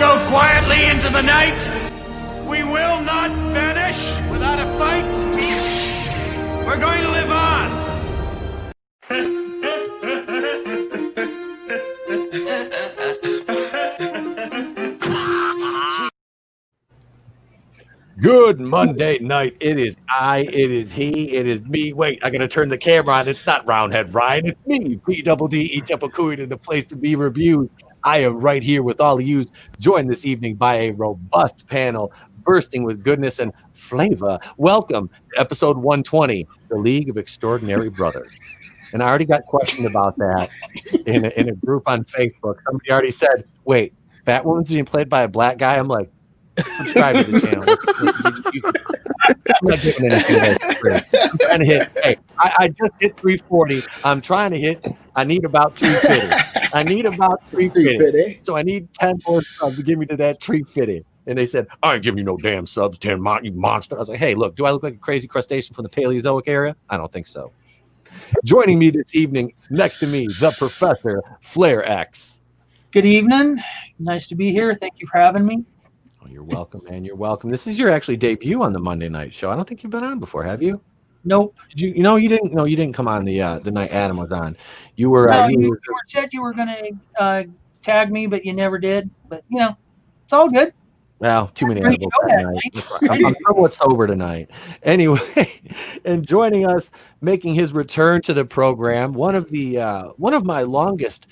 go quietly into the night. We will not vanish without a fight. We're going to live on. Good Monday night. It is I, it is he, it is me. Wait, I gotta turn the camera on. It's not Roundhead Ryan, it's me, P-double-D-E-double-Cooey, the place to be reviewed. I am right here with all of you, joined this evening by a robust panel bursting with goodness and flavor. Welcome to episode 120, The League of Extraordinary Brothers. And I already got questioned about that in a group on Facebook. Somebody already said, wait, Batwoman's being played by a black guy? I'm like, subscribe to the channel. I'm not giving anything that's free. I'm trying to hit. Hey, I just hit 340. I'm trying to hit. I need about 350. So I need 10 more subs to give me to that 350. And they said, I ain't giving you no damn subs, 10 you monster. I was like, hey, look, do I look like a crazy crustacean from the Paleozoic era? I don't think so. Joining me this evening, next to me, the Professor, FlayreX. Good evening. Nice to be here. Thank you for having me. Oh, you're welcome, man. You're welcome. This is your actually debut on the Monday night show. I don't think you've been on before, have you? Nope. Did you? No, you didn't. No, you didn't come on the night Adam was on. You were. No, you said you were going to tag me, but you never did. But it's all good. Well, too many edibles tonight. I'm somewhat sober tonight. Anyway, and joining us, making his return to the program, one of my longest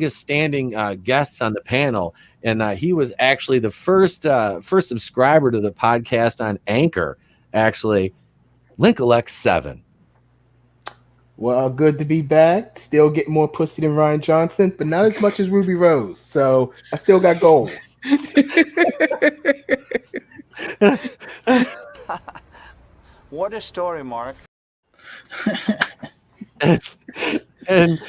standing guests on the panel. And he was actually the first subscriber to the podcast on Anchor, actually, LinkLX7. Well, good to be back. Still getting more pussy than Ryan Johnson, but not as much as Ruby Rose. So I still got goals. What a story, Mark. and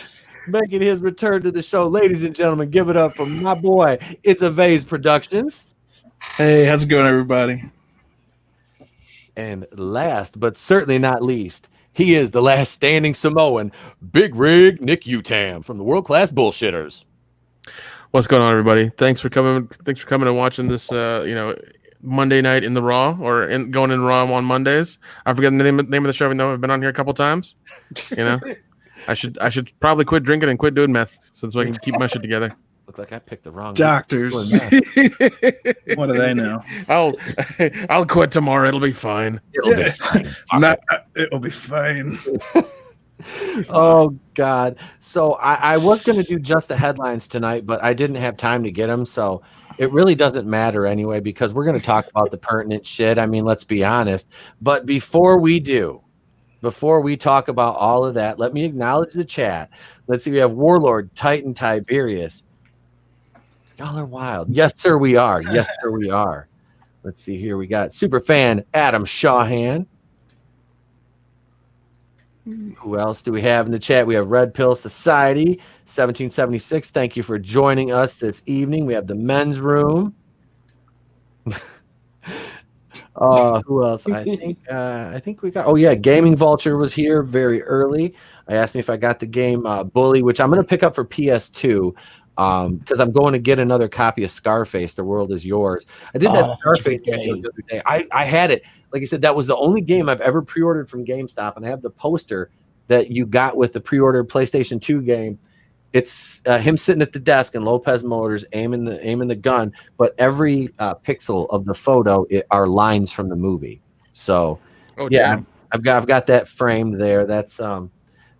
making his return to the show, ladies and gentlemen, give it up for my boy. It's a Vase Productions. Hey, how's it going, everybody? And last, but certainly not least, he is the last standing Samoan, Big Rig Nik WorldClassBullshitters from the WorldClassBullshitters. What's going on, everybody? Thanks for coming and watching this. Monday night in the Raw going in Raw on Mondays. I forget the name of the show, even though I've been on here a couple times. I should probably quit drinking and quit doing meth so I can keep my shit together. Look like I picked the wrong doctors. What do they know? I'll quit tomorrow. It'll be fine. It'll be fine. Oh God! So I was going to do just the headlines tonight, but I didn't have time to get them. So it really doesn't matter anyway because we're going to talk about the pertinent shit. I mean, let's be honest. But before we talk about all of that, let me acknowledge the chat. Let's see. We have Warlord, Titan, Tiberius. Y'all are wild. Yes, sir, we are. Yes, sir, we are. Let's see here. We got Superfan Adam Shawhan. Who else do we have in the chat? We have Red Pill Society 1776. Thank you for joining us this evening. We have the men's room. Who else? I think we got. Oh yeah, Gaming Vulture was here very early. I asked me if I got the game Bully, which I'm going to pick up for PS2 because I'm going to get another copy of Scarface. The World Is Yours. I did that Scarface game the other day. I had it. Like I said, that was the only game I've ever pre-ordered from GameStop, and I have the poster that you got with the pre-ordered PlayStation 2 game. It's him sitting at the desk and Lopez Motors aiming the gun, but every pixel of the photo are lines from the movie. So, I've got that framed there. That's one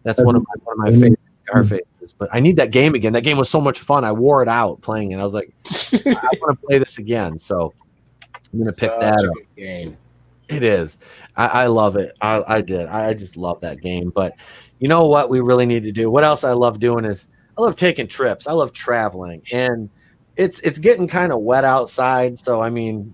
of my favorite Scarfaces. But I need that game again. That game was so much fun. I wore it out playing it. I was like, I want to play this again. So I'm gonna pick that up. Game. It is. I love it. I did. I just love that game. But you know what we really need to do? What else I love doing is I love taking trips. I love traveling. And it's getting kind of wet outside. So, I mean,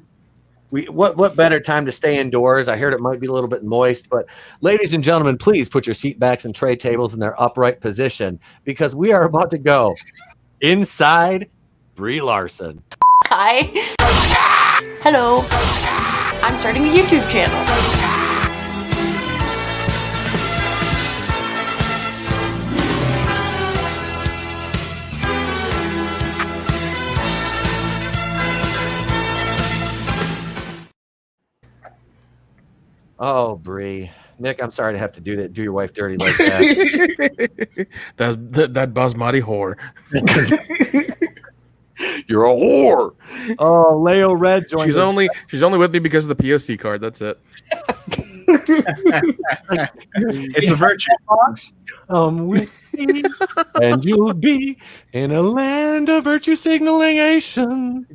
what better time to stay indoors? I heard it might be a little bit moist. But ladies and gentlemen, please put your seat backs and tray tables in their upright position because we are about to go inside Brie Larson. Hi. Hello. I'm starting a YouTube channel. Oh, Brie. Nick, I'm sorry to have to do your wife dirty like that. that basmati whore. You're a whore. Oh, Leo Red joined. She's only with me because of the POC card. That's it. It's a virtue. With me, and you'll be in a land of virtue signalation.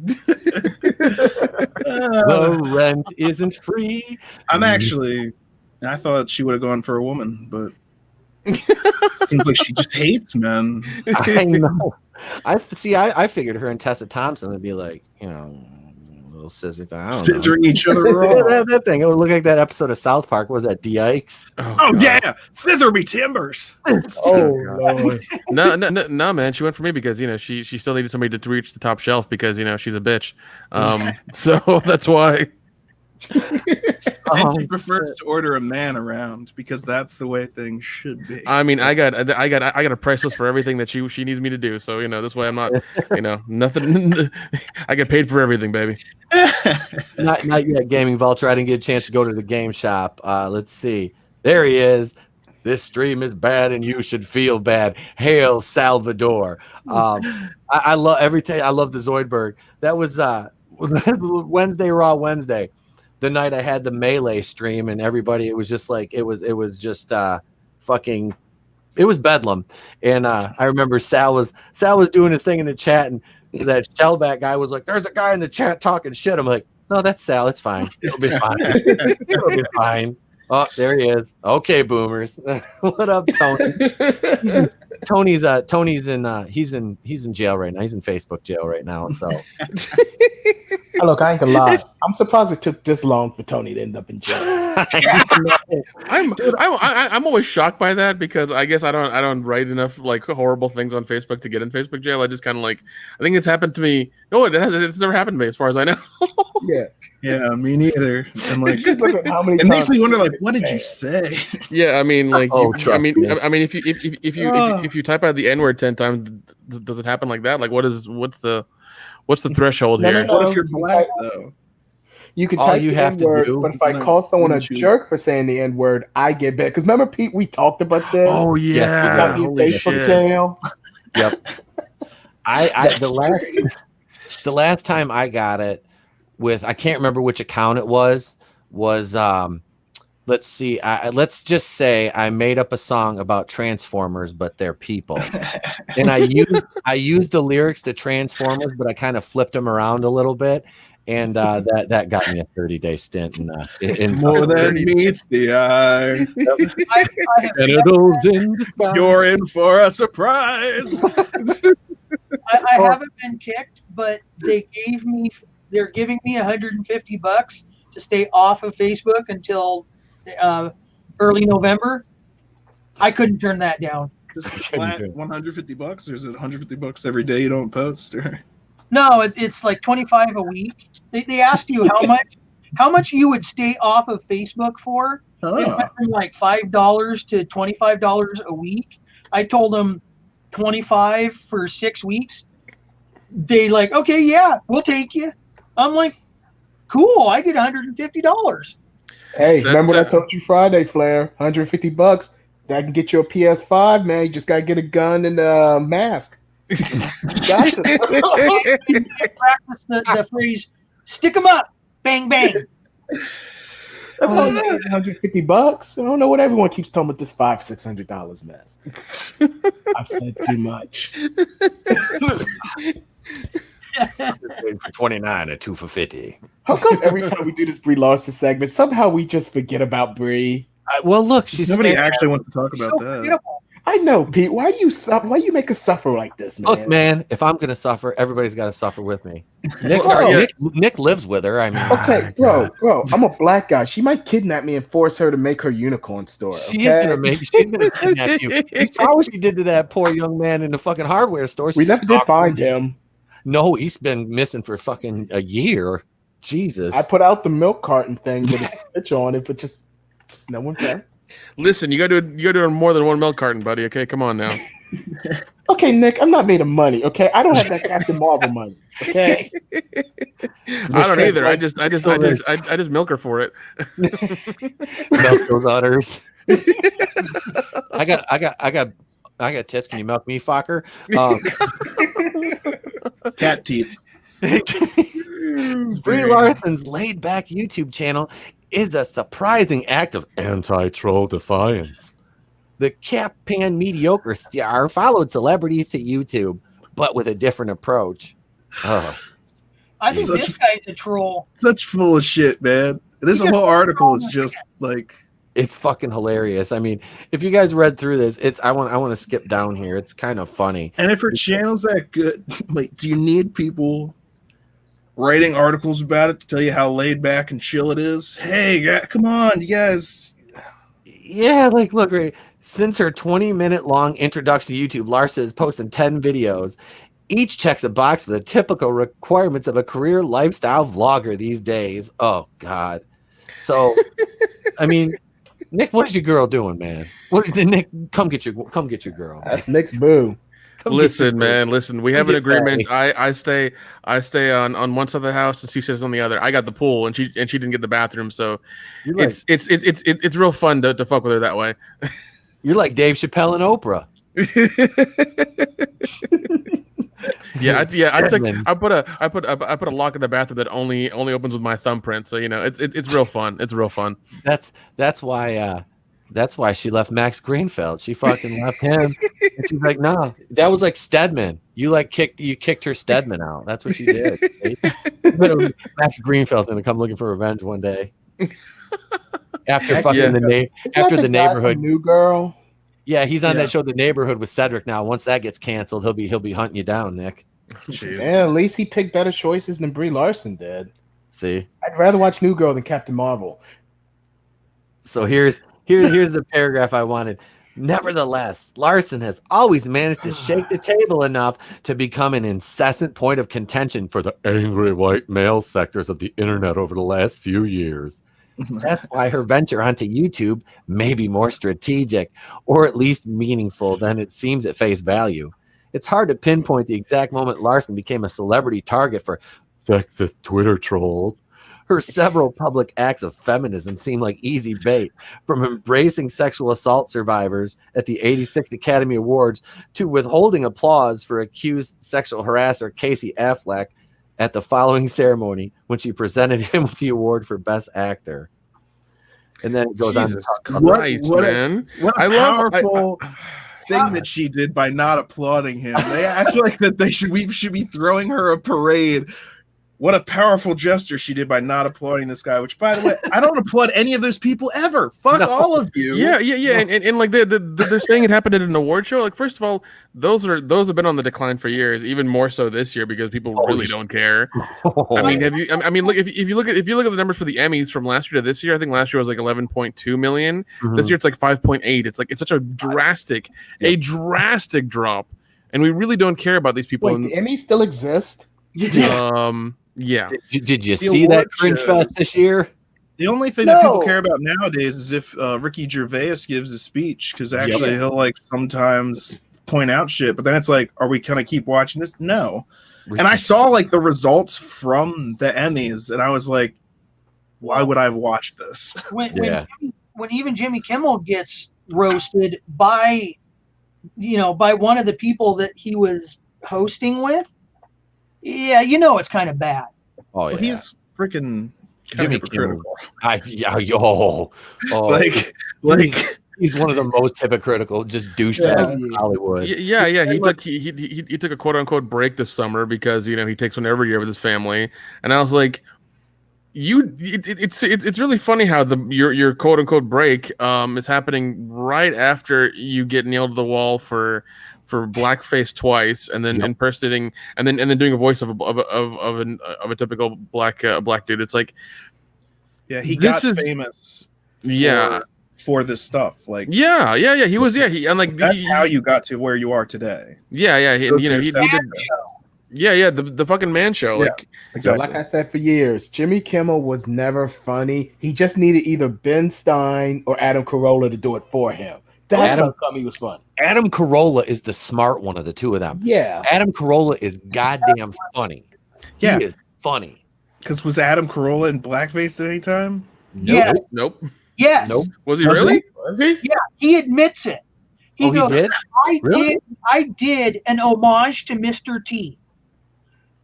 The rent isn't free. I thought she would have gone for a woman, but seems like she just hates men. I know. I figured her and Tessa Thompson would be like, little scissor thing. Scissoring each other raw. that thing. It would look like that episode of South Park. Was that D-Ikes? Oh yeah, thither be timbers. Lord. No, man. She went for me because she still needed somebody to reach the top shelf because she's a bitch. So that's why. And she prefers to order a man around because that's the way things should be. I mean, I got a price list for everything that she needs me to do. So this way I'm not, nothing. I get paid for everything, baby. Not yet, Gaming Vulture. I didn't get a chance to go to the game shop. Let's see. There he is. This stream is bad, and you should feel bad. Hail Salvador. I love every day. I love the Zoidberg. That was Wednesday Raw Wednesday. The night I had the Melee stream and everybody, it was just like it was just fucking, it was bedlam. And I remember Sal was doing his thing in the chat, and that Shellback guy was like, "There's a guy in the chat talking shit." I'm like, "No, that's Sal. It's fine. It'll be fine. It'll be fine." Oh, there he is. Okay, boomers. What up, Tony? Tony's he's in jail right now. He's in Facebook jail right now. So Look, I ain't gonna lie. I'm surprised it took this long for Tony to end up in jail. I'm always shocked by that because I guess I don't write enough like horrible things on Facebook to get in Facebook jail. I just kind of I think it's happened to me. No, it's never happened to me as far as I know. Yeah, me neither. And Just look at how many it makes times me wonder, what did you say? Yeah, I mean, trust me. if you type out the N-word 10 times, does it happen like that? Like, what's the threshold here? What if you're black though? You can All type you the have to N-word, do but if I call someone a jerk for saying the N-word, I get bad. Because remember, Pete, we talked about this. Oh Yes, yeah, Got me in holy Facebook shit. jail. Yep. The last time I got it with, I can't remember which account it was let's see, let's just say I made up a song about Transformers, but they're people. And I used the lyrics to Transformers, but I kind of flipped them around a little bit. And that got me a 30-day stint in More than meets the eye. Genitals in the sky. You're in for a surprise. I haven't been kicked, but they're giving me $150 to stay off of Facebook until early November. I couldn't turn that down. Just flat $150, or is it $150 every day you don't post? Or? No, it's like $25 a week. They asked you how much you would stay off of Facebook for. It went from like $5 to $25 a week. I told them $25 for 6 weeks. They like, okay, yeah, we'll take you. I'm like, cool. I get $150. Hey, remember what I told you Friday, Flair? $150. That can get you a PS5, man. You just gotta get a gun and a mask. Gotcha. Practice the phrase, stick 'em up, bang bang. That's all $150. I don't know what everyone keeps talking about this $500-$600 mess. I've said too much. For 29 or 2 for 50. How come every time we do this Brie Larson segment, somehow we just forget about Brie? Well, look, Nobody actually wants to talk about that. Beautiful. I know, Pete. Why you make us suffer like this, man? Look, man, if I'm gonna suffer, everybody's got to suffer with me. Nick lives with her. I mean, okay, bro, I'm a black guy. She might kidnap me and force her to make her unicorn store. She's gonna kidnap you. You saw what she did to that poor young man in the fucking hardware store. We never did find him. No, he's been missing for fucking a year. Jesus. I put out the milk carton thing with a picture on it, but just no one found. Listen, you got to do more than one milk carton, buddy. Okay, come on now. Okay, Nick, I'm not made of money. Okay, I don't have that Captain Marvel money. Okay, I don't either. I just milk her for it. Milk those udders. I got tits. Can you milk me, fucker? Cat teeth. Brie Larson's laid-back YouTube channel is a surprising act of anti-troll defiance. The cap-pan mediocre star followed celebrities to YouTube, but with a different approach. Oh. I think this guy's a troll. Such full of shit, man. This whole article is just like, it's fucking hilarious. I mean, if you guys read through this, I want to skip down here. It's kind of funny. and if her channel's that good, like, do you need people writing articles about it to tell you how laid back and chill it is? Hey, come on, you guys. Yeah, like, look, right. Since her 20-minute long introduction to YouTube, Larson has posted 10 videos. Each checks a box for the typical requirements of a career lifestyle vlogger these days. Oh, God. So, I mean, Nick, what is your girl doing, man? Nick, come get your girl. that's Nick's boo. Listen, man. Listen, we have an agreement. I stay on one side of the house, and she stays on the other. I got the pool, and she didn't get the bathroom, so it's real fun to fuck with her that way. You're like Dave Chappelle and Oprah. I put a lock in the bathroom that only opens with my thumbprint. So it's real fun. It's real fun. That's why she left Max Greenfield. She fucking left him. And she's like, no, that was like Stedman. You kicked her Stedman out. That's what she did. Max Greenfield's gonna come looking for revenge one day. After fucking the neighborhood. New Girl. Yeah, he's on that show, The Neighborhood, with Cedric now. Once that gets canceled, he'll be hunting you down, Nick. Jeez. Yeah, at least he picked better choices than Brie Larson did. See, I'd rather watch New Girl than Captain Marvel. So here's the paragraph I wanted. Nevertheless, Larson has always managed to shake the table enough to become an incessant point of contention for the angry white male sectors of the internet over the last few years. That's why her venture onto YouTube may be more strategic, or at least meaningful, than it seems at face value. It's hard to pinpoint the exact moment Larson became a celebrity target for sexist Twitter trolls. Her several public acts of feminism seem like easy bait, from embracing sexual assault survivors at the 86th Academy Awards to withholding applause for accused sexual harasser Casey Affleck at the following ceremony when she presented him with the award for Best Actor. And then it goes on to talk about What a powerful thing that she did by not applauding him. They act like that we should be throwing her a parade. What a powerful gesture she did by not applauding this guy, which, by the way, I don't applaud any of those people ever. Fuck all of you. Yeah. And like they're saying it happened at an award show. Like, first of all, those have been on the decline for years, even more so this year because people really don't care. I mean, look, if you look at the numbers for the Emmys from last year to this year, I think last year was like 11.2 million. Mm-hmm. This year it's like 5.8. It's such a drastic drop, and we really don't care about these people. Wait, the Emmys still exist? Yeah. Did you see that cringe fest this year? The only thing that people care about nowadays is if Ricky Gervais gives a speech, because actually he'll like sometimes point out shit, but then it's like, are we gonna keep watching this? No. And I saw like the results from the Emmys, and I was like, why would I have watched this? When even Jimmy Kimmel gets roasted by one of the people that he was hosting with. Yeah, it's kind of bad. Oh, yeah. Well, he's freaking Jimmy hypocritical. He's one of the most hypocritical, just douchebags in Hollywood. Yeah. He took a quote unquote break this summer because he takes one every year with his family, and I was like, it's really funny how your quote unquote break is happening right after you get nailed to the wall for blackface twice, and then impersonating, and then doing a voice of a typical black dude. It's like, he got famous. For this stuff, like he was and like that's how you got to where you are today. He did. The fucking Man Show. Like, exactly. Like I said for years, Jimmy Kimmel was never funny. He just needed either Ben Stein or Adam Carolla to do it for him. That's how come he was fun. Adam Carolla is the smart one of the two of them. Yeah. Adam Carolla is goddamn funny. Yeah. He is funny. Because was Adam Carolla in blackface at any time? Yes. Nope. Yes. Nope. Was he really? Was he? Yeah, he admits it. He He did? Really? I did an homage to Mr. T.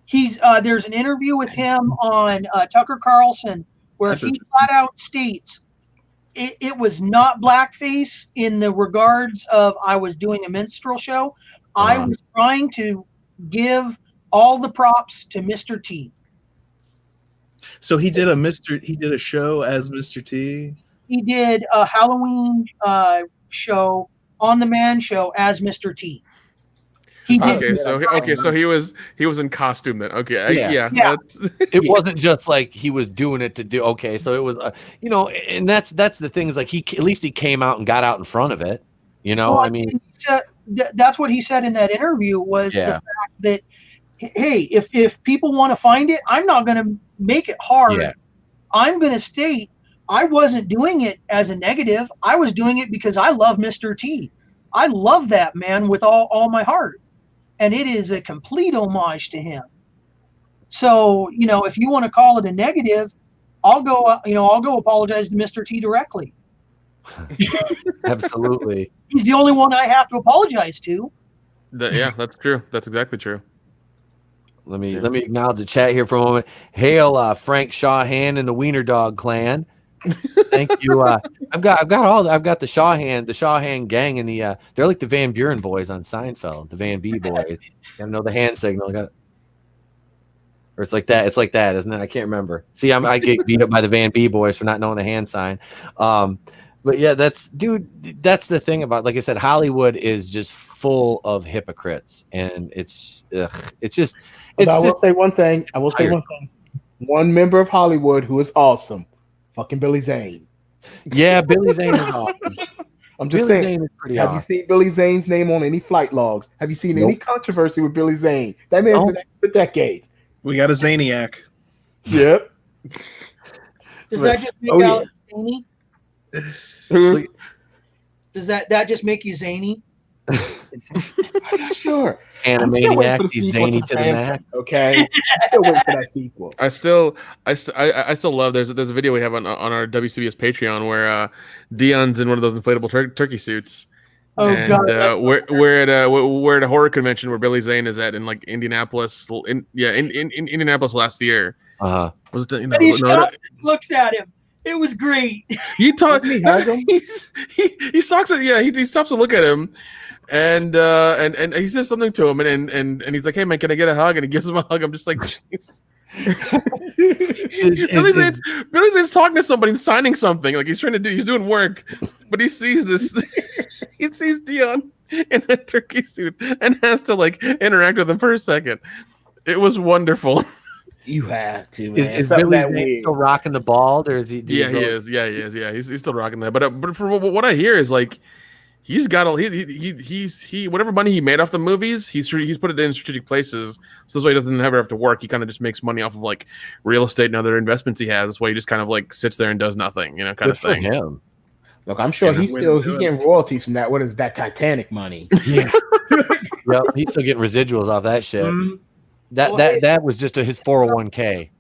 He's there's an interview with him on Tucker Carlson where That's he flat out states it was not blackface in the regards of I was doing a minstrel show. I was trying to give all the props to Mr. T. So he did a show as Mr. T. He did a Halloween show on the Man Show as Mr. T. He did. So he was in costume then. Okay, Yeah. It wasn't just like he was doing it to do. Okay, so it was, and that's the thing is like at least he came out and got out in front of it. Well, I mean, that's what he said in that interview was the Yeah. fact that, hey, if people want to find it, I'm not going to make it hard. Yeah. I'm going to state I wasn't doing it as a negative. I was doing it because I love Mr. T. I love that man with all my heart. And it is a complete homage to him. So, if you want to call it a negative, I'll go apologize to Mr. T directly. absolutely. He's the only one I have to apologize to. Yeah, that's true. That's exactly true. Let me acknowledge the chat here for a moment. Hail, Frank Shawhan and the Wiener Dog Clan. Thank you. I've got the Shawhan gang, and they're like the Van Buren boys on Seinfeld, the Van B boys. You know the hand signal. Or it's like that. It's like that, isn't it? I can't remember. See, I get beat up by the Van B boys for not knowing the hand sign. But yeah, that's the thing about, like I said, Hollywood is just full of hypocrites, and it's just. I will say one thing. One member of Hollywood who is awesome. Fucking Billy Zane. Yeah, Billy Zane is awesome. I'm just Billy saying. Zane is pretty Have awesome. you seen Billy Zane's name on any flight logs? Have you seen any controversy with Billy Zane? That man's been active for decades. We got a Zaniac. Yep. Does that just make Alex zany? Does that just make you zany? I'm not sure. Animaniac, he's zany to the max. Okay. Still waiting for that sequel. I still love. There's a video we have on our WCBS Patreon where Dion's in one of those inflatable turkey suits. Oh, and, God. we're at a horror convention where Billy Zane is at in like Indianapolis. In Indianapolis last year. Was it? And he stops and looks at him. It was great. He talks. He stalks it. Yeah, he stops to look at him. And he says something to him, and he's like, "Hey man, can I get a hug?" And he gives him a hug. I'm just like, jeez. Billy Zane's talking to somebody and signing something. Like he's doing work, but he sees this. He sees Dion in a turkey suit and has to like interact with him for a second. It was wonderful. You have to. Man. Is Billy Zane still rocking the bald, or is he? He is. Yeah, he is. Yeah, he's still rocking that. But for what I hear is like. He's got whatever money he made off the movies, he's put it in strategic places. So this way he doesn't ever have to work. He kind of just makes money off of like real estate and other investments he has. This way he just kind of like sits there and does nothing, kind of thing. Him. Look, I'm sure he's getting royalties from that. What is that Titanic money? Yeah. Yep, he's still getting residuals off that shit. Mm-hmm. That was just his 401k.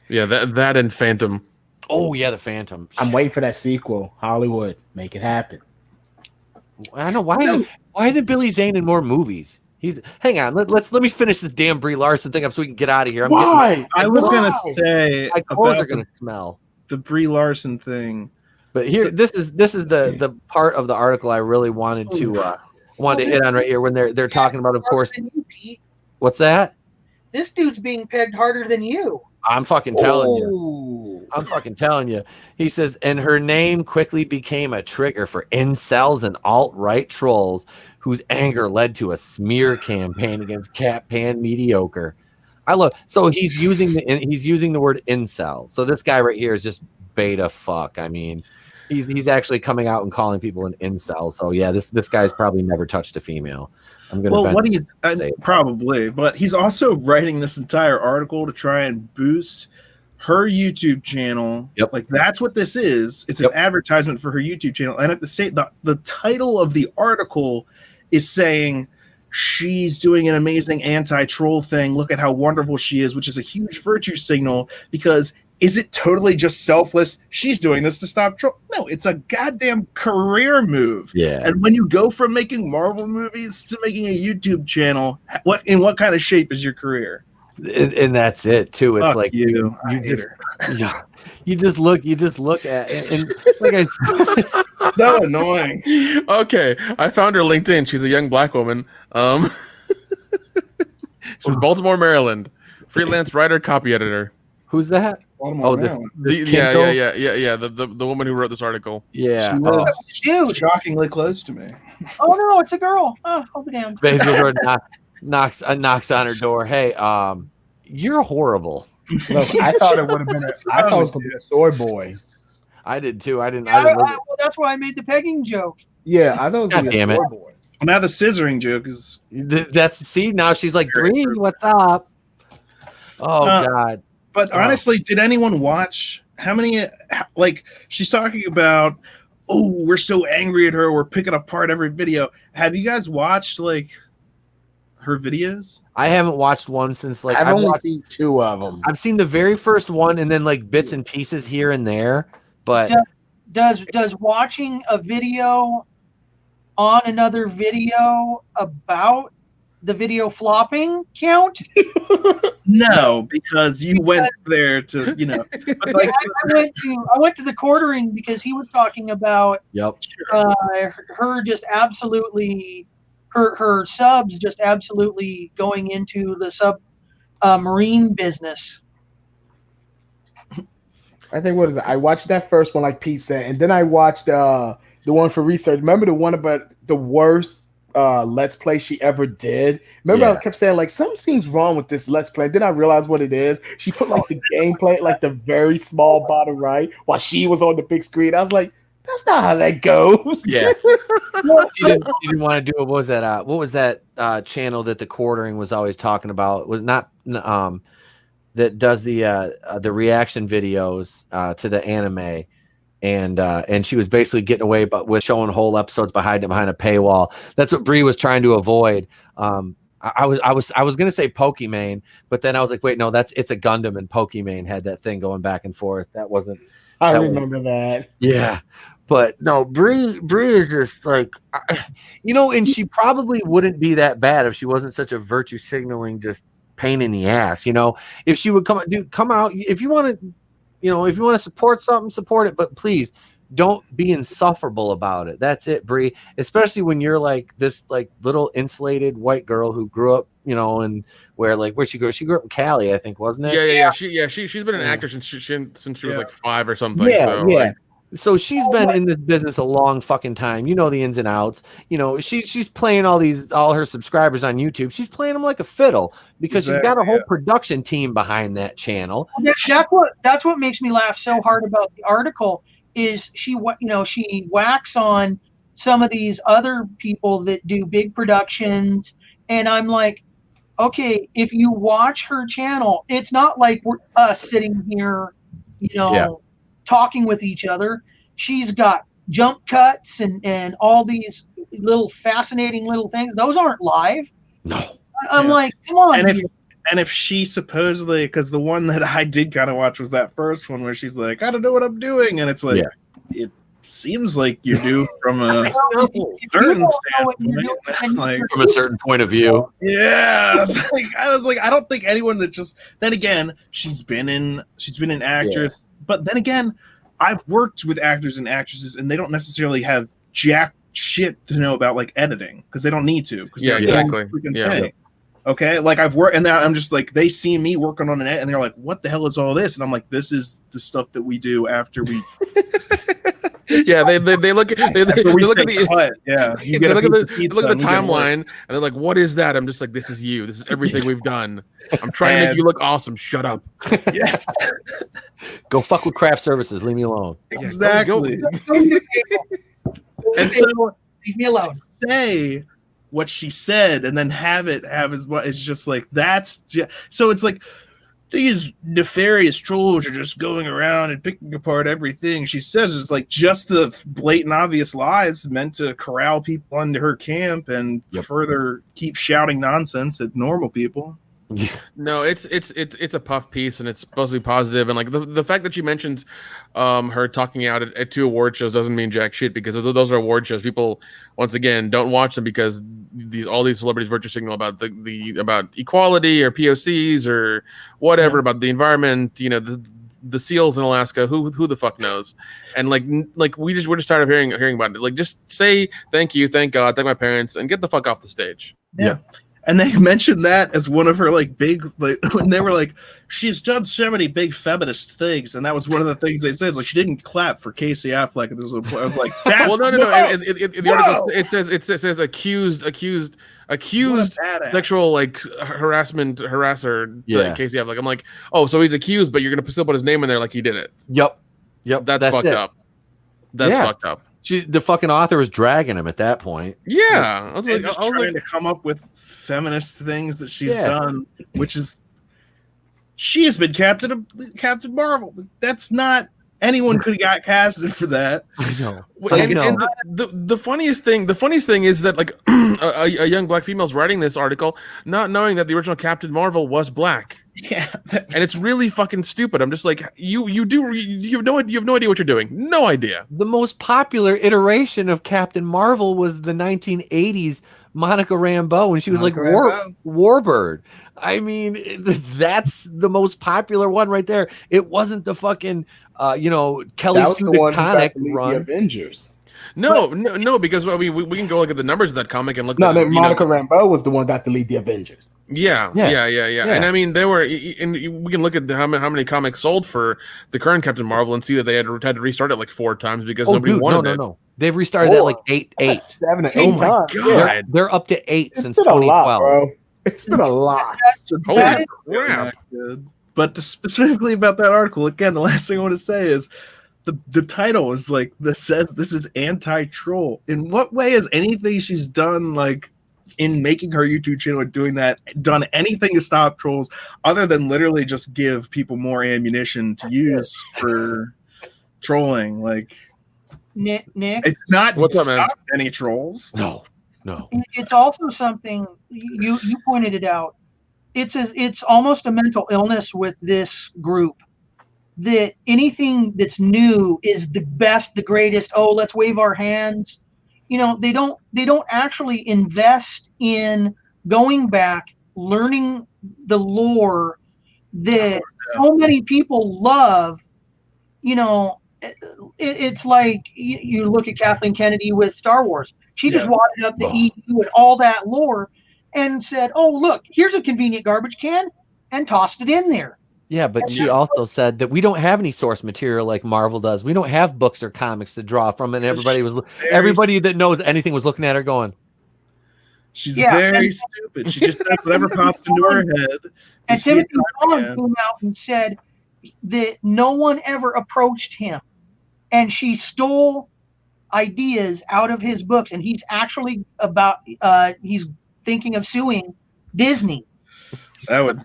Yeah, that and Phantom. Oh yeah, the Phantom. I'm waiting for that sequel. Hollywood, make it happen. I don't know why isn't Billy Zane in more movies? Hang on, let me finish this damn Brie Larson thing up so we can get out of here. I was gonna say my clothes are gonna smell the Brie Larson thing, but here this is the part of the article I really wanted to hit on right here when they're talking about, of course. What's that? This dude's being pegged harder than you. I'm fucking telling you. I'm fucking telling you. He says, and her name quickly became a trigger for incels and alt-right trolls whose anger led to a smear campaign against Cat Pan Mediocre. So he's using the word incel. So this guy right here is just beta fuck. I mean, he's actually coming out and calling people an incel. So yeah, this guy's probably never touched a female. Probably, but he's also writing this entire article to try and boost her YouTube channel. Yep. Like that's what this is. It's Yep. an advertisement for her YouTube channel. And at the same, the title of the article is saying she's doing an amazing anti-troll thing. Look at how wonderful she is, which is a huge virtue signal. Because is it totally just selfless? She's doing this to stop troll. No, it's a goddamn career move. Yeah. And when you go from making Marvel movies to making a YouTube channel, what kind of shape is your career? And that's it too. It's Fuck like you just yeah, you just look at and like I so annoying. Okay, I found her LinkedIn. She's a young black woman. She's from Baltimore, Maryland. Freelance writer, copy editor. who's that? Baltimore, This Yeah. The woman who wrote this article. yeah. She Oh, lives Dude. shockingly close to me. Oh no, it's a girl. Oh, I'll be damned. Basil knocks on her door. Hey, you're horrible. Look, I thought it would have been. I thought it was gonna be a soy boy. I did too. I didn't. Well, that's why I made the pegging joke. Yeah, I thought it was gonna be a God damn soy it. boy. Well, now the scissoring joke is That's see now she's like Green. What's up? Oh God. But honestly, did anyone watch how many like she's talking about, oh, we're so angry at her, we're picking apart every video. Have you guys watched like her videos? I haven't watched one since like I've only watched, seen 2 of them. I've seen the very first one and then like bits and pieces here and there. But Does watching a video on another video about the video flopping count? No, because you went there to, you know. But like, I went to the quartering because he was talking about yep. her just absolutely her subs just absolutely going into the marine business. I think what is it? I watched that first one, like Pete said, and then I watched the one for research. Remember the one about the worst Let's Play she ever did? Remember I kept saying like something seems wrong with this Let's Play. Then I realized what it is. She put like the gameplay like the very small bottom right while she was on the big screen. I was like, that's not how that goes. Yeah. She didn't want to do it. What was that channel that the quartering was always talking about? It was not that does the reaction videos to the anime. And she was basically getting away, but with showing whole episodes behind a paywall. That's what Brie was trying to avoid. I was gonna say Pokimane, but then I was like, wait, no, it's a Gundam, and Pokimane had that thing going back and forth. That wasn't. I remember that. Yeah, but no, Brie is just like, and she probably wouldn't be that bad if she wasn't such a virtue signaling just pain in the ass. If she would come out, if you want to. If you want to support something, support it, but please don't be insufferable about it. That's it, Brie. Especially when you're like this like little insulated white girl who grew up, and where'd she grow? She grew up in Cali, I think, wasn't it? Yeah. She's been an actor since she was like 5 or something. Yeah. So she's been in this business a long fucking time. You know the ins and outs. She's playing all her subscribers on YouTube. She's playing them like a fiddle because she's got a whole production team behind that channel. That's what makes me laugh so hard about the article is she whacks on some of these other people that do big productions, and I'm like, okay, if you watch her channel, it's not like we're sitting here, talking with each other. She's got jump cuts and all these little fascinating little things. Those aren't live. No. I'm like, come on. And if she supposedly, because the one that I did kind of watch was that first one where she's like, I don't know what I'm doing. And it's like, it seems like you do from a certain standpoint. Like, from a certain point of view. Yeah. I was like, I don't think anyone that just, then again, she's been an actress. Yeah. But then again, I've worked with actors and actresses, and they don't necessarily have jack shit to know about like editing because they don't need to. Yeah, exactly. Thing. Okay, like I've worked, and now I'm just like they see me working on an edit, and they're like, "What the hell is all this?" And I'm like, "This is the stuff that we do after we." Yeah, they look at the timeline and they're like, "What is that?" I'm just like, "This is you. This is everything we've done. I'm trying to make you look awesome. Shut up." Yes. Go fuck with craft services. Leave me alone. Exactly. And so leave me alone. Say what she said and then have as what it's just like that's just, so it's like these nefarious trolls are just going around and picking apart everything. She says it's like just the blatant, obvious lies meant to corral people into her camp and further keep shouting nonsense at normal people. No, it's a puff piece, and it's supposed to be positive. And like the fact that she mentions her talking out at 2 award shows doesn't mean jack shit, because those are award shows. People, once again, don't watch them because all these celebrities virtue signal about the about equality or POCs or whatever about the environment. You know, the seals in Alaska. Who the fuck knows? And like we're just tired of hearing about it. Like, just say thank you, thank God, thank my parents, and get the fuck off the stage. Yeah. And they mentioned that as one of her like big, like, when they were like, she's done so many big feminist things, and that was one of the things they said. Like, she didn't clap for Casey Affleck. And this was, I was like, that's well, no. In the article, it says accused sexual like harasser to Casey Affleck. I'm like, oh, so he's accused, but you're gonna still put his name in there like he did it. Yep. That's fucked up. That's fucked up. The fucking author was dragging him at that point. Yeah, I was trying to come up with feminist things that she's done, which is she has been Captain Marvel. That's not anyone could have got casted for that. I know. And the funniest thing is that like a young black female's writing this article, not knowing that the original Captain Marvel was black. Yeah, and it's really fucking stupid. I'm just like, you have no idea what you're doing. No idea. The most popular iteration of Captain Marvel was the 1980s Monica Rambeau, and she was like Warbird. I mean, that's the most popular one right there. It wasn't the fucking Kelly Sue DeConnick run. The Avengers. No, because we can go look at the numbers of that comic and look. Monica Rambeau was the one that got to lead the Avengers. Yeah. And I mean, we can look at how many comics sold for the current Captain Marvel and see that they had to restart it like 4 times because nobody wanted it. No. They've restarted that like 8. 7 or 8 times. God. Yeah. They're up to 8 since been 2012. A lot, bro. It's been a lot. Holy crap. But specifically about that article, again, the last thing I want to say is the title is like says this is anti-troll. In what way has anything she's done, like in making her YouTube channel or doing that, done anything to stop trolls other than literally just give people more ammunition to use for trolling? Like, Nick, it's not stopped any trolls. No. It's also something you pointed it out. It's almost a mental illness with this group, that anything that's new is the best, the greatest. Oh, let's wave our hands. You know, they don't actually invest in going back, learning the lore that so many people love. You know, it's like you look at Kathleen Kennedy with Star Wars. She just wadded up the EU and all that lore and said, oh, look, here's a convenient garbage can, and tossed it in there. Yeah, but she also said that we don't have any source material like Marvel does. We don't have books or comics to draw from, and everybody that knows anything was looking at her going, she's very stupid. She just said whatever pops into her head. And Timothy Zahn came out and said that no one ever approached him, and she stole ideas out of his books, and he's actually he's thinking of suing Disney. That would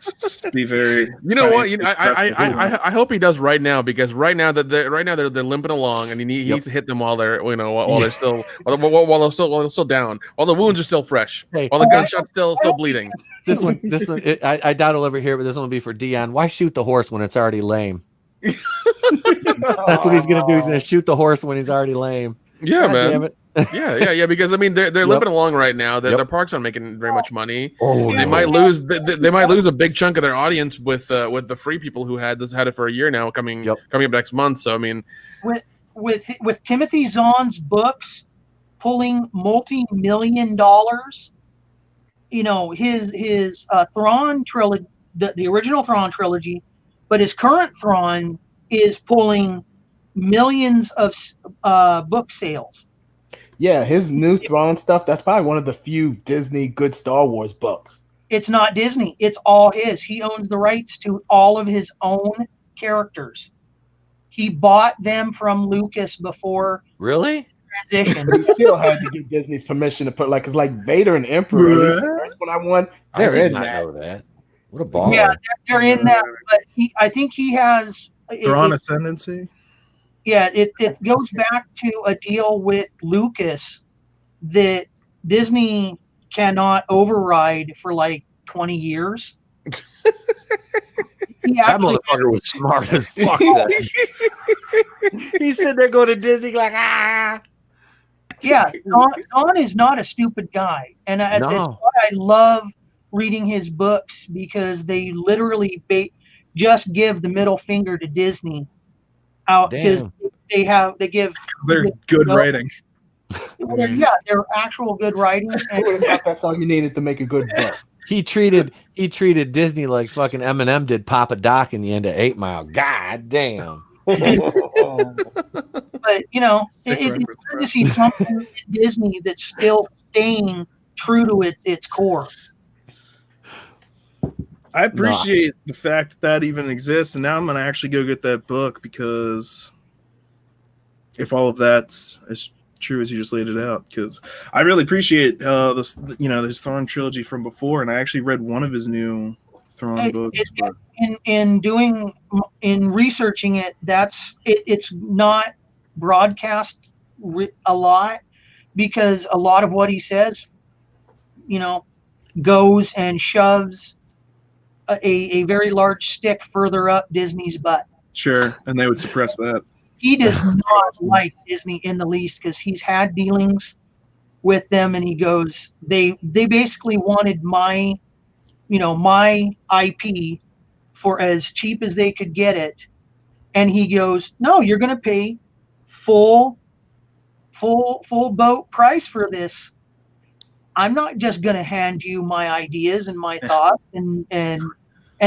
be very. You know what? I hope he does right now, because right now they're limping along, and he needs to hit them while they're they're still down, while the wounds are still fresh, while the gunshot's still bleeding. This one, I doubt he'll ever hear, but this one will be for Dion. Why shoot the horse when it's already lame? That's what he's gonna do. He's gonna shoot the horse when he's already lame. Yeah, man. Yeah. Because I mean, they're limping along right now. Their parks aren't making very much money. They might lose. They might lose a big chunk of their audience with the free people who had it for a year now, coming up next month. So I mean, with Timothy Zahn's books pulling multi-million dollars, you know, his Thrawn trilogy, the original Thrawn trilogy, but his current Thrawn is pulling millions of book sales. Yeah, his new Thrawn stuff, that's probably one of the few Disney good Star Wars books. It's not Disney. It's all his. He owns the rights to all of his own characters. He bought them from Lucas before transition. He still had to get Disney's permission to put, like, it's like Vader and Emperor. The first one I won, they're in that. Know that. What a ball. Yeah, they're in that, but I think he has Thrawn ascendancy. Yeah, it goes back to a deal with Lucas that Disney cannot override for like 20 years. That motherfucker was smart as fuck. He's sitting there going to Disney like, ah. Yeah, Don is not a stupid guy. And it's why I love reading his books, because they literally just give the middle finger to Disney out, because they give they're good writing. They're actual good writing. And that's all you needed to make a good book. He treated Disney like fucking Eminem did Papa Doc in the end of 8 Mile. God damn. But you know, it's good to see something in Disney that's still staying true to its core. I appreciate the fact that even exists, and now I'm gonna actually go get that book, because if all of that's as true as you just laid it out, because I really appreciate this, you know, this Thrawn trilogy from before, and I actually read one of his new Thrawn books. In researching it, it's not broadcast a lot, because a lot of what he says, you know, goes and shoves a very large stick further up Disney's butt. Sure, and they would suppress that. He does not like Disney in the least, because he's had dealings with them, and he goes, they basically wanted my IP for as cheap as they could get it. And he goes, no, you're going to pay full boat price for this. I'm not just going to hand you my ideas and my thoughts and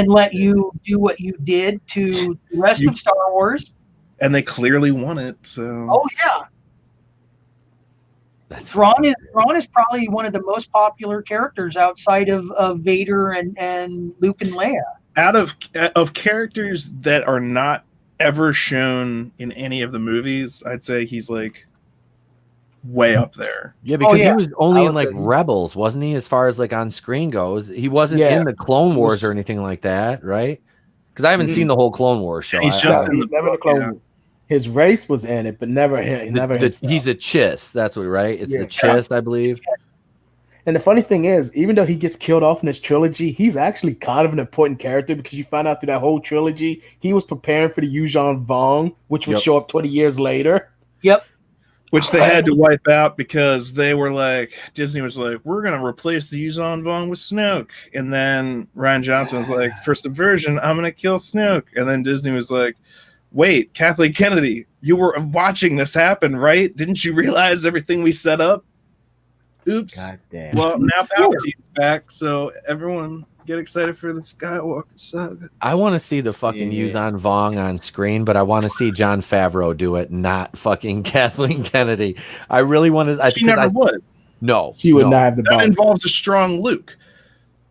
let you do what you did to the rest of Star Wars. And they clearly want it. So. Oh yeah. Thrawn is probably one of the most popular characters outside of Vader and Luke and Leia. Out of characters that are not ever shown in any of the movies, I'd say he's like way up there. Yeah, because he was only in like Rebels, wasn't he? As far as like on screen goes, he wasn't in the Clone Wars or anything like that, right? Because I haven't seen the whole Clone Wars show. He's just in the Clone Wars. His race was in it, but never him. He's a Chiss. That's what, right? It's the Chiss, I believe. And the funny thing is, even though he gets killed off in this trilogy, he's actually kind of an important character, because you find out through that whole trilogy, he was preparing for the Yuuzhan Vong, which would show up 20 years later. Yep. Which they had to wipe out, because they were like, Disney was like, we're going to replace the Yuuzhan Vong with Snoke. And then Rian Johnson was like, for subversion, I'm going to kill Snoke. And then Disney was like, wait, Kathleen Kennedy, you were watching this happen, right? Didn't you realize everything we set up? Oops. Well, now Palpatine's back, so everyone get excited for the Skywalker saga. I want to see the fucking Yuuzhan Vong on screen, but I want to see Jon Favreau do it, not fucking Kathleen Kennedy. I really want to. She never would. No, she would not have the. That involves a strong Luke.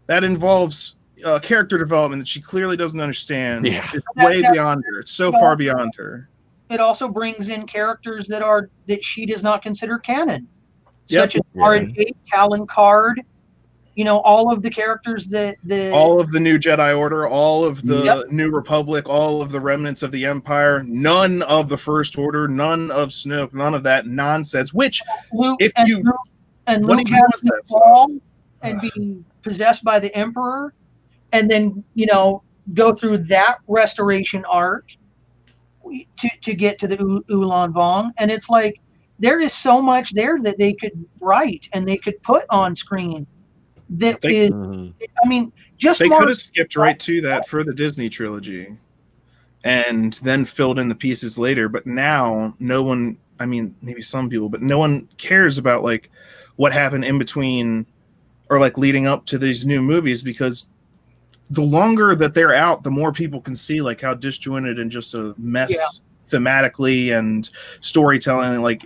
That involves character development that she clearly doesn't understand. Yeah. It's way beyond her. It's so far beyond her. It also brings in characters that she does not consider canon, such as R&J, Talon Card. You know, all of the characters all of the new Jedi Order, all of the New Republic, all of the remnants of the Empire, none of the First Order, none of Snoke, none of that nonsense. Which, Luke has to fall and be possessed by the Emperor, and then go through that restoration arc to get to the Ulan Vong. And it's like, there is so much there that they could write and they could put on screen. I mean, just they could have skipped right to that for the Disney trilogy and then filled in the pieces later. But now no one, I mean, maybe some people, but no one cares about like what happened in between or like leading up to these new movies, because the longer that they're out, the more people can see like how disjointed and just a mess thematically and storytelling. Like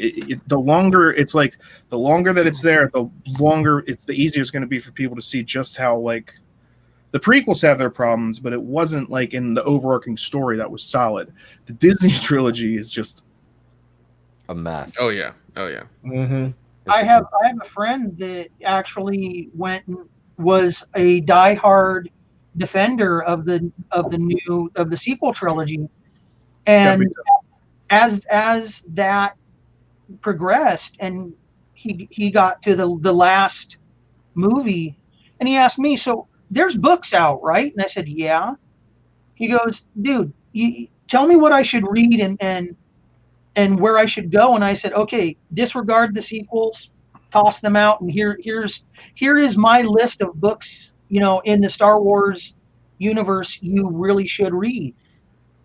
the longer it's like, the longer that it's there, the longer it's the easier it's going to be for people to see just how like the prequels have their problems, but it wasn't like in the overarching story that was solid. The Disney trilogy is just a mess. Oh yeah. Mm-hmm. I have a friend that actually went and was a diehard defender of the sequel trilogy. And as that progressed and he got to the last movie, and he asked me, so there's books out, right? And I said, yeah. He goes, dude, you tell me what I should read and where I should go. And I said, okay, disregard the sequels, toss them out, and here is my list of books, in the Star Wars universe you really should read.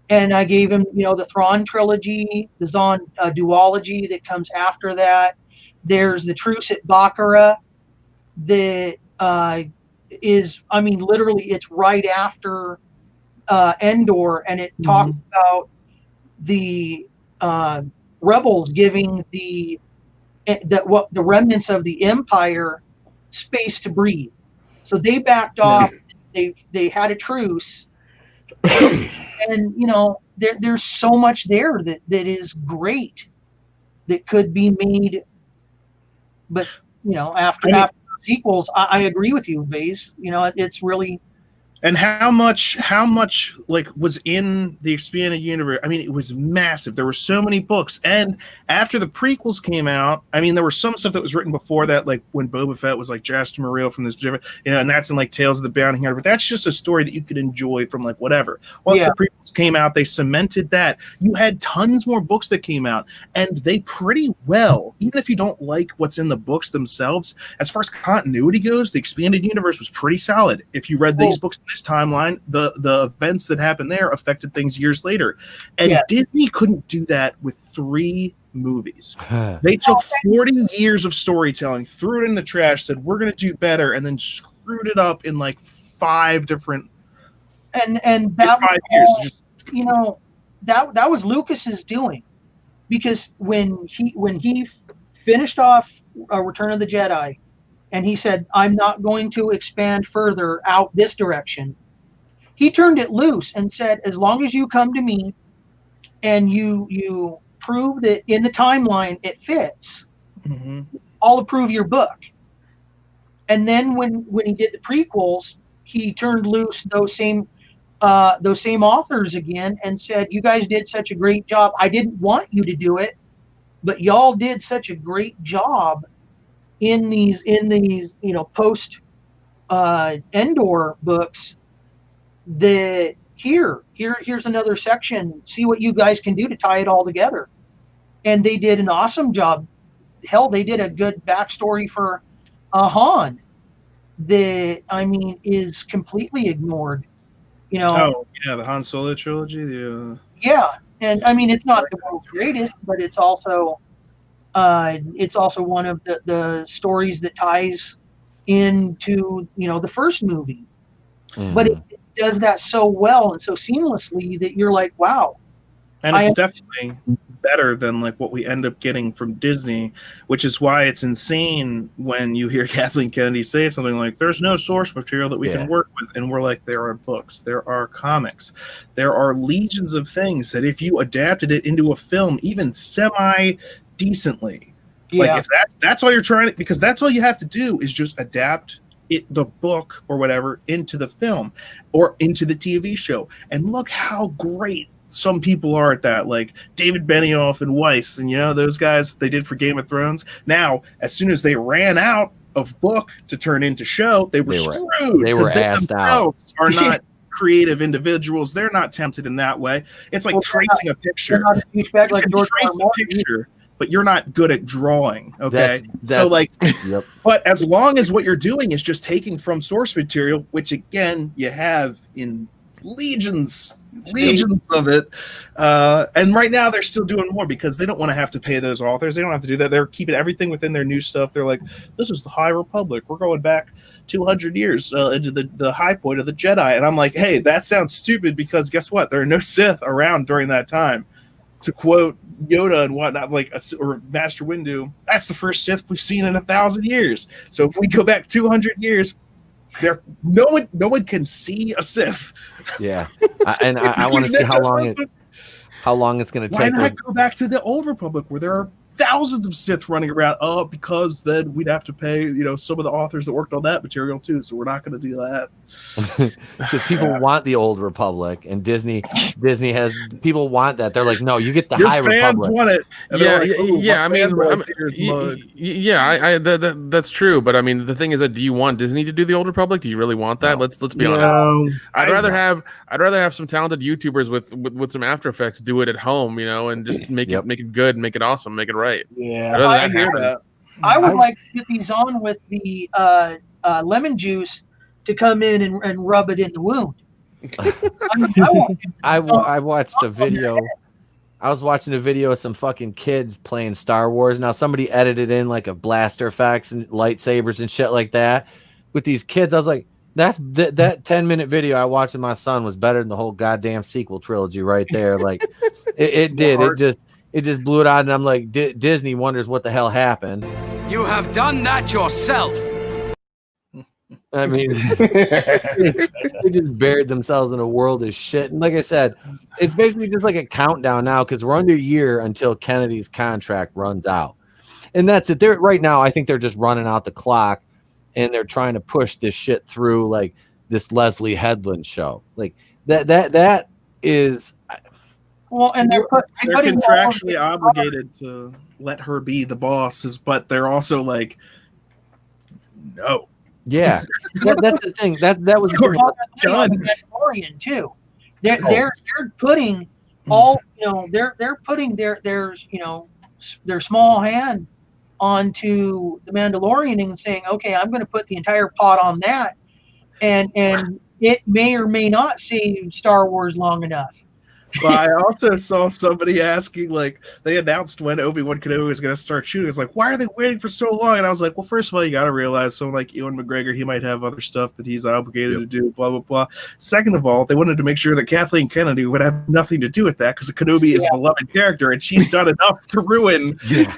And I gave him, the Thrawn trilogy, the Zahn duology that comes after that. There's the Truce at Baccarat that is, literally it's right after Endor, and it talks about the rebels giving the remnants of the Empire space to breathe. So they backed off. They had a truce, and there's so much there that is great that could be made. But after sequels, I agree with you, Vase. It's really. And how much like was in the expanded universe? I mean, it was massive. There were so many books. And after the prequels came out, there was some stuff that was written before that, like when Boba Fett was like Jaster Moreel from this different, and that's in like Tales of the Bounty Hunter. But that's just a story that you could enjoy from like whatever. Once the prequels came out, they cemented that. You had tons more books that came out, and they pretty well, even if you don't like what's in the books themselves, as far as continuity goes, the expanded universe was pretty solid. If you read these books this timeline, the events that happened there affected things years later, and Disney couldn't do that with 3 movies. They took 40 years of storytelling, threw it in the trash, said we're going to do better, and then screwed it up in like 5 different and that 5 years. That was Lucas's doing, because when he finished off Return of the Jedi, and he said, I'm not going to expand further out this direction. He turned it loose and said, as long as you come to me and you prove that in the timeline it fits, I'll approve your book. And then when he did the prequels, he turned loose those same authors again and said, you guys did such a great job. I didn't want you to do it, but y'all did such a great job in these post Endor books that here's another section. See what you guys can do to tie it all together. And they did an awesome job. Hell, they did a good backstory for Han that is completely ignored. Oh yeah, the Han Solo trilogy. Yeah, and it's not the world's greatest, but it's also one of the stories that ties into the first movie. But it does that so well and so seamlessly that you're like, wow. And it's definitely better than like what we end up getting from Disney, which is why it's insane when you hear Kathleen Kennedy say something like, there's no source material that we can work with. And we're like, there are books, there are comics, there are legions of things that if you adapted it into a film, even semi-decently, like if that's all you're trying to, because that's all you have to do is just adapt the book or whatever into the film or into the TV show. And look how great some people are at that, like David Benioff and Weiss, and those guys they did for Game of Thrones. Now, as soon as they ran out of book to turn into show, they were screwed. They were asked out. Are not creative individuals. They're not tempted in that way. It's like tracing a picture. You can trace a picture, but you're not good at drawing. Okay. But as long as what you're doing is just taking from source material, which again, you have in legions of it. And right now they're still doing more because they don't want to have to pay those authors. They don't have to do that. They're keeping everything within their new stuff. They're like, this is the High Republic. We're going back 200 years into the high point of the Jedi. And I'm like, hey, that sounds stupid because guess what? There are no Sith around during that time. To quote Yoda and whatnot, or Master Windu, that's the first Sith we've seen in 1,000 years. So if we go back 200 years, no one can see a Sith. Yeah, I want to see how long it's going to take. Why not go back to the Old Republic where there are thousands of Sith running around. Oh, because then we'd have to pay, some of the authors that worked on that material too. So we're not going to do that. Just people want the Old Republic, and Disney has people want that. They're like, no, you get the Your High fans Republic. want it. And that's true. But I mean, the thing is that do you want Disney to do the Old Republic? Do you really want that? No. Let's be honest. I'd rather have some talented YouTubers with some After Effects do it at home, and just make it good, make it awesome, make it right. Yeah, I hear that. I would like to get these on with the lemon juice to come in and rub it in the wound. I watched a video. I was watching a video of some fucking kids playing Star Wars. Now somebody edited in like a blaster effects and lightsabers and shit like that with these kids. I was like, that 10-minute video I watched with my son was better than the whole goddamn sequel trilogy right there. Like it did. It just blew it out, and I'm like, Disney wonders what the hell happened. You have done that yourself. I mean, they just buried themselves in a world of shit. And like I said, it's basically just like a countdown now because we're under a year until Kennedy's contract runs out. And that's it. Right now, I think they're just running out the clock, and they're trying to push this shit through like this Leslie Headland show. Like that is... Well, and they're contractually obligated to let her be the bosses, but they're also like, no. Yeah, that's the thing. That was done. Mandalorian too. They're putting all they're putting their small hand onto the Mandalorian and saying, okay, I'm going to put the entire pot on that, and it may or may not save Star Wars long enough. But I also saw somebody asking, like, they announced when Obi-Wan Kenobi was going to start shooting. It's like, why are they waiting for so long? And I was like, well, first of all, you got to realize someone like Ewan McGregor, he might have other stuff that he's obligated to do, blah, blah, blah. Second of all, they wanted to make sure that Kathleen Kennedy would have nothing to do with that because Kenobi is a beloved character, and she's done enough to ruin. Yeah.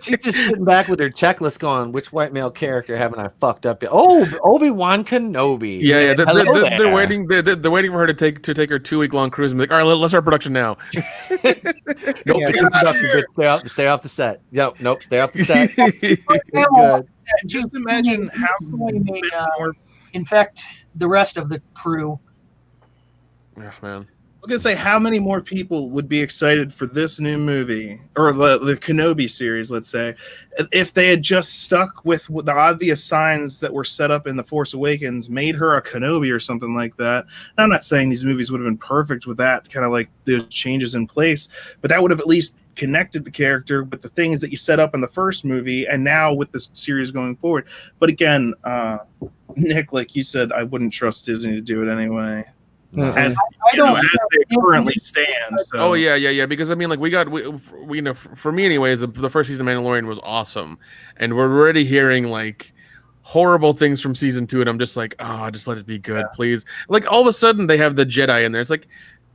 She's just sitting back with her checklist going, which white male character haven't I fucked up yet? Oh, Obi-Wan Kenobi. Yeah. They're waiting. They're waiting for her to take her 2-week long cruise and be like, all right, let's start production now. Stay off the set. Nope, stay off the set. It's good. Just imagine how may infect the rest of the crew. Yeah, man. I was going to say, how many more people would be excited for this new movie, or the Kenobi series, let's say, if they had just stuck with the obvious signs that were set up in The Force Awakens, made her a Kenobi or something like that. And I'm not saying these movies would have been perfect with that, kind of like those changes in place, but that would have at least connected the character with the things that you set up in the first movie, and now with this series going forward. But again, Nick, like you said, I wouldn't trust Disney to do it anyway. As they currently stand. So. Oh yeah. Because I mean, like we for me anyways, the first season of Mandalorian was awesome, and we're already hearing like horrible things from season 2, and I'm just like, oh, just let it be good, please. Like all of a sudden they have the Jedi in there. It's like,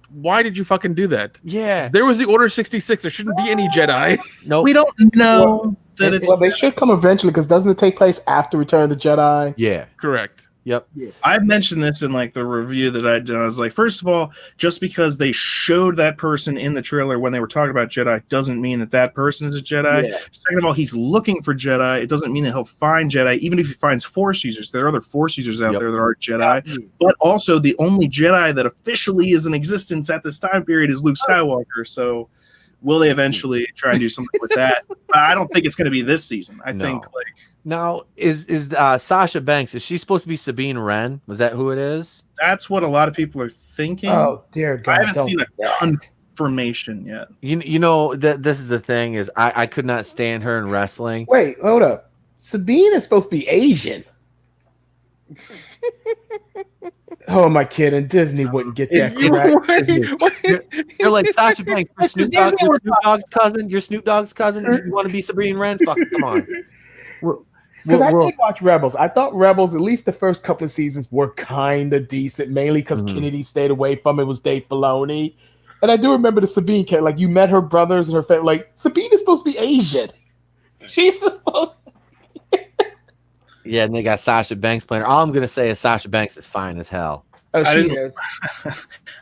why did you fucking do that? Yeah, there was the Order 66. There shouldn't be any Jedi. No, we don't know that it's. Well, they should come eventually because doesn't it take place after Return of the Jedi? Yeah, correct. Yep. I've mentioned this in like the review that I did. I was like, first of all, just because they showed that person in the trailer when they were talking about Jedi doesn't mean that person is a Jedi. Yeah. Second of all, he's looking for Jedi. It doesn't mean that he'll find Jedi, even if he finds Force users. There are other Force users out there that aren't Jedi. Yeah. But also, the only Jedi that officially is in existence at this time period is Luke Skywalker. So, will they eventually try and do something with that? I don't think it's going to be this season. I think like. Now, is Sasha Banks, is she supposed to be Sabine Wren? Was that who it is? That's what a lot of people are thinking. Oh, dear God. I haven't seen a confirmation yet. You know, this is the thing, is I could not stand her in wrestling. Wait, hold up. Sabine is supposed to be Asian. Who am I kidding? Disney wouldn't get that correct. You're like, Sasha Banks, your Snoop Dogg's cousin. You want to be Sabine Wren? Fuck, come on. Because I did watch Rebels. I thought Rebels, at least the first couple of seasons, were kind of decent, mainly because Kennedy stayed away from it, was Dave Filoni. And I do remember the Sabine character. Like, you met her brothers and her family. Like, Sabine is supposed to be Asian. She's supposed to. Yeah, and they got Sasha Banks playing her. All I'm going to say is Sasha Banks is fine as hell. Oh, she is.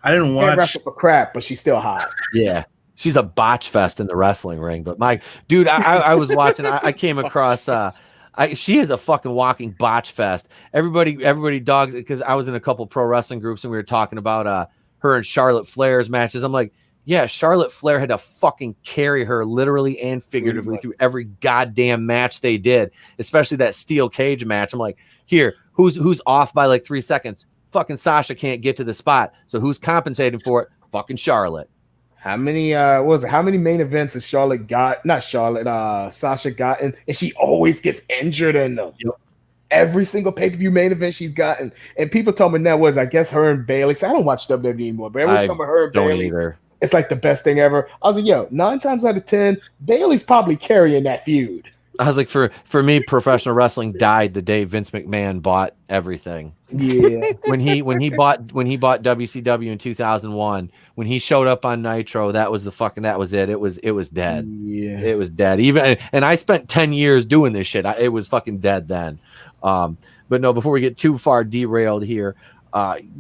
I didn't watch. Can't wrestle for crap, but she's still hot. Yeah. She's a botch fest in the wrestling ring. But my dude, I was watching. I came across. She is a fucking walking botch fest. Everybody dogs because I was in a couple pro wrestling groups and we were talking about her and Charlotte Flair's matches. I'm like, yeah, Charlotte Flair had to fucking carry her literally and figuratively through every goddamn match they did, especially that steel cage match. I'm like, here, who's off by like 3 seconds? Fucking Sasha can't get to the spot. So who's compensating for it? Fucking Charlotte. How many how many main events has Sasha gotten, and she always gets injured in them. Yep. Every single pay-per-view main event she's gotten. And people told me that was, I guess, her and Bayley. So I don't watch WWE anymore, but everyone's talking about her and Bayley. Either. It's like the best thing ever. I was like, yo, 9 times out of 10, Bayley's probably carrying that feud. I was like, for me, professional wrestling died the day Vince McMahon bought everything. Yeah. when he bought WCW in 2001, when he showed up on Nitro, that was it. It was dead. Yeah. It was dead. And I spent 10 years doing this shit. It was fucking dead then. But no, before we get too far derailed here,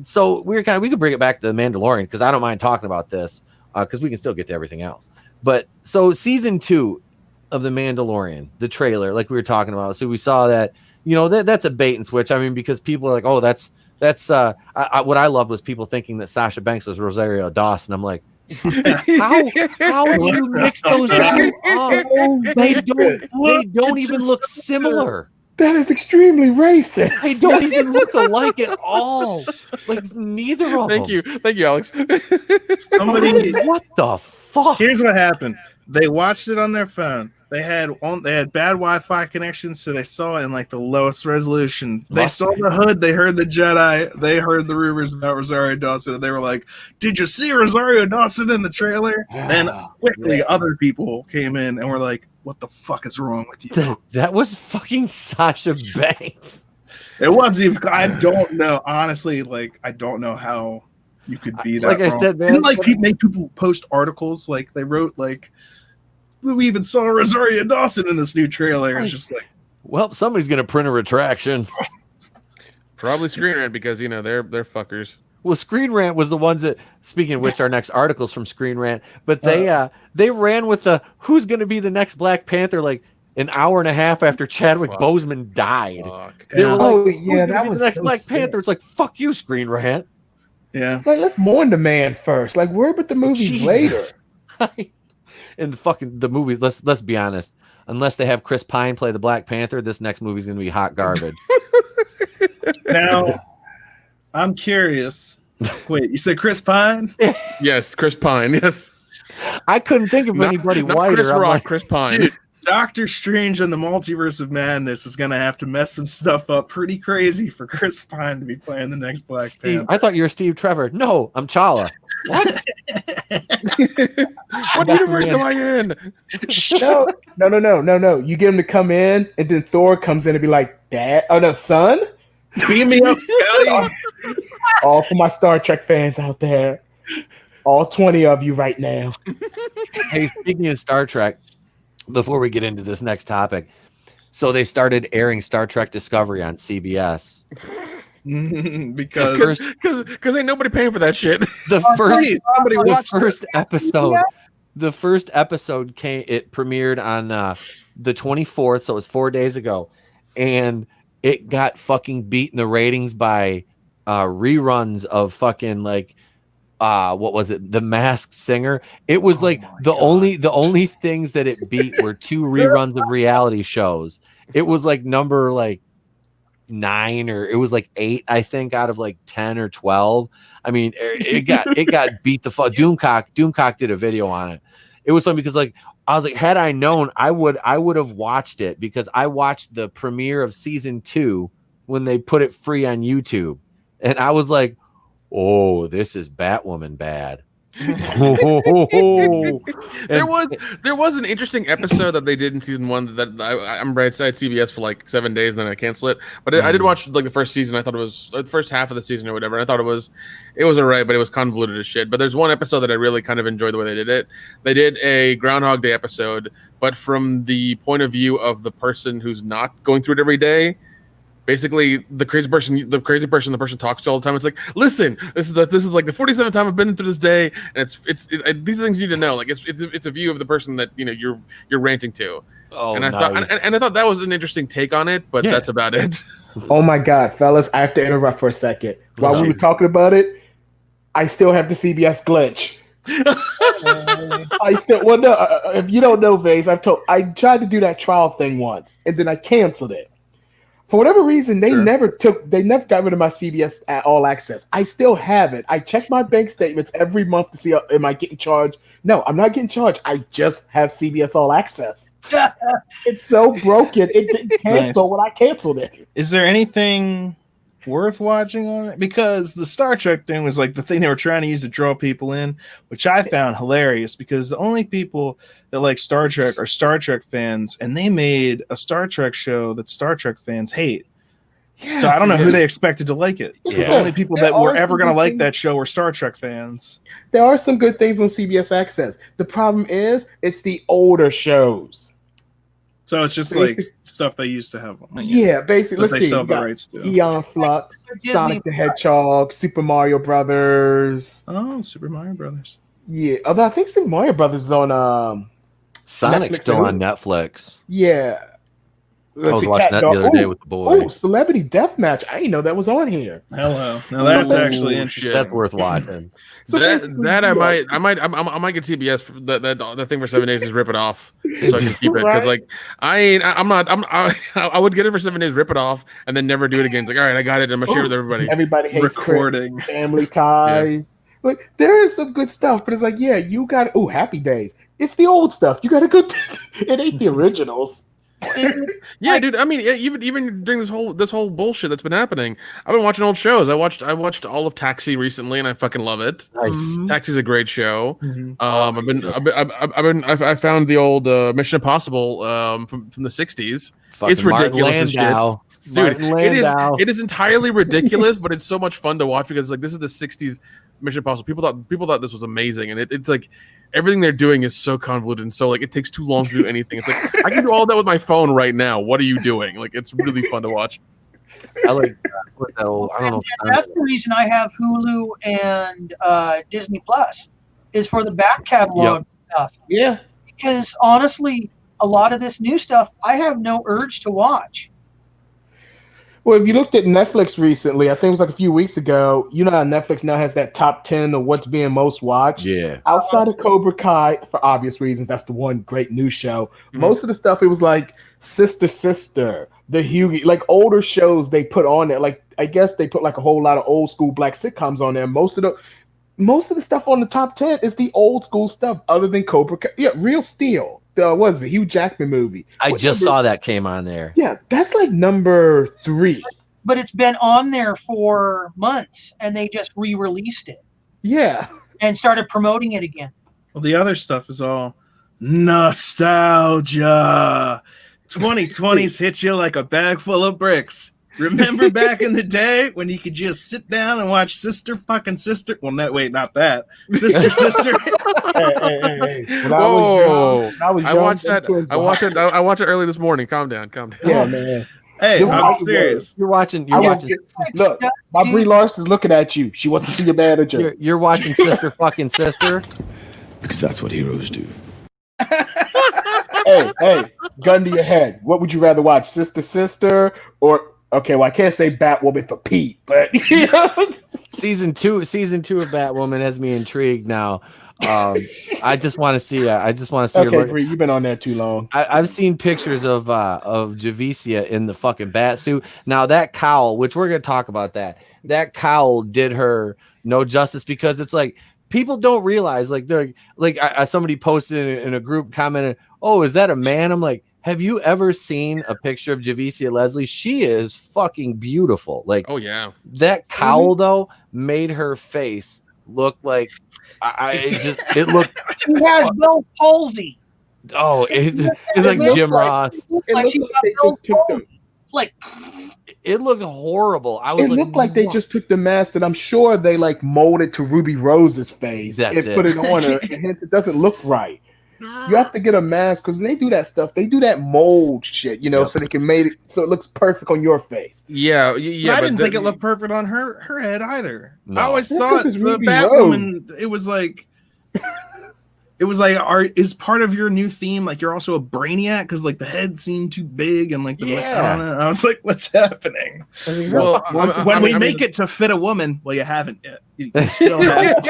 so we could bring it back to the Mandalorian because I don't mind talking about this because we can still get to everything else. But so season 2 of the Mandalorian, the trailer, like we were talking about. So we saw that, that's a bait and switch. I mean, because people are like, oh, that's what I loved was people thinking that Sasha Banks was Rosario Dawson. I'm like, how do you mix those two up? They don't even look similar. That is extremely racist. They don't even look alike at all. Like neither of them. Thank you, Alex. Somebody, what the fuck? Here's what happened. They watched it on their phone. They had bad Wi-Fi connections, so they saw it in like the lowest resolution. They saw the hood, they heard the Jedi, they heard the rumors about Rosario Dawson, and they were like, "Did you see Rosario Dawson in the trailer?" And quickly, other people came in and were like, "What the fuck is wrong with you?" That was fucking Sasha Banks. It wasn't even. I don't know, honestly. Like, I don't know how you could be that. Like wrong. I said, man, didn't like make people post articles like they wrote like. We even saw Rosario Dawson in this new trailer. It's just like, well, somebody's gonna print a retraction. Probably Screen Rant because they're fuckers. Well, Screen Rant was the ones that, speaking of which, our next article's from Screen Rant, but they ran with the who's gonna be the next Black Panther like an hour and a half after Chadwick Boseman died. They were like, that was the next Black Panther. It's like, fuck you, Screen Rant. Yeah. Like, let's mourn the man first. Like, worry about the movies later. In the movies, let's be honest. Unless they have Chris Pine play the Black Panther, this next movie's gonna be hot garbage. Now, I'm curious. Wait, you said Chris Pine? Yes, Chris Pine. Yes. I couldn't think of anybody whiter. Chris Rock, Chris Pine. Dude, Doctor Strange and the Multiverse of Madness is gonna have to mess some stuff up pretty crazy for Chris Pine to be playing the next Black Panther. I thought you were Steve Trevor. No, I'm Chala. What? What universe am I in? No. You get him to come in, and then Thor comes in and be like, "Dad, oh no, son, beam me up, Scotty." All for my Star Trek fans out there, all 20 of you right now. Hey, speaking of Star Trek, before we get into this next topic, so they started airing Star Trek Discovery on CBS. because ain't nobody paying for that shit. The first episode it premiered on the 24th, so it was 4 days ago, and it got fucking beat in the ratings by reruns of fucking like what was it, The Masked Singer. It was the only things that it beat were 2 reruns of reality shows. It was like number 9 or it was 8, I think, out of 10 or 12. I mean, it got beat the fuck. Doomcock did a video on it. It was fun because I was like, had I known, I would have watched it because I watched the premiere of season 2 when they put it free on YouTube, and I was like, oh, this is Batwoman bad. There was an interesting episode that they did in season 1 that I'm right side CBS for 7 days and then I canceled it. But I did watch the first season. I thought it was the first half of the season or whatever. I thought it was alright, but it was convoluted as shit. But there's one episode that I really kind of enjoyed the way they did it. They did a Groundhog Day episode, but from the point of view of the person who's not going through it every day. basically the crazy person the person talks to all the time. It's like, listen, this is like the 47th time I've been through this day, and these things you need to know. Like it's a view of the person that you're ranting to. Oh, and I thought that was an interesting take on it, but that's about it. Oh my God, fellas, I have to interrupt for a second. While we were talking about it, I still have the CBS glitch. If you don't know, Vase, I tried to do that trial thing once, and then I canceled it. For whatever reason, they never got rid of my CBS All Access. I still have it. I check my bank statements every month to see am I getting charged. No, I'm not getting charged. I just have CBS All Access. It's so broken. It didn't cancel when I canceled it. Is there anything worth watching on it? Because the Star Trek thing was like the thing they were trying to use to draw people in, which I found hilarious because the only people that like Star Trek are Star Trek fans, and they made a Star Trek show that Star Trek fans hate. Yeah, so I don't know who they expected to like it. Because the only people that were ever going to like that show were Star Trek fans. There are some good things on CBS Access. The problem is it's the older shows. So it's just like stuff they used to have on. Yeah, basically. Let's see. Sell the rights to. Influx, Sonic the Hedgehog, Super Mario Brothers. Oh, Super Mario Brothers. Yeah, although I think Super Mario Brothers is on Sonic's still on Netflix. Yeah. I was watching that the other day with the boys. Oh, Celebrity Deathmatch. I didn't know that was on here. Hello. Now that's actually interesting. That's worth watching. So that I might get CBS for that thing for 7 days, just rip it off so I can keep it, because like I would get it for 7 days, rip it off, and then never do it again. It's like, all right, I got it. I'm gonna share it with everybody. Everybody hates recording Family Ties. But there is some good stuff, but it's like, yeah, you got Happy Days. It's the old stuff. You got a good thing. It ain't the originals. Yeah, dude. I mean, even during this whole bullshit that's been happening, I've been watching old shows. I watched all of Taxi recently, and I fucking love it. Nice. Taxi's a great show. I found the old Mission Impossible from the 60s. It's ridiculous as shit. Dude, it is entirely ridiculous, but it's so much fun to watch because like this is the 60s Mission Impossible. People thought this was amazing, and it's like everything they're doing is so convoluted and so like it takes too long to do anything. It's like I can do all that with my phone right now. What are you doing? Like it's really fun to watch. I like that. I don't know. That's the reason I have Hulu and Disney Plus is for the back catalog stuff. Yeah, because honestly, a lot of this new stuff I have no urge to watch. Well, if you looked at Netflix recently, I think it was like a few weeks ago, you know how Netflix now has that top 10 of what's being most watched? Yeah. Outside of Cobra Kai, for obvious reasons, that's the one great news show. Mm-hmm. Most of the stuff, it was like Sister, The Hughie, like older shows they put on there. Like, I guess they put like a whole lot of old school black sitcoms on there. Most of the stuff on the top 10 is the old school stuff other than Cobra Kai. Yeah, Real Steel. What is it? Hugh Jackman movie. I just saw that came on there. Yeah, that's like number 3. But it's been on there for months, and they just re-released it. Yeah. And started promoting it again. Well, the other stuff is all nostalgia. 2020's hit you like a bag full of bricks. Remember back in the day when you could just sit down and watch Sister fucking Sister? Well, no, wait, not that. Sister. Hey. Whoa! I watched it early this morning. Calm down. Yeah, man. Hey, I'm serious. You're watching. Look, my Brie Larson's looking at you. She wants to see your manager. You're watching Sister fucking Sister. Because that's what heroes do. Hey, gun to your head. What would you rather watch, Sister, or? Okay, well, I can't say Batwoman for Pete, but season two of Batwoman has me intrigued now. I just want to see. Okay, Bree, you've been on there too long. I've seen pictures of Javicia in the fucking bat suit. Now that cowl, which we're gonna talk about that cowl did her no justice because it's like people don't realize like they're like somebody posted in a group commented, "Oh, is that a man?" I'm like, have you ever seen a picture of Javicia Leslie? She is fucking beautiful. Like, oh yeah, that cowl though made her face look like it looked. She has Bell's palsy. Oh, it's like Jim Ross. It looked horrible. It looked like they just took the mask and I'm sure they like molded to Ruby Rose's face and put it on her, and hence it doesn't look right. You have to get a mask because when they do that stuff, they do that mold shit, so they can make it so it looks perfect on your face. Yeah. But I didn't think it looked perfect on her head either. No. I always That's thought 'cause it's the Ruby Batwoman, it was like, is part of your new theme like you're also a brainiac because like the head seemed too big and like the Madonna. I was like, what's happening? Well, when we make it to fit a woman, well, you haven't yet. You still haven't.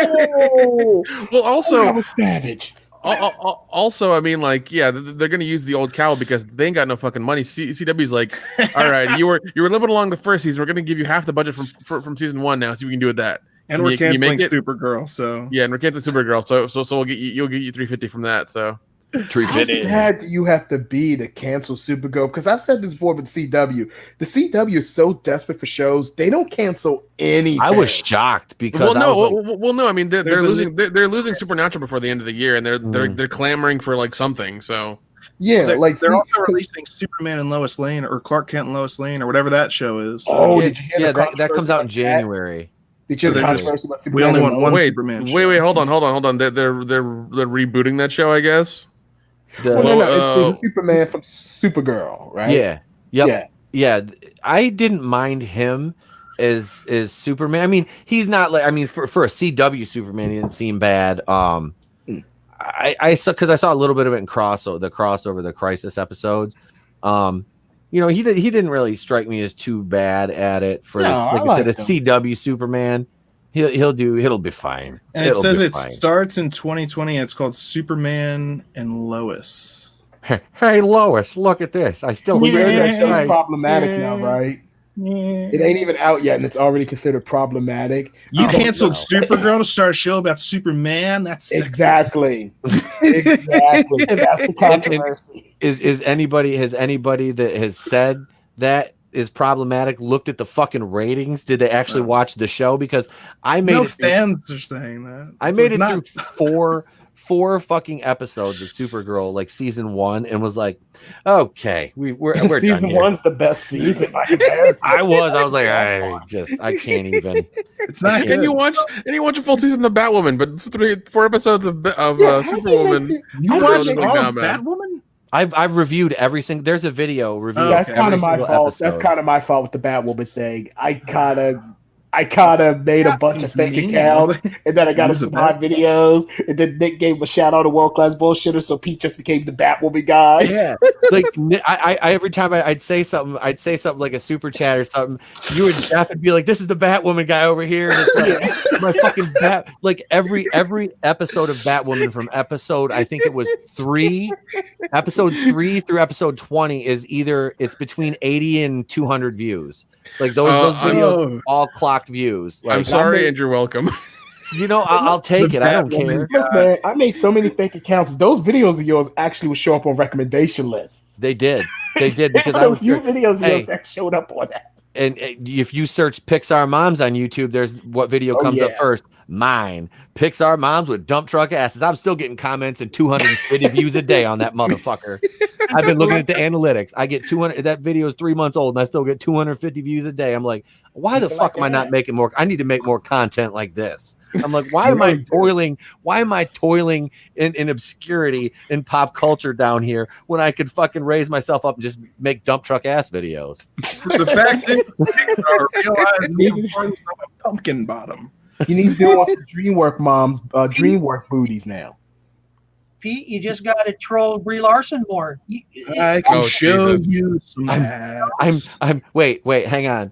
Well, also, I was savage. Also, I mean, like, yeah, they're gonna use the old cowl because they ain't got no fucking money. CW's like, all right, you were limping along the first season. We're gonna give you half the budget from season 1 now, so we can do with that. And we're canceling Supergirl, so yeah, and we're canceling Supergirl, so we'll get you $350 from that. So $350. How bad do you have to be to cancel Supergirl? Because I've said this before with CW. The CW is so desperate for shows, they don't cancel anything. I was shocked because no. I mean, they're losing Supernatural before the end of the year, and they're clamoring for like something. So yeah, they're also releasing Superman and Lois Lane, or Clark Kent and Lois Lane, or whatever that show is. So. Oh, that comes out in January. We only want one Superman show. Wait, hold on. They're rebooting that show, I guess. It's Superman from Supergirl, right? Yeah. Yep. Yeah. I didn't mind him as Superman. I mean, he's not like, I mean, for a CW Superman, he didn't seem bad. I saw, because I saw a little bit of it in the crossover, the Crisis episodes. He didn't really strike me as too bad at it for I said, a CW Superman. It'll be fine. And it says it starts in 2020. It's called Superman and Lois. Hey Lois, look at this. I still feel that show's problematic now, right? It ain't even out yet, and it's already considered problematic. You canceled Supergirl to start a show about Superman? That's sexist. Exactly. That's the controversy. Has anybody that has said that is problematic looked at the fucking ratings? Did they actually watch the show? Because I made fans are saying that. I made it through four fucking episodes of Supergirl, like season 1, and was like, okay, we're season done here. 1's the best season. I was like, I can't even. It's not good. And you watch a full season of Batwoman, but 4 episodes of Superwoman. You watched all of Batwoman? I've reviewed every single. There's a video review. That's kind of my fault. That's kind of my fault with the Batwoman thing. I kind of made a bunch of fake accounts, and then I got some live videos, and then Nick gave a shout out to World Class Bullshitters, so Pete just became the Batwoman guy. Yeah, like I every time I'd say something like a super chat or something, you would laugh and be like, "This is the Batwoman guy over here." And it's like, my fucking bat. Like every episode of Batwoman from I think it was episode 3 through episode 20 is it's between 80 and 200 views. Like those videos all clocked views. Like, I'm sorry, and you're welcome. I'll take it. I don't care. Look, man, I made so many fake accounts. Those videos of yours actually would show up on recommendation lists. They did because I was few videos of yours that showed up on that. And if you search Pixar Moms on YouTube, there's what video comes up first. Mine. Pixar Moms with dump truck asses. I'm still getting comments and 250 views a day on that motherfucker. I've been looking at the analytics. I get 200. That video is 3 months old, and I still get 250 views a day. I'm like, why the fuck am I not making more? I need to make more content like this. I'm like, why am I toiling? Why am I toiling in obscurity in pop culture down here when I could fucking raise myself up and just make dump truck ass videos? The fact is, Pixar realized the importance of a pumpkin bottom. You need to do one for DreamWorks moms, DreamWorks booties now. Pete, you just got to troll Brie Larson more. I can show you some ass. Wait, hang on.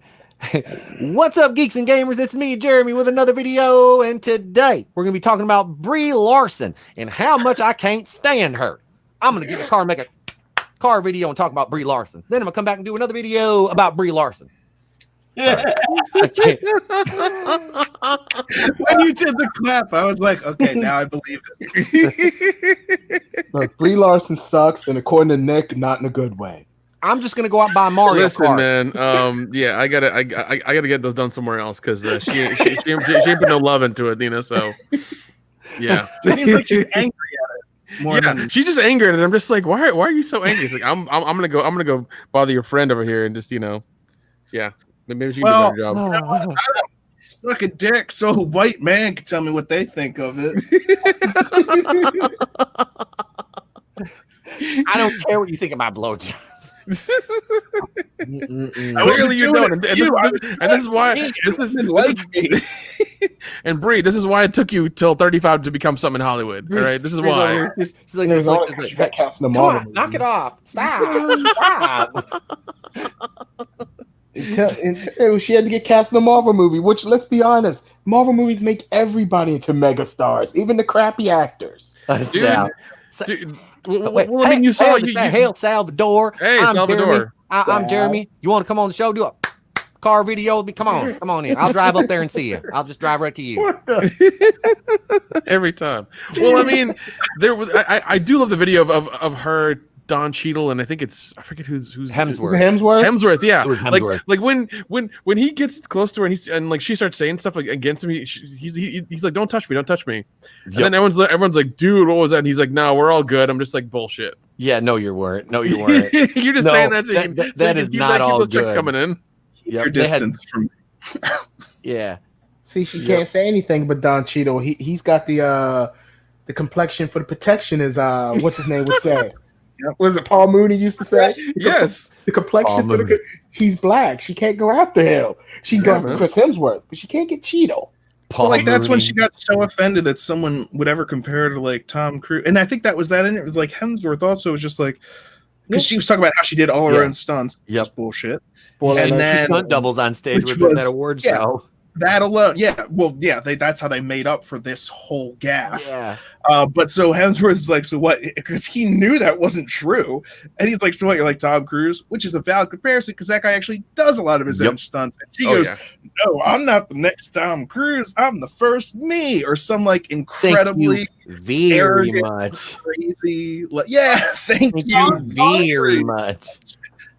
What's up, geeks and gamers? It's me, Jeremy, with another video, and today we're going to be talking about Brie Larson and how much I can't stand her. I'm going to get in the car and make a car video and talk about Brie Larson. Then I'm going to come back and do another video about Brie Larson. When you did the clap, I was like, okay, now I believe it. Look, Brie Larson sucks, and according to Nick, not in a good way. I'm just gonna go out and buy Mario Kart. Man. Yeah, I gotta get those done somewhere else because she ain't put no love into it, So yeah, it seems like she's angry at it. She's just angry at it. I'm just like, why are you so angry? Like, I'm gonna go bother your friend over here and just yeah. Maybe she can do a better job. suck a dick so a white man can tell me what they think of it. I don't care what you think about blowjob. Clearly you don't, and this is why this isn't like me. And Brie, this is why it took you till 35 to become something in Hollywood. All right, this is why. She's like, you got cast in the Marvel movie. Knock it off! Stop! She had to get cast in a Marvel movie. Which, let's be honest, Marvel movies make everybody into mega stars, even the crappy actors. Dude, well, I mean, you saw Hail Salvador. Hey, Salvador. I'm Jeremy. You want to come on the show? Do a car video with me? Come on in. I'll drive up there and see you. I'll just drive right to you. Every time. Well, I mean, there was. I do love the video of her, Don Cheadle, and I think I forget who's Hemsworth. Hemsworth, yeah. Hemsworth. Like when he gets close to her and like she starts saying stuff like against him, he's like, don't touch me. And then everyone's like, dude, what was that? And he's like, no, we're all good. I'm just like, bullshit. Yeah, no, you weren't. You're just saying that. That is not all those good. checks coming in. Your distance from. Yeah. See, she can't say anything but Don Cheadle. He's got the complexion for the protection, as what's his name would say. Was it Paul Mooney used to say? Yes. The complexion for he's black. She can't go after him. She can go after Chris Hemsworth, but she can't get Cheeto. Well, like that's when she got so offended that someone would ever compare her to like Tom Cruise, and I think that was that in it. Like Hemsworth also was just like because she was talking about how she did all her own stunts. Yep, bullshit. And then stunt doubles on stage with that award show. That alone, that's how they made up for this whole gaffe. Yeah. But so Hemsworth's like, so what? Because he knew that wasn't true, and he's like, so what? You're like Tom Cruise, which is a valid comparison because that guy actually does a lot of his own stunts. And she goes, no, I'm not the next Tom Cruise. I'm the first me, or some like incredibly very much crazy. Thank you very much.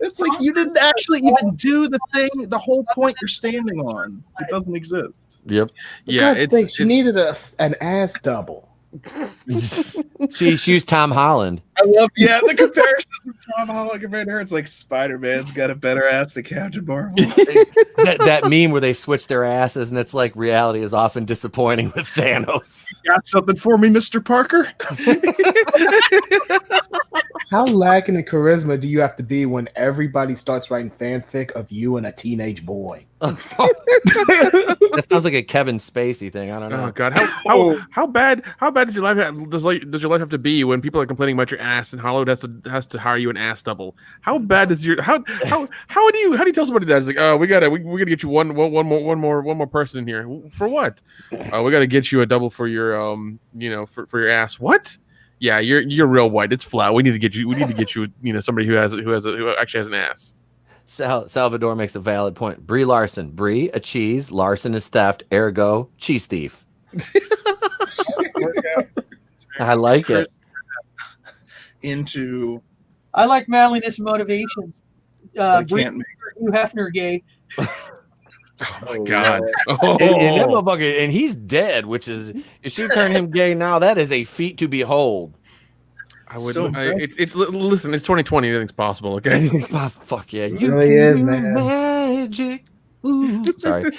It's like you didn't actually even do the thing, the whole point you're standing on. It doesn't exist. Yep. Yeah, she needed an ass double. She used Tom Holland. I love the comparisons of Tom Holland compared to her. It's like Spider-Man's got a better ass than Captain Marvel. that meme where they switch their asses, and it's like reality is often disappointing with Thanos. You got something for me, Mr. Parker? How lacking in charisma do you have to be when everybody starts writing fanfic of you and a teenage boy? That sounds like a Kevin Spacey thing. I don't know. Oh God, how bad does your life have to be when people are complaining about your ass and Hollywood has to hire you an ass double? How bad is your how do you tell somebody that? It's like, oh, we gotta get you one more person in here for what? We gotta get you a double for your for your ass. What? Yeah, you're real white. It's flat. We need to get you somebody who actually has an ass. Salvador makes a valid point. Brie Larson. Brie, a cheese. Larson is theft. Ergo, cheese thief. I like it. I like manliness and motivations. Brie Hugh Hefner gay. Oh my God! And he's dead. Which is, if she turned him gay now, that is a feat to behold. I would. Listen, it's 2020. Anything's possible. Okay. Fuck yeah! You really is, man. Magic. Ooh, sorry.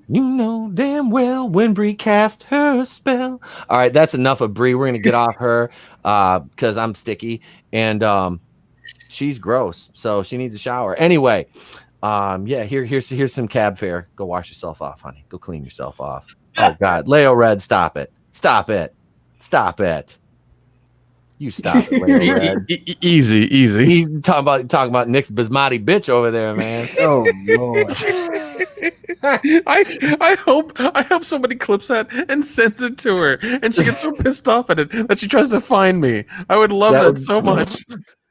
You know damn well when Brie cast her spell. All right, that's enough of Brie. We're gonna get off her because I'm sticky and she's gross, so she needs a shower. Anyway, here's some cab fare. Go wash yourself off, honey. Go clean yourself off. Oh God, Leo Red, stop it! Stop it! Stop it! You stop it, Leo Red. Easy. He's talking about Nick's basmati bitch over there, man. Oh Lord. I hope somebody clips that and sends it to her, and she gets so pissed off at it that she tries to find me. I would love that so much.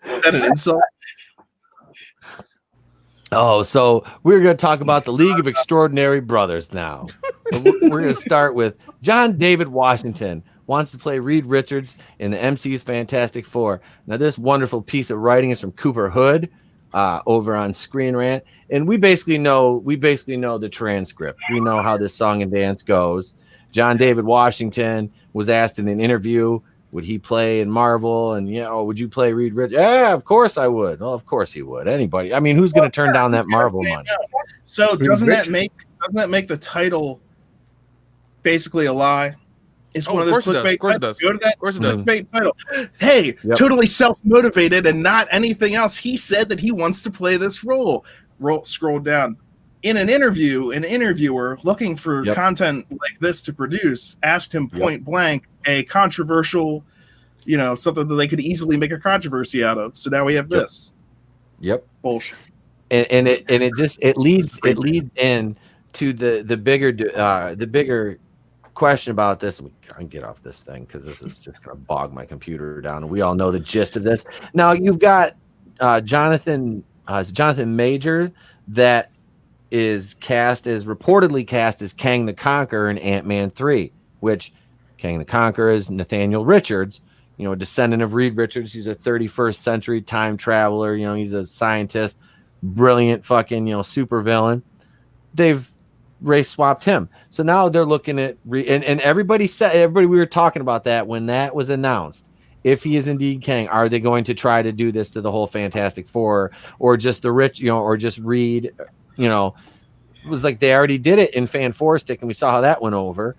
Is that an insult? Oh, so we're going to talk about the League of Extraordinary Brothers now. We're going to start with John David Washington wants to play Reed Richards in the MCU's Fantastic Four. Now, this wonderful piece of writing is from Cooper Hood over on Screen Rant, and we basically know the transcript. We know how this song and dance goes. John David Washington was asked in an interview, would he play in Marvel? And would you play Reed Richards? Yeah, of course I would. Well, of course he would. Anybody? I mean, who's going to turn down that Marvel money? So doesn't that make the title basically a lie. It's one of those clickbait titles. Go to that clickbait title. Hey, totally self-motivated and not anything else. He said that he wants to play this role. Scroll down. In an interview, an interviewer looking for content like this to produce asked him point blank a controversial, something that they could easily make a controversy out of. So now we have this. Bullshit. And it leads in to the bigger question about this. We can get off this thing because this is just going to bog my computer down. And we all know the gist of this. Now you've got Jonathan Major that is reportedly cast as Kang the Conqueror in Ant-Man 3, which Kang the Conqueror is Nathaniel Richards, a descendant of Reed Richards. He's a 31st century time traveler. He's a scientist, brilliant fucking, super villain. They've race swapped him. So now they're looking at and everybody we were talking about that when that was announced. If he is indeed Kang, are they going to try to do this to the whole Fantastic Four or just the rich, or just Reed? It was like they already did it in Fan Four Stick, and we saw how that went over.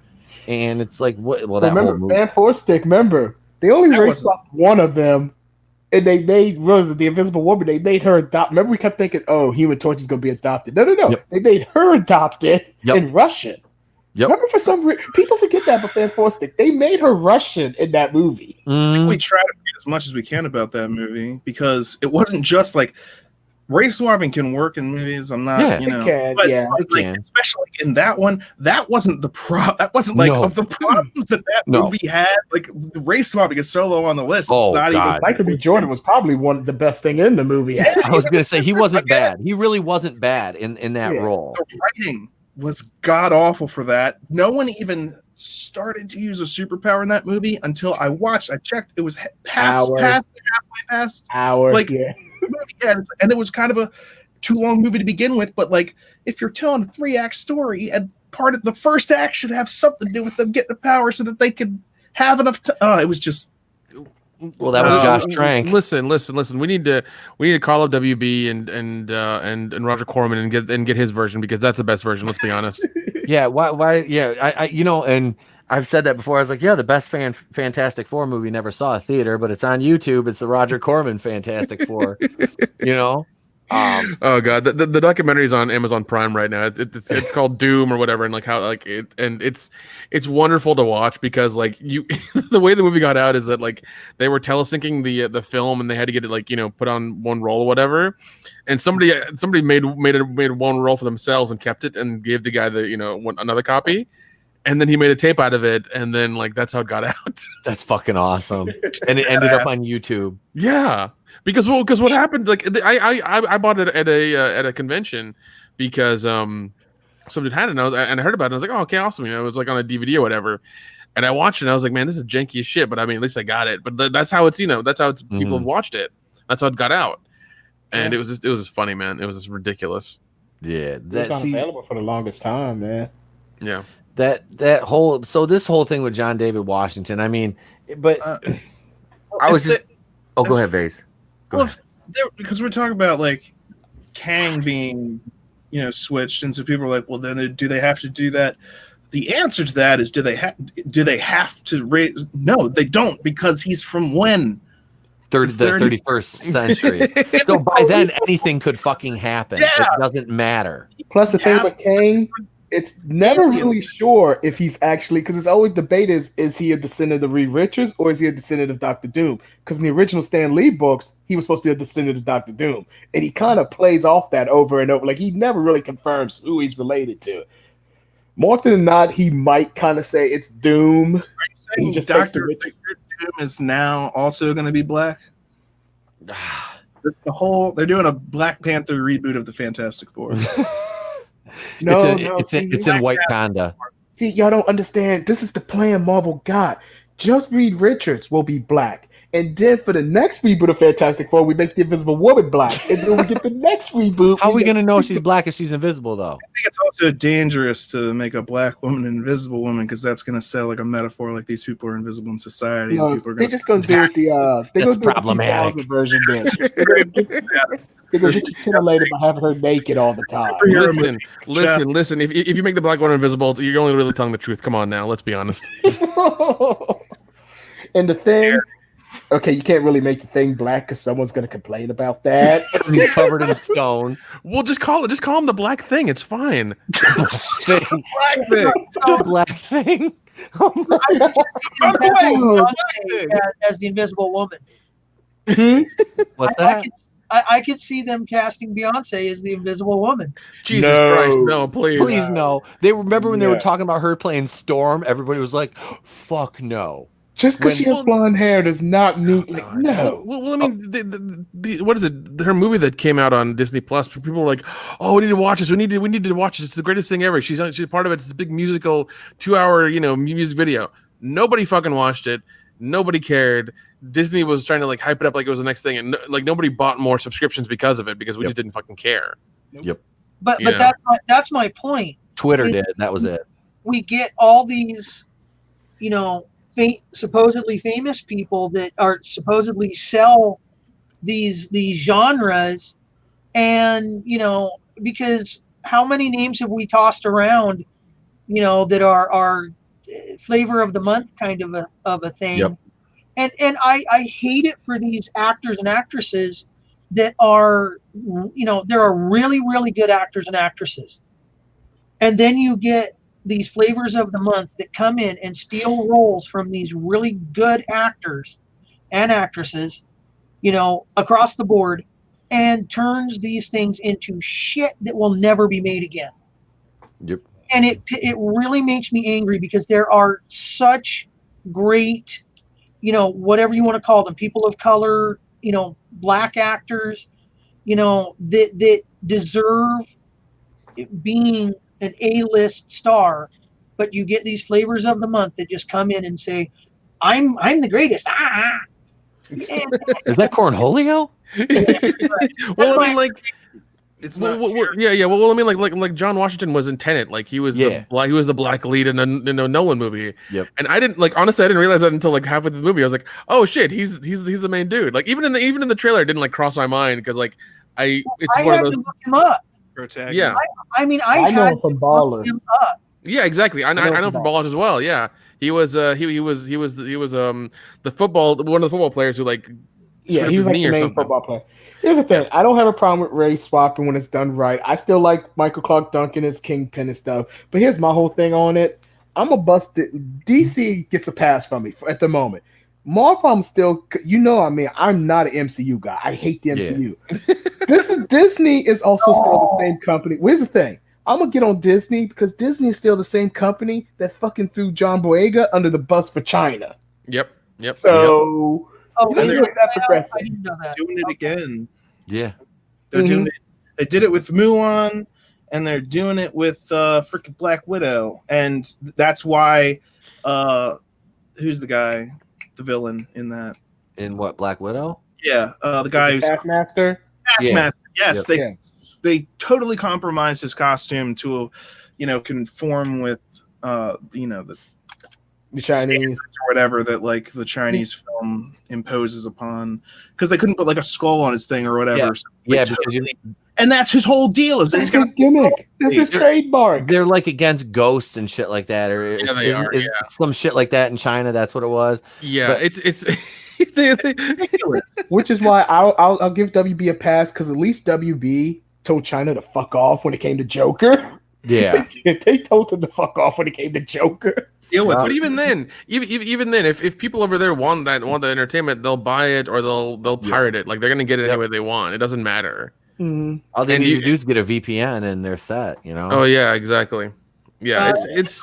And it's like, what? Well, that remember Fan Four Stick. Remember, they only race swapped one of them, and they made the Invisible Woman. They made her adopt. Remember, we kept thinking, "Oh, Human Torch is going to be adopted." No. They made her adopted in Russian. Remember, for some reason, people forget that, but Fan Four Stick, they made her Russian in that movie. I think we try to forget as much as we can about that movie because it wasn't just like race swapping can work in movies. I'm not, it can. Especially in that one, that wasn't the That wasn't like of the problems that movie had. Like the race swapping is so low on the list. Oh, it's not God. even. Michael B. Jordan was probably one of the best thing in the movie. I was gonna say he wasn't bad. He really wasn't bad in that role. The writing was god awful for that. No one even started to use a superpower in that movie until I checked. It was halfway past. And it was kind of a too long movie to begin with. But like, if you're telling a 3-act story, and part of the first act should have something to do with them getting the power, so that they could have enough. It was just. Well, that was Josh Trank. Listen. We need to call up WB and Roger Corman and get his version, because that's the best version. Let's be honest. Yeah. Why? Yeah. I and I've said that before. I was like, yeah, the best Fantastic Four movie never saw a theater, but it's on YouTube. It's the Roger Corman Fantastic Four. Oh god, the documentary is on Amazon Prime right now. It's called Doom or whatever, and it's wonderful to watch because the way the movie got out is that they were telesyncing the film, and they had to get it put on one roll or whatever, and somebody made one roll for themselves and kept it and gave the guy another copy. And then he made a tape out of it, and then that's how it got out. That's fucking awesome. And it ended up on YouTube. Yeah, because what happened? I bought it at a convention because somebody had it, and I heard about it. And I was like, oh, okay, awesome. It was on a DVD or whatever. And I watched it, and I was like, man, this is janky as shit. But I mean, at least I got it. But that's how it's that's how it's people have watched it. That's how it got out. And it was just funny, man. It was just ridiculous. Yeah, that's unavailable for the longest time, man. Yeah. This whole thing with John David Washington. I mean, but I was just. Go ahead, Vase. Because we're talking about Kang being, switched, and so people are like, well, then do they have to do that? The answer to that is, do they have to raise? No, they don't, because he's from when? The 31st century. So by then, anything could fucking happen. Yeah. It doesn't matter. Plus, the thing with Kang, it's never really sure if he's actually, because it's always debate is he a descendant of Reed Richards or is he a descendant of Dr. Doom? Because in the original Stan Lee books, he was supposed to be a descendant of Dr. Doom. And he kind of plays off that over and over. He never really confirms who he's related to. More often than not, he might kind of say it's Doom. Are you saying Dr. Doom is now also going to be black? They're doing a Black Panther reboot of the Fantastic Four. It's in Wakanda. See, y'all don't understand. This is the plan Marvel got. Just Reed Richards will be black. And then for the next reboot of Fantastic Four, we make the Invisible Woman black. And then we get the next reboot. How are we going to know she's black if she's invisible, though? I think it's also dangerous to make a black woman an invisible woman, because that's going to sell like a metaphor, like these people are invisible in society. No, and people are they're just going to do it they're going to do problematic the version. They're gonna get you titillated by having her naked all the time. Listen. If you make the black one invisible, you're only really telling the truth. Come on now, let's be honest. And the thing, okay, you can't really make the thing black because someone's gonna complain about that. He's covered in stone. We'll just call him the black thing. It's fine. The black thing. As the Invisible Woman. What's that? I could see them casting Beyonce as the Invisible Woman. Jesus Christ, no, please. Please, no. They remember when they were talking about her playing Storm, everybody was like, fuck no. Just because she has blonde hair does not mean no. Well, I mean, the what is it? Her movie that came out on Disney Plus. People were like, "Oh, we need to watch this. We need to watch this. It's the greatest thing ever." She's part of it. It's a big musical, 2-hour, music video. Nobody fucking watched it. Nobody cared. Disney was trying to hype it up like it was the next thing, and nobody bought more subscriptions because of it because we just didn't fucking care. Yep. But that's my point. Twitter did. That was it. We get all these, supposedly famous people that are supposedly sell these genres, and because how many names have we tossed around, that are flavor of the month kind of a thing. Yep. And I hate it for these actors and actresses that are, there are really, really good actors and actresses, and then you get these flavors of the month that come in and steal roles from these really good actors and actresses, across the board, and turns these things into shit that will never be made again. Yep. And it really makes me angry because there are such great, whatever you want to call them, people of color, black actors, that deserve being an A-list star, but you get these flavors of the month that just come in and say, I'm the greatest. Is that Cornholio? Well, I mean, it's not. yeah. Well, I mean, like John Washington was in Tenet. He was the black lead in a Nolan movie. Yep. And I didn't honestly, I didn't realize that until halfway through the movie. I was like, oh shit, he's the main dude. Even in the trailer, it didn't cross my mind because I had to look him up. Yeah. I know him from Ballers. Him up. Yeah, exactly. I know from Ballers as well. Yeah, he was he was the football one of the football players who he was the main football player. Here's the thing: I don't have a problem with race swapping when it's done right. I still like Michael Clark Duncan as Kingpin and stuff. But here's my whole thing on it: I'm a busted. DC gets a pass from me at the moment. Marvel, I'm still, I'm not an MCU guy. I hate the MCU. Disney is also still the same company. Here's the thing. I'm going to get on Disney because Disney is still the same company that fucking threw John Boyega under the bus for China. Yep. So, they're doing it again. Yeah. They're doing it. They did it with Mulan, and they're doing it with freaking Black Widow. And that's why, who's the guy? The villain in that. In what, Black Widow? Yeah, the guy who's Taskmaster. Taskmaster. Yes, yep. They totally compromised his costume to, conform with the Chinese or whatever that the Chinese film imposes upon, because they couldn't put a skull on his thing or whatever. Yeah, so because and that's his whole deal. Is that's his gimmick. That's his trademark. They're against ghosts and shit like that, or some shit like that in China. That's what it was. Yeah, but it's which is why I'll give WB a pass because at least WB told China to fuck off when it came to Joker. Yeah, they told him to fuck off when it came to Joker. But even then, if people over there want the entertainment, they'll buy it or they'll pirate it. They're gonna get it any way they want. It doesn't matter. Mm-hmm. All they need to do is get a VPN and they're set. Oh yeah, exactly. Yeah, it's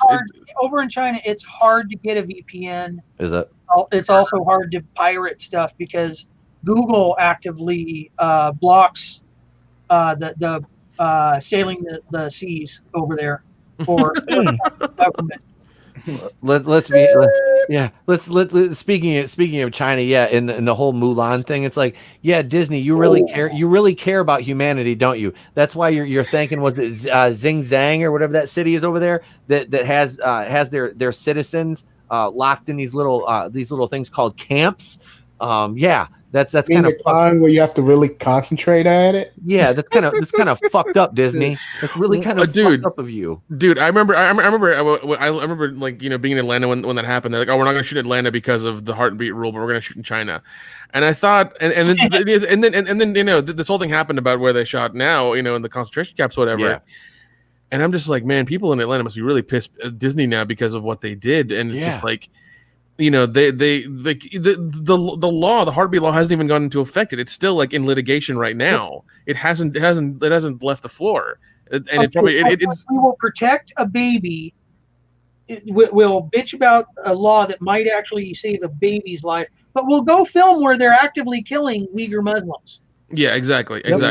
over in China. It's hard to get a VPN. Is it? It's also hard to pirate stuff because Google actively blocks the sailing the seas over there for government. Let's speaking of China, in the whole Mulan thing, it's Disney, you really care about humanity, don't you? That's why you're thinking, was it Xinjiang or whatever that city is over there that has their citizens locked in these little things called camps. That's In kind of the kind where you have to really concentrate at it. yeah. That's kind of fucked up, Disney. That's really kind of fucked up of you, dude. I remember like being in Atlanta when that happened. They're like, oh, we're not going to shoot in Atlanta because of the heartbeat rule, but we're going to shoot in China. And I thought, and then this whole thing happened about where they shot now, in the concentration camps, whatever. Yeah. And I'm just like, man, people in Atlanta must be really pissed at Disney now because of what they did. And it's just like, the law, the heartbeat law hasn't even gone into effect. It's still like in litigation right now. It hasn't left the floor. And it's we will protect a baby. We'll bitch about a law that might actually save a baby's life, but we'll go film where they're actively killing Uyghur Muslims. Yeah, exactly. And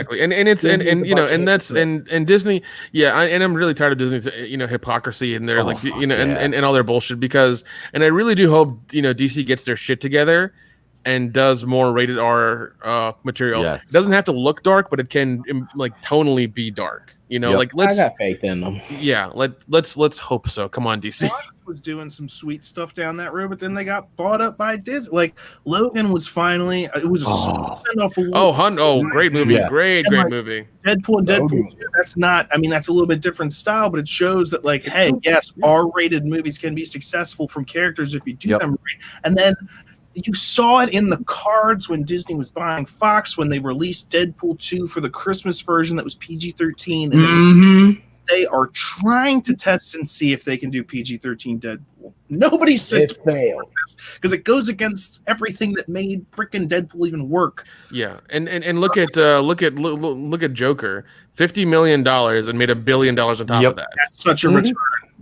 it's and Disney, and I'm really tired of Disney's hypocrisy and their and all their bullshit because I really do hope DC gets their shit together and does more rated R material. It doesn't have to look dark, but it can like tonally be dark. Like I got faith in them. Yeah, let's hope so. Come on, DC. Was doing some sweet stuff down that road, but then they got bought up by Disney. Like Logan was finally, it was a send-off. Great movie, great movie. Deadpool and Deadpool 2, that's not. I mean, that's a little bit different style, but it shows that like, hey, yes, R-rated movies can be successful from characters if you do them right. And then you saw it in the cards when Disney was buying Fox when they released Deadpool 2 for the Christmas version that was PG-13, and they are trying to test and see if they can do PG-13 Deadpool. Nobody said failed because it goes against everything that made freaking Deadpool even work. Yeah, and look at Joker, $50 million and made $1 billion on top of that. That's such a return.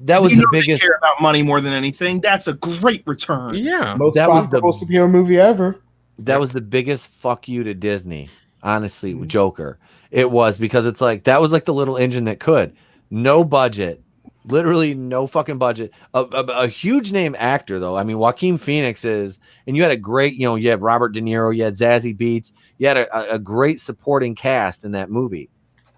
That was the biggest. They care about money more than anything. That's a great return. Yeah, that was the most superhero movie ever. That was the biggest fuck you to Disney. Honestly, with Joker, it was because it's like that was like the little engine that could. No budget, literally no fucking budget. A huge name actor though. I mean, Joaquin Phoenix is, and you had a great, you had Robert De Niro, you had Zazie Beetz, you had a great supporting cast in that movie,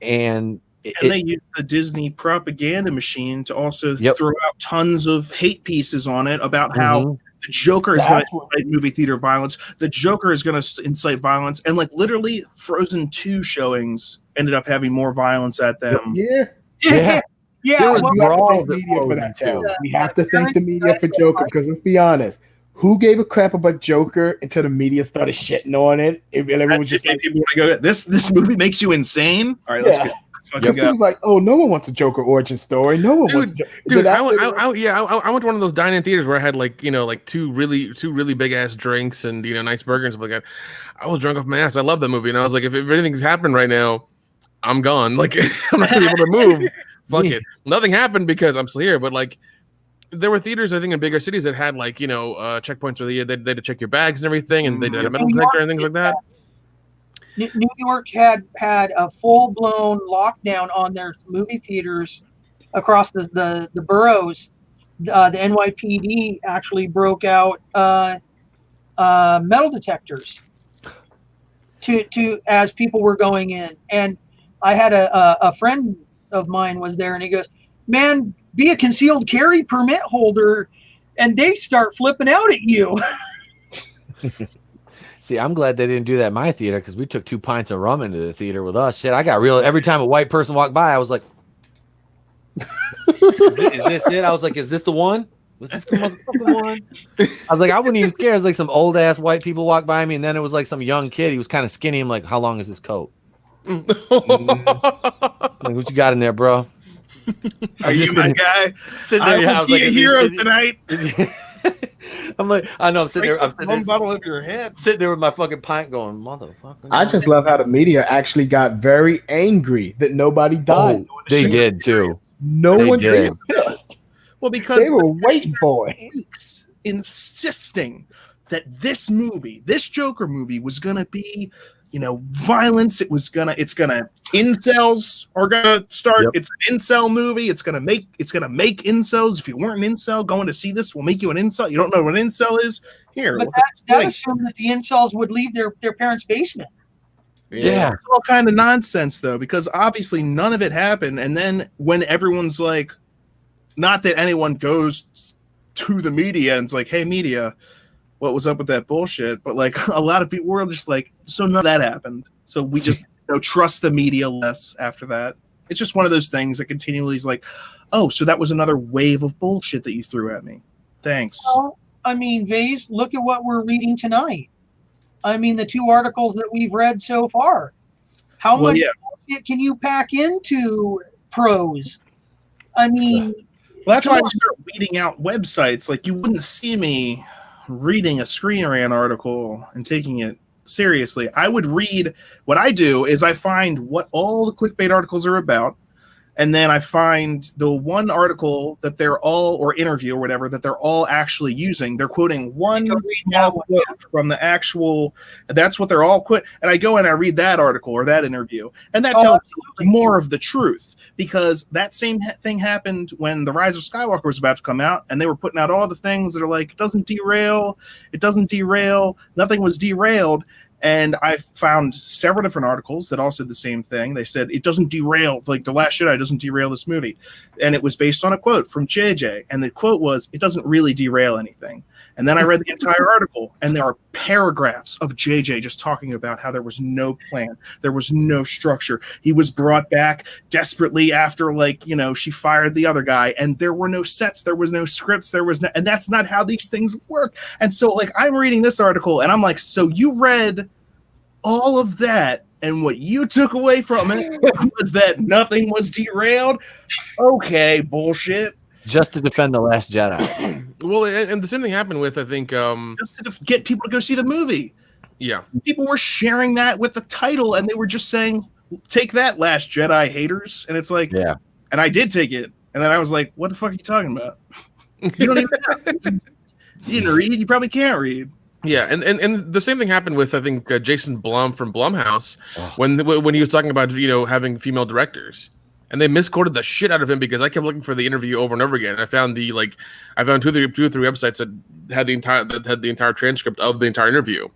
and they used the Disney propaganda machine to also throw out tons of hate pieces on it about how the Joker is going to incite movie theater violence. The Joker is going to incite violence, and like literally, Frozen 2 showings ended up having more violence at them. Yeah. We have to thank the media for that too. We have to thank the media for Joker because let's be honest, who gave a crap about Joker until the media started shitting on it? Everyone was just like, people want to go, this movie makes you insane. All right, let's go. It was like, oh, no one wants a Joker origin story. No one wants. Dude, I went to one of those dine-in theaters where I had like two really big ass drinks and nice burgers and stuff like that. I was drunk off my ass. I love that movie, and I was like, if anything's happening right now, I'm gone. Like I'm not gonna be able to move. Fuck it. Nothing happened because I'm still here. But like, there were theaters I think in bigger cities that had like checkpoints where they had to check your bags and everything, and they did a metal detector and things like that. New York had a full-blown lockdown on their movie theaters across the boroughs. The NYPD actually broke out metal detectors to as people were going in. And I had a friend of mine was there, and he goes, "Man, be a concealed carry permit holder," and they start flipping out at you. See, I'm glad they didn't do that in my theater because we took 2 pints of rum into the theater with us. Shit, I got real. Every time a white person walked by, I was like, is this it? I was like, is this the one? Was this the motherfucking one? I was like, I wouldn't even scare. It was like some old ass white people walked by me, and then it was like some young kid. He was kind of skinny. I'm like, how long is this coat? Like, what you got in there, bro? Are you my guy? Sitting there, I will be a hero tonight. I'm like, I know. I'm sitting there. I'm sitting there, bottle of your head. Sitting there with my fucking pint, going, motherfucker. I just love how the media actually got very angry that nobody died. Oh, they did too. No one was pissed. Well, because they were waiting for it, insisting that this Joker movie, was gonna be, violence. It's gonna incels are gonna start. It's an incel movie. It's gonna make incels. If you weren't an incel, going to see this will make you an incel. You don't know what an incel is? Here, but that assumed that the incels would leave their parents' basement. Yeah, it's all kind of nonsense though, because obviously none of it happened. And then when everyone's like, not that anyone goes to the media and it's like, hey, media, what was up with that bullshit. But like a lot of people were just like, so none of that happened. So we just trust the media less after that. It's just one of those things that continually is like, oh, so that was another wave of bullshit that you threw at me. Thanks. Well, I mean, Vase, look at what we're reading tonight. I mean, the 2 articles that we've read so far. How much bullshit can you pack into prose? I mean, well, that's why I start weeding out websites. Like, you wouldn't see me reading a Screen Rant article and taking it seriously. I would read. What I do is I find what all the clickbait articles are about, and then I find the one article that they're all, or interview or whatever, that they're all actually using. They're quoting one small quote from the actual, that's what they're all quote. And I go and I read that article or that interview, and that tells more of the truth, because that same thing happened when The Rise of Skywalker was about to come out, and they were putting out all the things that are like, it doesn't derail, nothing was derailed. And I found several different articles that all said the same thing. They said it doesn't derail, like The Last Jedi doesn't derail this movie. And it was based on a quote from JJ. And the quote was, it doesn't really derail anything. And then I read the entire article, and there are paragraphs of JJ just talking about how there was no plan. There was no structure. He was brought back desperately after, like, you know, she fired the other guy, and there were no sets. There was no scripts. There was no, and that's not how these things work. And so, like, I'm reading this article, and I'm like, so you read all of that, and what you took away from it was that nothing was derailed? Okay, bullshit. Just to defend The Last Jedi. Well, and the same thing happened with, I think, just to get people to go see the movie. Yeah, people were sharing that with the title, and they were just saying, "Take that, Last Jedi haters!" And it's like, yeah. And I did take it, and then I was like, "What the fuck are you talking about? You don't even know. You didn't read. You probably can't read." Yeah, and the same thing happened with, I think, Jason Blum from Blumhouse when he was talking about, you know, having female directors. And they misquoted the shit out of him because I kept looking for the interview over and over again. And I found two or three websites that had the entire transcript of the entire interview.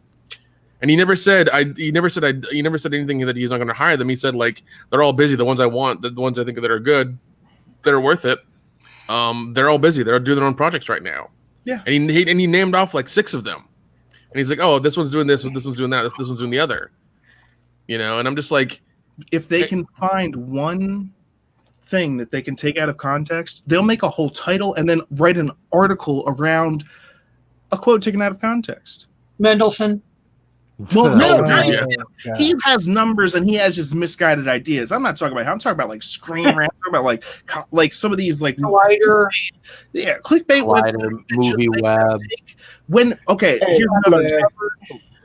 And he never said anything that he's not going to hire them. He said, like, they're all busy. The ones I want, the ones I think that are good, that are worth it. They're all busy. They're doing their own projects right now. Yeah. And he named off like 6 of them. And he's like, oh, this one's doing this, this one's doing that, this one's doing the other. You know, and I'm just like, if they can find one thing that they can take out of context, they'll make a whole title and then write an article around a quote taken out of context. Mendelsohn. Well, no, he has numbers and he has his misguided ideas. I'm not talking about him. I'm talking about like Screen Rant. I'm talking about like some of these like Collider. Yeah, clickbait Collider, movie web. Here's another example.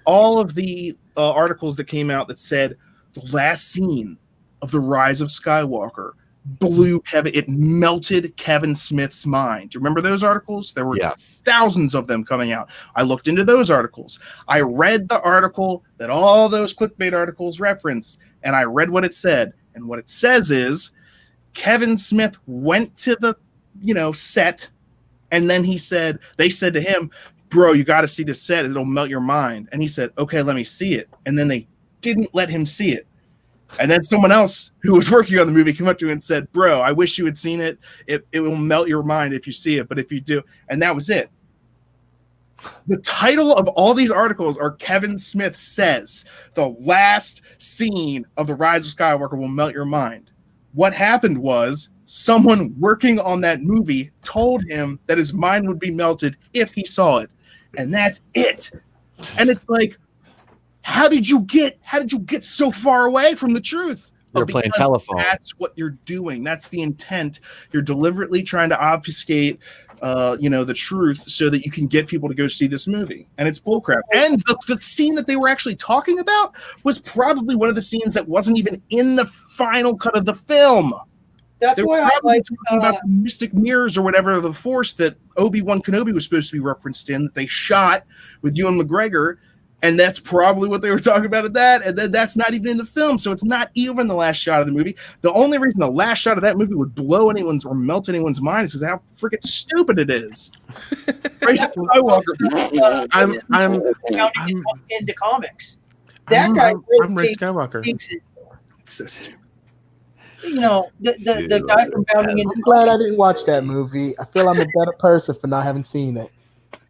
All of the articles that came out that said the last scene of The Rise of Skywalker blew Kevin. It melted Kevin Smith's mind. Do you remember those articles? There were thousands of them coming out. I looked into those articles. I read the article that all those clickbait articles reference, and I read what it said. And what it says is Kevin Smith went to the, set, and then they said to him, bro, you got to see this set. It'll melt your mind. And he said, okay, let me see it. And then they didn't let him see it. And then someone else who was working on the movie came up to him and said, bro, I wish you had seen it. It will melt your mind if you see it. But if you do, and that was it. The title of all these articles are Kevin Smith says, the last scene of The Rise of Skywalker will melt your mind. What happened was someone working on that movie told him that his mind would be melted if he saw it. And that's it. And it's like, how did you get so far away from the truth? You're playing telephone. That's what you're doing. That's the intent. You're deliberately trying to obfuscate the truth so that you can get people to go see this movie. And it's bullcrap. And the scene that they were actually talking about was probably one of the scenes that wasn't even in the final cut of the film. That's why I like talking about the mystic mirrors or whatever, the Force that Obi-Wan Kenobi was supposed to be referenced in, that they shot with Ewan McGregor. And that's probably what they were talking about at that. And then that's not even in the film. So it's not even the last shot of the movie. The only reason the last shot of that movie would blow anyone's or melt anyone's mind is because how freaking stupid it is. I'm into comics. That guy really I'm Ray Skywalker. takes it. It's so stupid. The guy from Bounding into I'm glad I didn't watch that movie. I feel I'm a better person for not having seen it.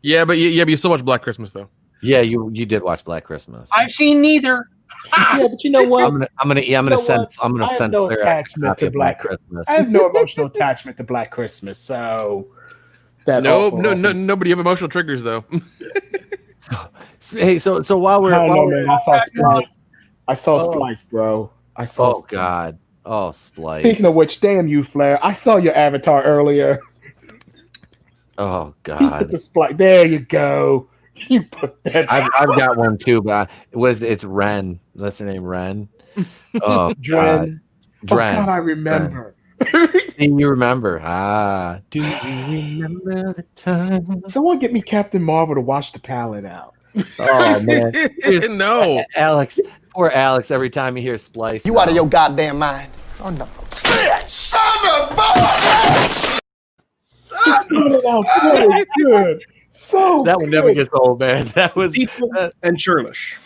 Yeah, but you still watch Black Christmas though. Yeah, you did watch Black Christmas. I've seen neither. Yeah, but you know what? I'm gonna send I have no FlayreX attachment to Black Christmas. I have no emotional attachment to Black Christmas, so nobody have emotional triggers though. So while we're, man, I saw Splice, bro. I saw. Oh God. Oh, Splice. Speaking of which, damn you, Flair. I saw your avatar earlier. Oh God. The Splice. There you go. You put that. I've got one too, but it's Ren. That's her name, Ren. Oh Dren. Dren. Oh God, I remember. And you remember? Do you remember the time? Someone get me Captain Marvel to wash the palette out. Oh man, no, Alex. Poor Alex. Every time he hears Splice, You out of your goddamn mind, son of a bitch! Son of a bitch! So good. So that one never gets old, man. That was and churlish.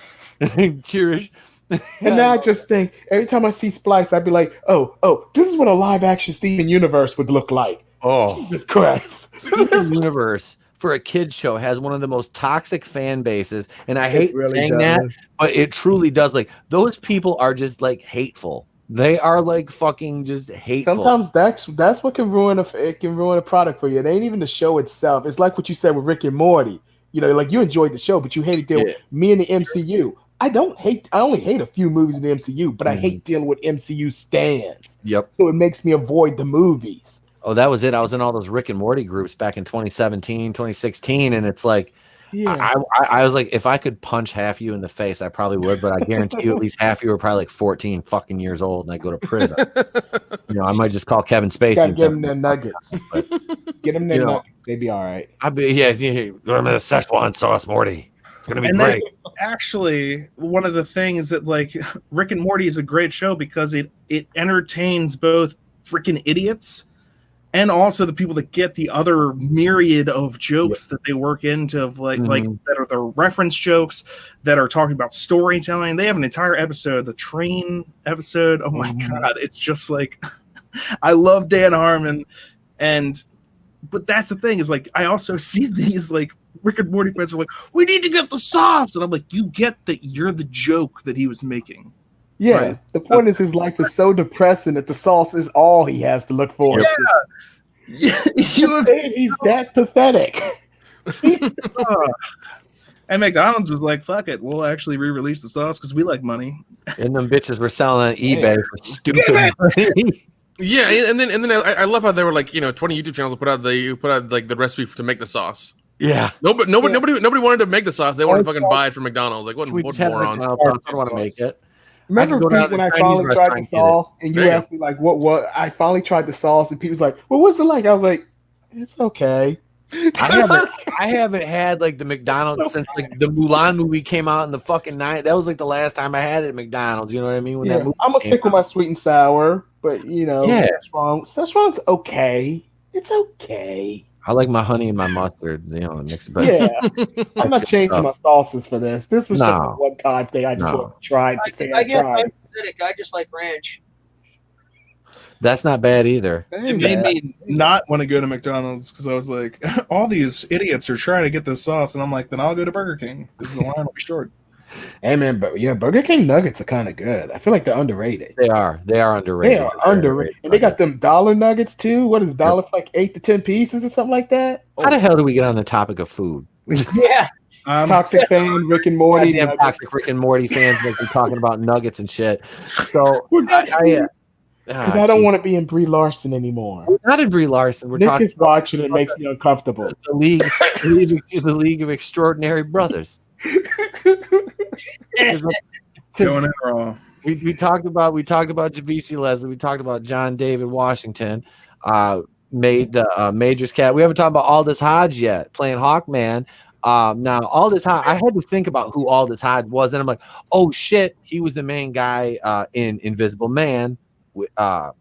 Cherish. And now I just think every time I see Splice, I'd be like, oh, this is what a live action Steven Universe would look like. Oh, Jesus Christ. Steven Universe for a kid's show has one of the most toxic fan bases, and I hate saying that, but it truly does. Like, those people are just like hateful. They are like fucking just hateful. Sometimes that's what can ruin a product for you. It ain't even the show itself. It's like what you said with Rick and Morty. You know, like you enjoyed the show, but you hated dealing with me and the MCU. I only hate a few movies in the MCU, but I hate dealing with MCU stans. Yep. So it makes me avoid the movies. Oh, that was it. I was in all those Rick and Morty groups back in 2017, 2016, and it's like, I was like, if I could punch half you in the face, I probably would, but I guarantee you at least half you are probably like 14 fucking years old and I go to prison. I might just call Kevin Spacey. Gotta give them their nuggets. Get them their nuggets. They'd be all right. I'd be, give them the Szechuan sauce, Morty. It's going to be great. Actually, one of the things that, like, Rick and Morty is a great show because it entertains both freaking idiots and also the people that get the other myriad of jokes that they work into, of like that are the reference jokes that are talking about storytelling. They have an entire episode, the train episode. Oh my God. It's just like, I love Dan Harmon. But that's the thing is, like, I also see these like Rick and Morty fans are like, we need to get the sauce. And I'm like, you get that you're the joke that he was making. Yeah, right? The point is his life is so depressing that the sauce is all he has to look forward to. He's that pathetic. And McDonald's was like, fuck it, we'll actually re-release the sauce because we like money. And them bitches were selling on eBay for stupid money. Yeah, and then I love how they were like, 20 YouTube channels put out like the recipe to make the sauce. Yeah. Nobody wanted to make the sauce. They wanted to fucking buy it from McDonald's. Like, what morons? I don't want to make it. Remember Pete, when I finally tried the sauce and you asked me like what I finally tried the sauce and Pete was like, well, what's it like? I was like, it's okay. I haven't had like the McDonald's since like the Mulan movie came out in the fucking night. That was like the last time I had it at McDonald's. You know what I mean? When that movie I'm gonna stick with my sweet and sour, but Szechuan's okay. It's okay. I like my honey and my mustard, mix it. But I'm not changing my sauces for this. This was just a one-time thing. I just want to try. I just like ranch. That's not bad either. It made me not want to go to McDonald's because I was like, all these idiots are trying to get this sauce, and I'm like, then I'll go to Burger King because the line will be short. Hey man, but Burger King nuggets are kind of good. I feel like they're underrated. They are underrated. They are underrated. And they got them dollar nuggets too. What is dollar for like 8 to 10 pieces or something like that? How the hell do we get on the topic of food? Yeah. Toxic fan, Rick and Morty. Goddamn toxic Rick and Morty fans like we're talking about nuggets and shit. So because I don't want to be in Brie Larson anymore. We're not in Brie Larson. We're talking. Nick is watching. It makes me uncomfortable. The League of Extraordinary Brothers. Going in wrong. We talked about Javisi Leslie. We talked about John David Washington. Made the Major's Cat. We haven't talked about Aldous Hodge yet, playing Hawkman. Now Aldous Hodge, I had to think about who Aldous Hodge was, and I'm like, oh shit, he was the main guy in Invisible Man with that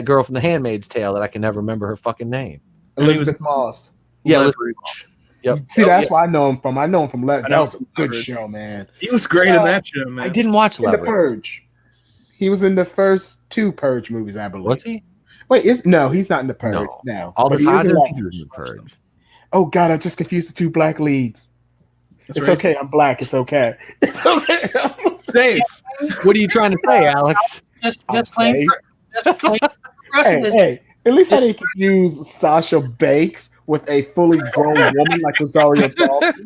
girl from The Handmaid's Tale that I can never remember her fucking name. Elizabeth Moss. Yeah, Yep. See, that's where I know him from. I know him from Leverage. That was a good show, man. He was great in that show, man. I didn't watch Leverage. The Purge. He was in the first 2 Purge movies, I believe. Was he? Wait, no, he's not in the Purge. No. Aldous Hodge was in the Purge. Oh God, I just confused the two black leads. That's It's racist. okay. I'm black. It's okay. It's okay. Safe. What are you trying to say, Alex? Just I'm claim safe. just claim Hey, progressivism. hey, at least I didn't confuse Sasha Banks with a fully grown woman like Rosario Dawson.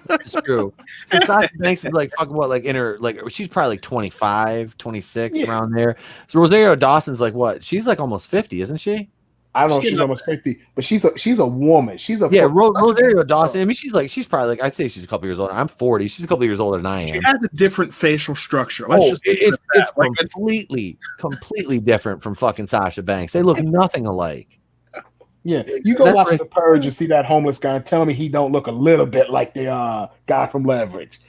It's true. And Sasha Banks is like fucking what, like in her, like she's probably like 25, 26 around there. So Rosario Dawson's like what? She's like almost 50, isn't she? I don't know if she's almost 50, but she's a woman. She's a Rosario Dawson. I mean, she's probably like, I'd say she's a couple years older. I'm 40. She's a couple years older than I am. She has a different facial structure. Let's just it's like completely different from fucking Sasha Banks. They look nothing alike. Yeah, you go watch The Purge and see that homeless guy and tell me he don't look a little bit like the guy from Leverage.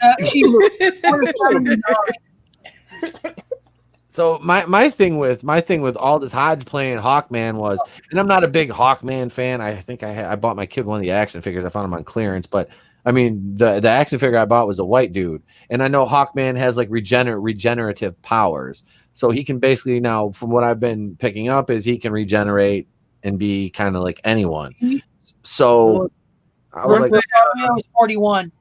So my thing with all this Hodge playing Hawkman was, and I'm not a big Hawkman fan. I think I bought my kid one of the action figures. I found them on clearance, but I mean the action figure I bought was a white dude, and I know Hawkman has like regenerative powers, so he can basically now, from what I've been picking up, is he can regenerate and be kind of like anyone. So I was like, I was 41.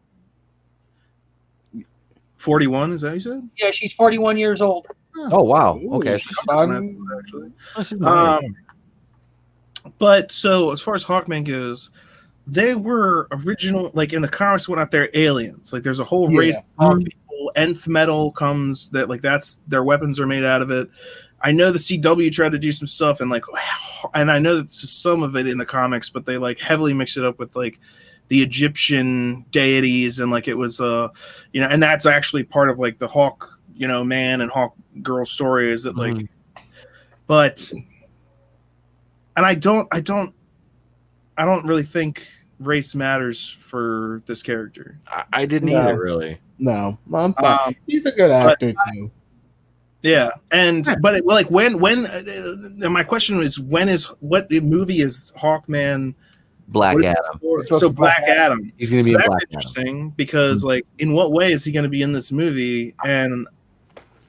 41, is that what you said? Yeah, she's 41 years old. oh wow, okay. Actually. But so as far as Hawkman goes, they were original, like in the comics went out there, aliens. Like there's a whole race of people. Nth metal comes that like that's their weapons are made out of it. I know the CW tried to do some stuff and I know that some of it in the comics, but they like heavily mix it up with like the Egyptian deities and like it was and that's actually part of like the Hawk, man and Hawk girl story is that like, but, and I don't really think race matters for this character. I didn't either, really. No, I'm fine. He's a good actor too. Yeah, but when my question is what movie is Hawkman? Black Adam. So Black Adam. He's going to be that's Black interesting Adam. because like in what way is he going to be in this movie? And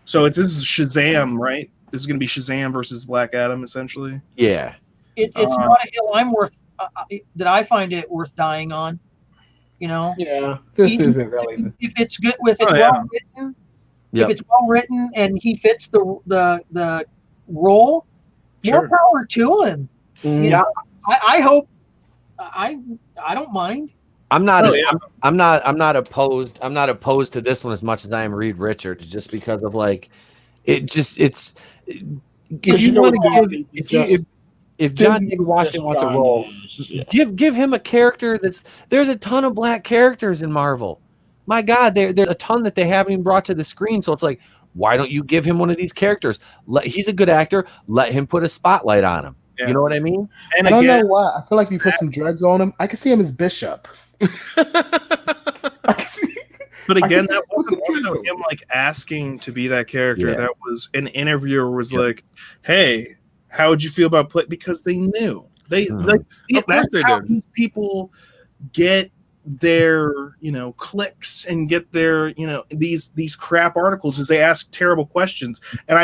so this is Shazam, right? This is going to be Shazam versus Black Adam, essentially. Yeah. It's not a hill I'm worth that I find it worth dying on. Yeah, this isn't really. If it's good, if it's well written. If it's well written and he fits the role, more power to him. I hope. I don't mind. I'm not opposed. I'm not opposed to this one as much as I am Reed Richards, just because of like it's. If you want to give, if John David Washington wants a role, give him a character there's a ton of black characters in Marvel. My God, there's a ton that they haven't even brought to the screen. So it's like, why don't you give him one of these characters? He's a good actor. Let him put a spotlight on him. Yeah. You know what I mean? And I don't know why. I feel like you put some dreads on him. I can see him as Bishop. But again, that wasn't also him like asking to be that character. Yeah. That was an interviewer was like, "Hey, how would you feel about play?" Because they knew that's how these people get their clicks and get their these crap articles is they ask terrible questions. And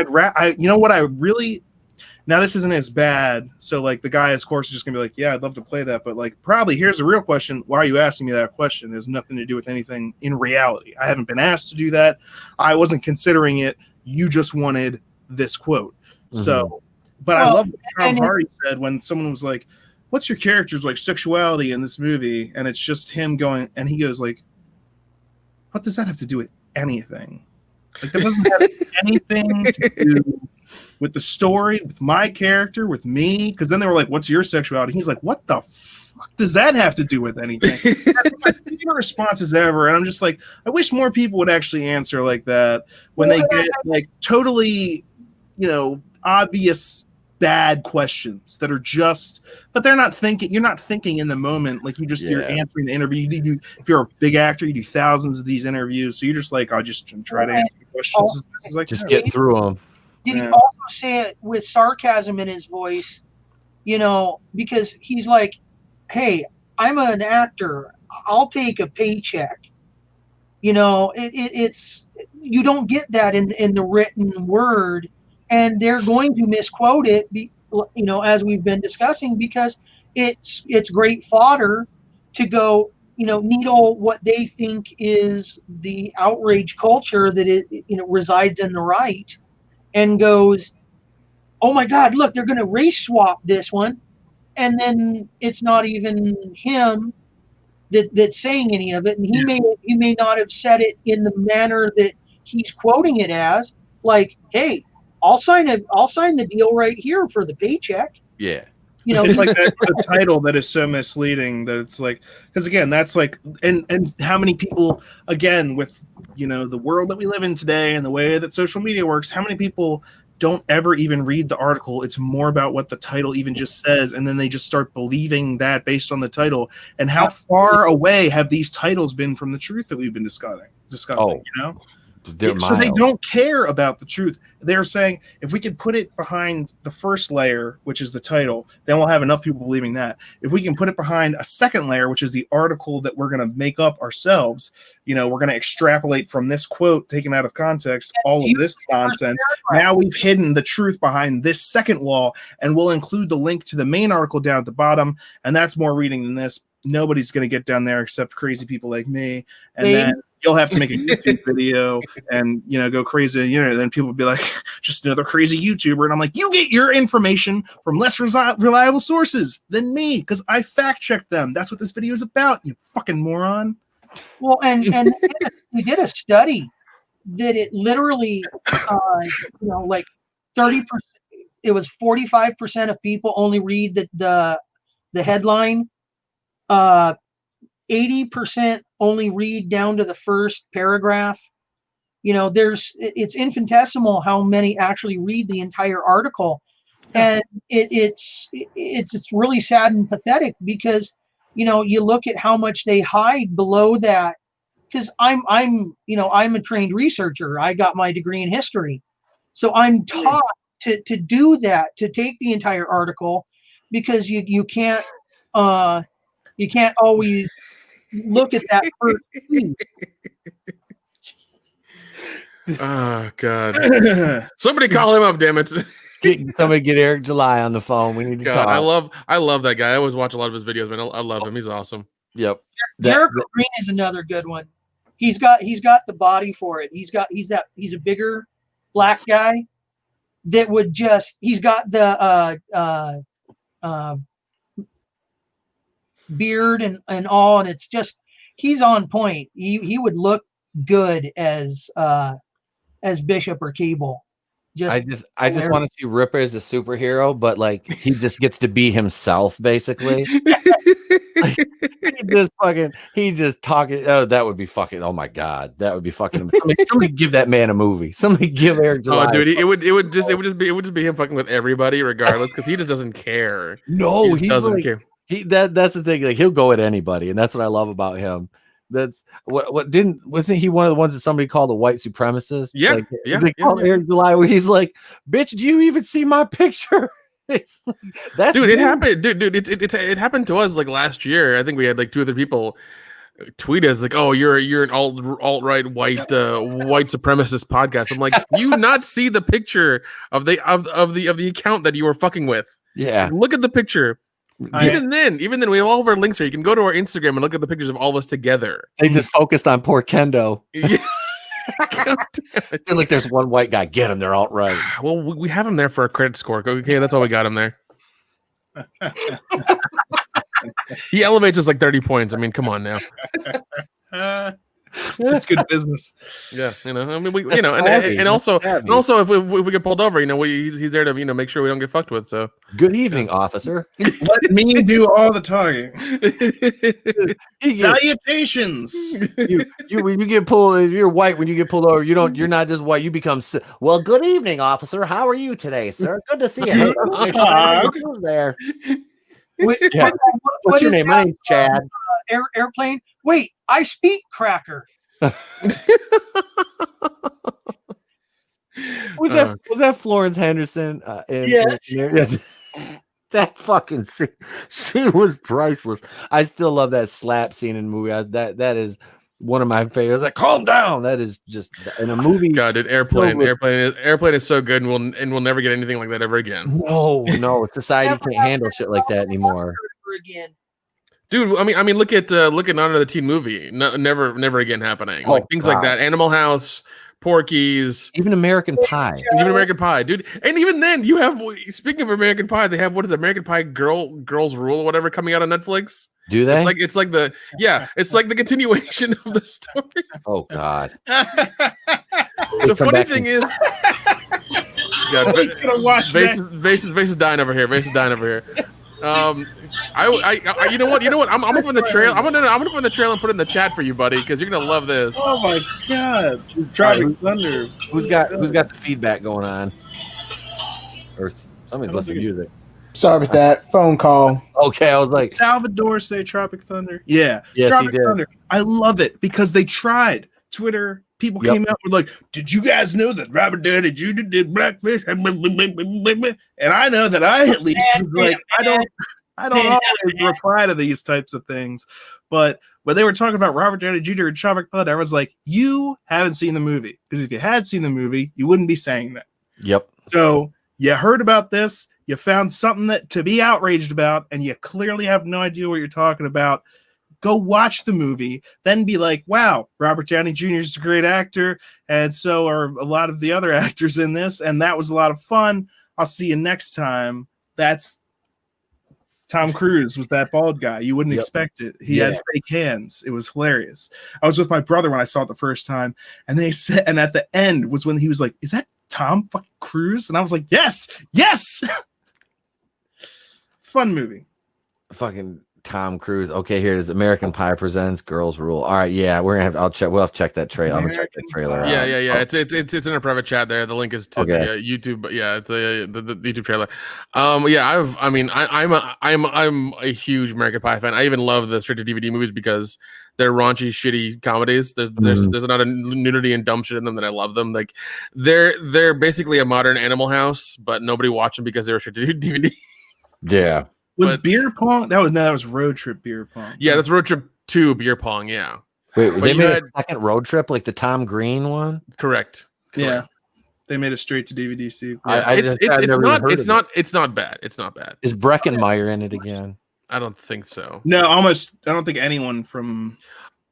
now this isn't as bad, so like the guy of course is just gonna be like, yeah, I'd love to play that, but like probably here's a real question. Why are you asking me that question? It has nothing to do with anything in reality. I haven't been asked to do that. I wasn't considering it. You just wanted this quote. So but I love what Tom Hardy said when someone was like, what's your character's like sexuality in this movie? And it's just him going, and he goes like, what does that have to do with anything? Like that doesn't have anything to do with the story, with my character, with me. Because then they were like, what's your sexuality? He's like, what the fuck does that have to do with anything? That's my favorite responses ever. And I'm just like, I wish more people would actually answer like that when they get like totally, obvious bad questions that are just, but they're not thinking. You're not thinking in the moment. Like you're answering the interview. If you're a big actor, you do thousands of these interviews. So you're just like, I'll just try to answer the questions. Just get through them. Did he also say it with sarcasm in his voice? Because he's like, hey, I'm an actor. I'll take a paycheck. It's you don't get that in the written word. And they're going to misquote it, as we've been discussing, because it's great fodder to go, needle what they think is the outrage culture that resides in the right, and goes, oh my God, look, they're going to race swap this one. And then it's not even him that's saying any of it. And he may not have said it in the manner that he's quoting it as, like, hey, I'll sign the deal right here for the paycheck. Yeah. It's like the title that is so misleading that it's like, because again, that's like, and how many people, again, with the world that we live in today and the way that social media works, how many people don't ever even read the article? It's more about what the title even just says, and then they just start believing that based on the title. And how far away have these titles been from the truth that we've been discussing? So they don't care about the truth. They're saying, if we could put it behind the first layer, which is the title, then we'll have enough people believing that. If we can put it behind a second layer, which is the article that we're going to make up ourselves, we're going to extrapolate from this quote taken out of context, all of this nonsense. Now we've hidden the truth behind this second wall, and we'll include the link to the main article down at the bottom. And that's more reading than this. Nobody's going to get down there except crazy people like me. And then you'll have to make a YouTube video and, go crazy. Then people will be like, just another crazy YouTuber. And I'm like, you get your information from less reliable sources than me, because I fact checked them. That's what this video is about, you fucking moron. Well, and we did a study that it literally, like 30%, it was 45% of people only read the headline. 80% only read down to the first paragraph. It's infinitesimal how many actually read the entire article, and it's really sad and pathetic, because you look at how much they hide below that. Because I'm a trained researcher. I got my degree in history, so I'm taught to do that, to take the entire article, because you can't always look at that first piece. Oh God! Somebody call him up, damn it! Somebody get Eric July on the phone. We need to talk. I love that guy. I always watch a lot of his videos, man. I love him. He's awesome. Yep. Jericho Green is another good one. He's got the body for it. He's a bigger black guy that would he's got the beard and all, and it's just, he's on point. He would look good as Bishop or Cable. I just want to see Ripper as a superhero, but like he just gets to be himself, basically. He just talking. Oh, that would be fucking. Oh my God, that would be fucking. Somebody give that man a movie. Somebody give Eric July. Oh, dude, it would just be him fucking with everybody, regardless, because he just doesn't care. No, he doesn't care. That's the thing. Like, he'll go at anybody, and that's what I love about him. That's wasn't he one of the ones that somebody called a white supremacist? Yeah, like, they called Eric July, where he's like, "Bitch, do you even see my picture?" That's dude, it happened. Dude, it happened to us like last year. I think we had like 2 other people tweet us like, "Oh, you're an alt-right white supremacist podcast." I'm like, "You not see the picture of the account that you were fucking with? Yeah, look at the picture." Even then, we have all of our links here. You can go to our Instagram and look at the pictures of all of us together. They just focused on poor Kendo. Like, there's one white guy. Get him. They're alt right. Well, we have him there for a credit score. Okay, that's why we got him there. He elevates us like 30 points. I mean, come on now. It's good business. Yeah, I mean, and also if we get pulled over, he's there to make sure we don't get fucked with. So good evening, officer. Let me do all the talking. Salutations. When you get pulled, you're white. When you get pulled over, you're not just white. You become well. Good evening, officer. How are you today, sir? Good to see you. There. What's your name? My name's Chad. Airplane. Wait, I speak cracker. Was that Florence Henderson? That fucking scene, she was priceless. I still love that slap scene in the movie. That is one of my favorites. Like, calm down. That is just in a movie. God, dude, Airplane is so good, and we'll never get anything like that ever again. No, society can't handle shit like that anymore. Again. Dude, I mean, look at Not Another Teen Movie. No, never again happening. Oh, Like things like that. Animal House, Porky's, even American Pie. even American Pie, dude. And even then, you have. Speaking of American Pie, they have what is it, American Pie Girls Rule or whatever coming out on Netflix. Do they? It's like the continuation of the story. Oh God. The funny thing is, yeah, Vase is dying over here. Vase is dying over here. You know what? I'm gonna put the trail. I'm gonna put the trail and put it in the chat for you, buddy, because you're gonna love this. Oh my God! Tropic Thunder. Who's got the feedback going on? Or somebody's listening to music. Sorry about that phone call. Okay, I was like, Salvador say Tropic Thunder. Yeah, yes, Tropic he did. Thunder. I love it because they tried. Twitter people came out with like, "Did you guys know that Robert Downey Jr. did blackface?" And I know that I at least was like, I don't always reply to these types of things, but when they were talking about Robert Downey Jr. and Tropic Thunder, I was like, you haven't seen the movie, because if you had seen the movie, you wouldn't be saying that. Yep. So you heard about this, you found something that to be outraged about, and you clearly have no idea what you're talking about. Go watch the movie, then be like, wow, Robert Downey Jr. is a great actor, and so are a lot of the other actors in this, and that was a lot of fun. I'll see you next time. That's Tom Cruise was that bald guy. You wouldn't expect it. He had fake hands. It was hilarious. I was with my brother when I saw it the first time, and they said, and at the end was when he was like, "Is that Tom fucking Cruise?" And I was like, "Yes, yes." It's a fun movie. Fucking Tom Cruise. Okay, here it is. American Pie presents Girls Rule. All right, yeah, we'll have to check that trailer. I'm gonna check that trailer out. Yeah. It's in a private chat there. The link is to the YouTube. Yeah, it's the YouTube trailer. I'm a huge American Pie fan. I even love the straight to DVD movies because they're raunchy, shitty comedies. There's a lot of nudity and dumb shit in them that I love them. Like they're basically a modern Animal House, but nobody watched them because they were straight to DVD. Yeah. Was beer pong? That was Road Trip beer pong. Yeah, that's Road Trip 2 beer pong. Yeah. Wait, they made a second Road Trip, like the Tom Green one. Correct. Yeah, they made a straight to DVD sequel. Yeah. It's not bad. It's not bad. Is Breckenmeyer in it again? I don't think so. No, I don't think anyone from.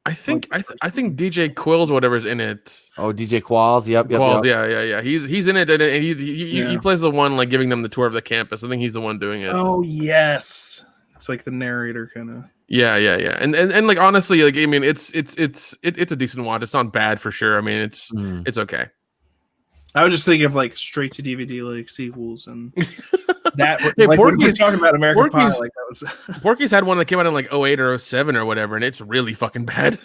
I think DJ Quills, whatever's in it. Oh, DJ Qualls. Yep. Qualls, yeah. He's in it, and he plays the one like giving them the tour of the campus. I think he's the one doing it. Oh yes, it's like the narrator kind of. Yeah, and like honestly, like I mean, it's a decent watch. It's not bad for sure. I mean, it's okay. I was just thinking of like straight to DVD like sequels and that. Hey, like Porky's, we're talking about American Pie, like that was. Porky's had one that came out in like 08 or 07 or whatever, and it's really fucking bad.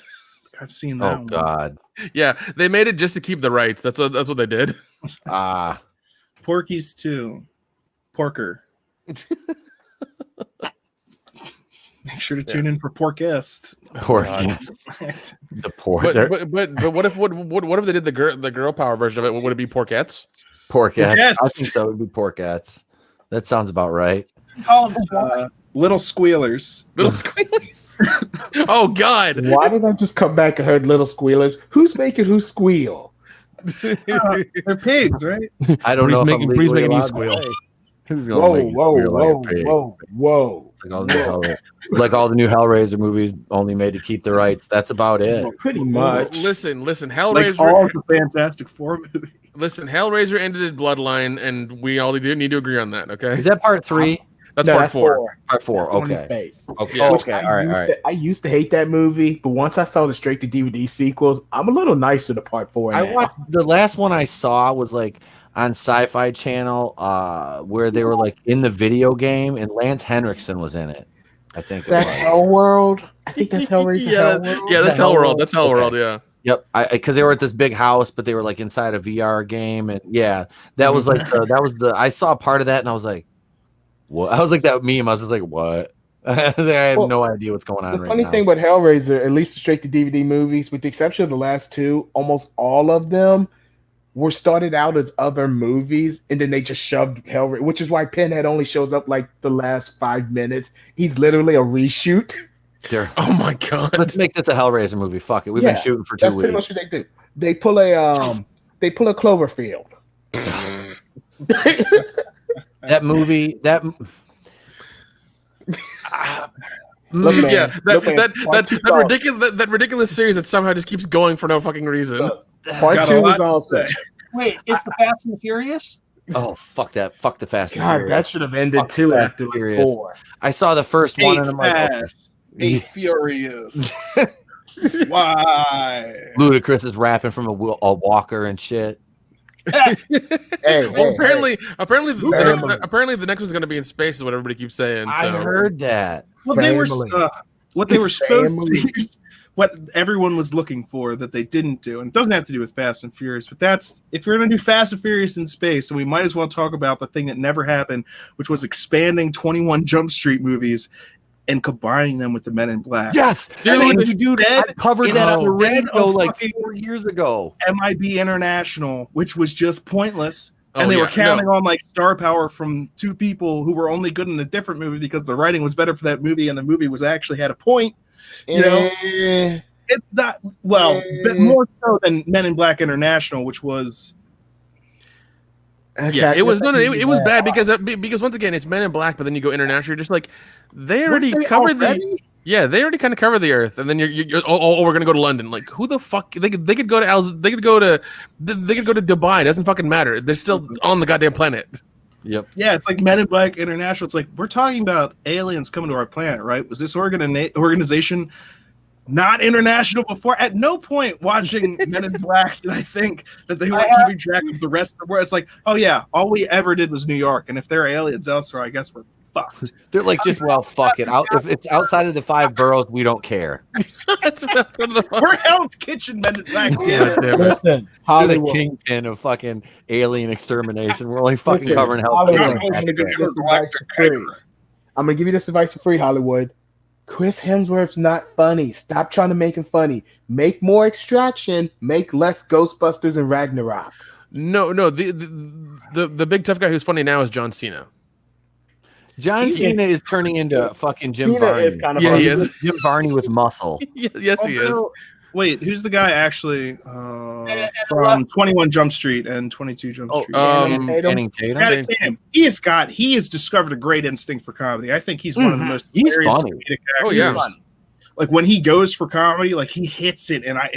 I've seen that. Oh God. Yeah, they made it just to keep the rights. That's what they did. Porky's too. Porker. Make sure to tune in for Porkest. Porkest. The pork. But what if they did the girl power version of it? Would it be Porkettes? Porkettes. I think so. It would be Porkettes. That sounds about right. Little Squealers. Little Squealers. Oh God! Why did I just come back and heard Little Squealers? Who's making who squeal? They're pigs, right? I don't know. Bree's making you squeal. Who's going whoa. Like all the new Hellraiser movies, only made to keep the rights. That's about it. Pretty much. Listen, Hellraiser. Like all the Fantastic Four movies. Listen, Hellraiser ended in Bloodline, and we all need to agree on that. Okay. Is that part 3? That's part 4. Part 4. Okay. Space. Okay. Yeah. Okay. All right. I used to hate that movie, but once I saw the straight to DVD sequels, I'm a little nicer to part 4. I watched the last one I saw was like on Sci-Fi Channel, where they were like in the video game, and Lance Henriksen was in it. I think that's Hellworld. I think that's Hellraiser. Yeah, that's Hellworld. That's Hellworld. Yeah. Yep, because they were at this big house, but they were like inside a VR game, and yeah, that was like I saw part of that, and I was like, what? I was like that meme. I was just like, what? I had no idea what's going on. The funny thing with Hellraiser, at least the straight to DVD movies, with the exception of the last 2, almost all of them were started out as other movies, and then they just shoved Hellraiser, which is why Pinhead only shows up like the last 5 minutes. He's literally a reshoot. Oh my God! Let's make this a Hellraiser movie. Fuck it. We've been shooting for 2 weeks. That's pretty much what they do. They pull a Cloverfield. That movie. Look, man, Yeah, look, man, that ridiculous series that somehow just keeps going for no fucking reason. Part Got a 2 lot is to awesome. say. Wait, it's the Fast and the Furious? Oh, fuck that. Fuck the Fast and God, Furious. that should have ended Fuck too Fast after and like Furious. 4. I saw the first one and I'm like, Fast, okay. 8 Furious. Why? Ludacris is rapping from a walker and shit. Apparently Family. the next one's gonna be in space is what everybody keeps saying. So. I heard that. Well, they were Family. what they were supposed Family. to do, what everyone was looking for that they didn't do, and it doesn't have to do with Fast and Furious. But that's if you're going to do Fast and Furious in space, and we might as well talk about the thing that never happened, which was expanding 21 Jump Street movies and combining them with the Men in Black. Yes, dude, I covered that on the radio like 4 years ago. MIB International, which was just pointless. And Oh, they yeah, were counting on like star power from 2 people who were only good in a different movie because the writing was better for that movie and the movie was actually had a point. You know, it's not but more so than Men in Black International, which was Yeah, it was it was bad because once again it's Men in Black, but then you go international, you're just like they already covered the they already kind of covered the Earth, and then you're we're gonna go to London. Like who the fuck they could go to they could go to Dubai. It doesn't fucking matter. They're still on the goddamn planet. Yep. Yeah, it's like Men in Black International. It's like we're talking about aliens coming to our planet, right? Was this organization not international before? At no point watching Men in Black did I think that they were keeping track of the rest of the world. It's like, oh yeah, all we ever did was New York, and if there are aliens elsewhere, I guess we're fucked. They're like, just fuck it. If it's outside of the 5 boroughs, we don't care. We're Hell's Kitchen, Men in Black. Listen, They're the kingpin of fucking alien extermination. We're only fucking covering Hell's Hollywood. Kitchen. I'm gonna give you this advice for free, Hollywood. Chris Hemsworth's not funny. Stop trying to make him funny. Make more Extraction. Make less Ghostbusters and Ragnarok. No, the big tough guy who's funny now is John Cena. John Cena is turning into fucking Jim Cena Varney. is kind of he is. Jim Varney with muscle. Yes, he is. Wait, who's the guy actually from 21 Jump Street and 22 Jump Street? Channing Tatum. He has discovered a great instinct for comedy. I think he's one of the most hilarious funny. comedic actors. Oh yeah. Like when he goes for comedy, like he hits it, and I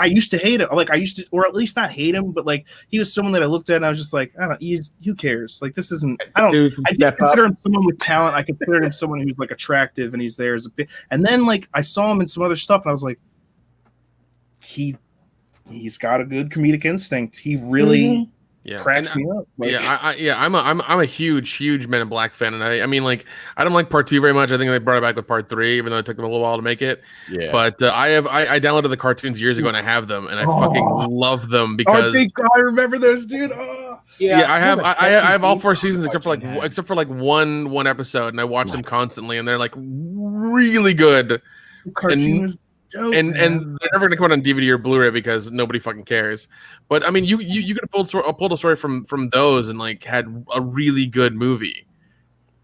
used to hate him. Like I used to, or at least not hate him, but like he was someone that I looked at and I was just like, I don't, who cares? Like this isn't. I consider him someone with talent. I consider him someone who's like attractive, and he's there as a bit. And then like I saw him in some other stuff, and I was like, he's got a good comedic instinct. He really cracks me up. Like, I'm a huge Men in Black fan, and I mean like I don't like part 2 very much. I think they brought it back with part 3, even though it took them a little while to make it. Yeah. But I downloaded the cartoons years ago and I have them, and I fucking love them because I remember those, dude. Oh. Yeah, I have all 4 seasons except for like one episode, and I watch them constantly, and they're like really good. Cartoon is dope, and they're never gonna come out on DVD or Blu-ray because nobody fucking cares. But I mean, you could have pulled a story from those and like had a really good movie.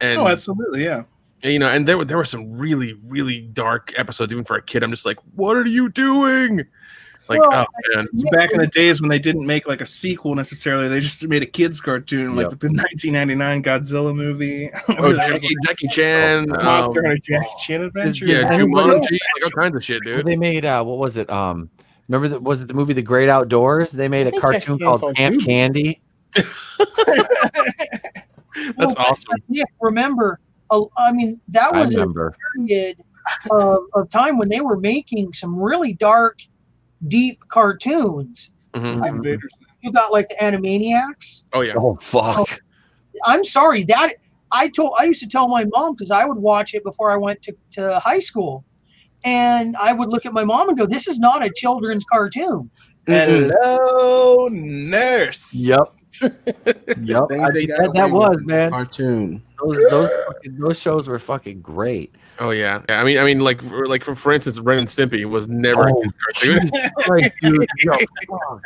And absolutely, yeah. And, and there were some really really dark episodes even for a kid. I'm just like, what are you doing? Like, oh man. Back in the days when they didn't make like a sequel necessarily, they just made a kids cartoon, like with the 1999 Godzilla movie. Jackie Chan, Jackie Chan Adventures. Yeah, Jumanji, like all kinds of shit, dude. They made what was it? Remember was it the movie The Great Outdoors? They made a cartoon called Camp Candy. That's awesome. Yeah, remember? I mean, that was a period of time when they were making some really dark, deep cartoons. Mm-hmm. You got like the Animaniacs. Oh yeah. Oh fuck. I'm sorry that I used to tell my mom because I would watch it before I went to high school, and I would look at my mom and go, "This is not a children's cartoon." Hello, nurse. Yep. That was, man. Cartoon. Those shows were fucking great. Oh yeah. I mean, like for instance, Ren and Stimpy was never a kid's cartoon. Right, dude.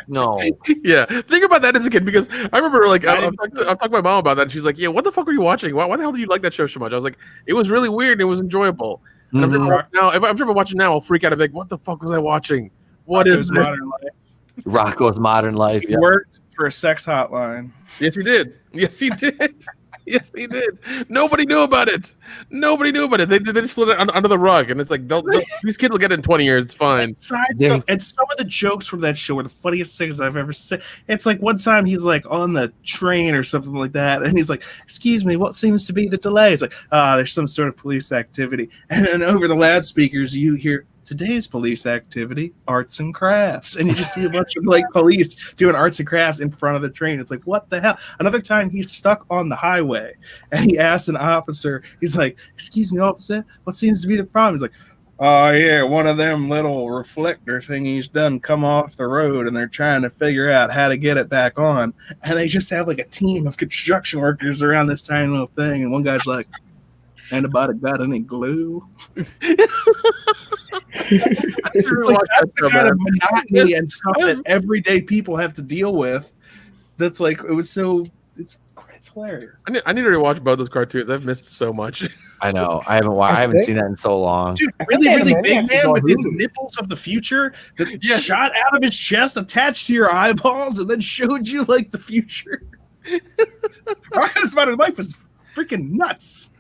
No. Yeah. Think about that as a kid, because I remember like I'll talk to my mom about that, and she's like, "Yeah, what the fuck were you watching? Why the hell do you like that show so much?" I was like, "It was really weird. And it was enjoyable." And if I'm ever watching now, I'll freak out. I'm like, "What the fuck was I watching? What is this?" Modern Life. Rocko's Modern Life. He worked for a sex hotline. Yes, he did. Yes, he did. Yes, they did. Nobody knew about it. They just slid it under the rug, and it's like these kids will get it in 20 years. It's fine. And some of the jokes from that show were the funniest things I've ever seen. It's like one time he's like on the train or something like that, and he's like, "Excuse me, what seems to be the delay?" It's like, there's some sort of police activity, and then over the loudspeakers you hear, "Today's police activity, arts and crafts," and you just see a bunch of like police doing arts and crafts in front of the train. It's like, what the hell? Another time he's stuck on the highway and he asks an officer, he's like, "Excuse me, officer, what seems to be the problem?" He's like, "Oh yeah, one of them little reflector thingies done come off the road and they're trying to figure out how to get it back on." And they just have like a team of construction workers around this tiny little thing, and one guy's like, "Anybody got any glue?" It's like, that's the kind of monotony and stuff that everyday people have to deal with. That's like, it's hilarious. I need to rewatch both those cartoons. I've missed so much. I know. I haven't seen that in so long. Dude, really big man with his nipples of the future that shot out of his chest, attached to your eyeballs, and then showed you like the future. Rocket Spider Life was freaking nuts.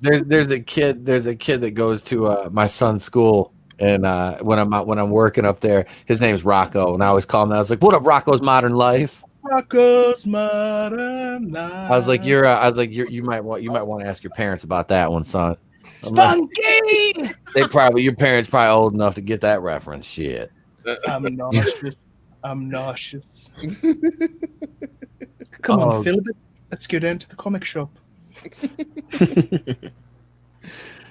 There's a kid that goes to my son's school, and when I'm working up there, his name's Rocco, and I always call him that. I was like, "What up, Rocco's Modern Life?" Rocco's Modern Life. I was like, you might want to ask your parents about that one, son. Spunky. Your parents probably old enough to get that reference. Shit. I'm nauseous. Come on, Philip. Let's go down to the comic shop.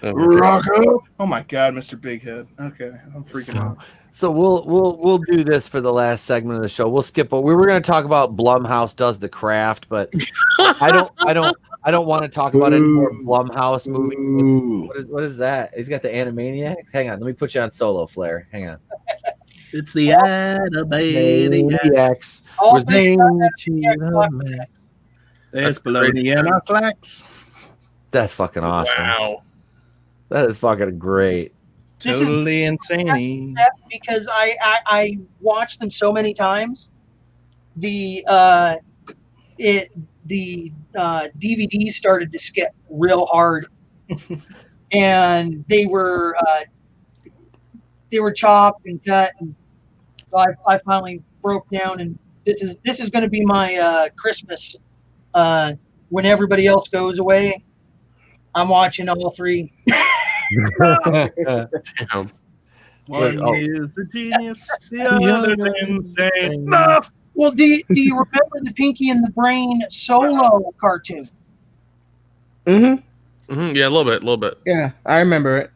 Rocco. Oh my God, Mr. Big Head. Okay, I'm freaking out. So we'll do this for the last segment of the show. We'll skip. We were going to talk about Blumhouse Does the Craft, but I don't want to talk about any more Blumhouse movies. What is that? He's got the Animaniacs. Hang on, let me put you on solo, Flair. Hang on. It's the Animaniacs. Was named to the max. There's bologna and our flax. That's fucking awesome. Wow. That is fucking great. Totally insane. Because I watched them so many times. The DVDs started to skip real hard, and they were chopped and cut, and so I finally broke down. And this is going to be my Christmas. When everybody else goes away, I'm watching all three. Damn. One is a genius, the other's insane. No. Well, do you remember the Pinky and the Brain solo cartoon? Mm-hmm. Yeah, a little bit. Yeah, I remember it.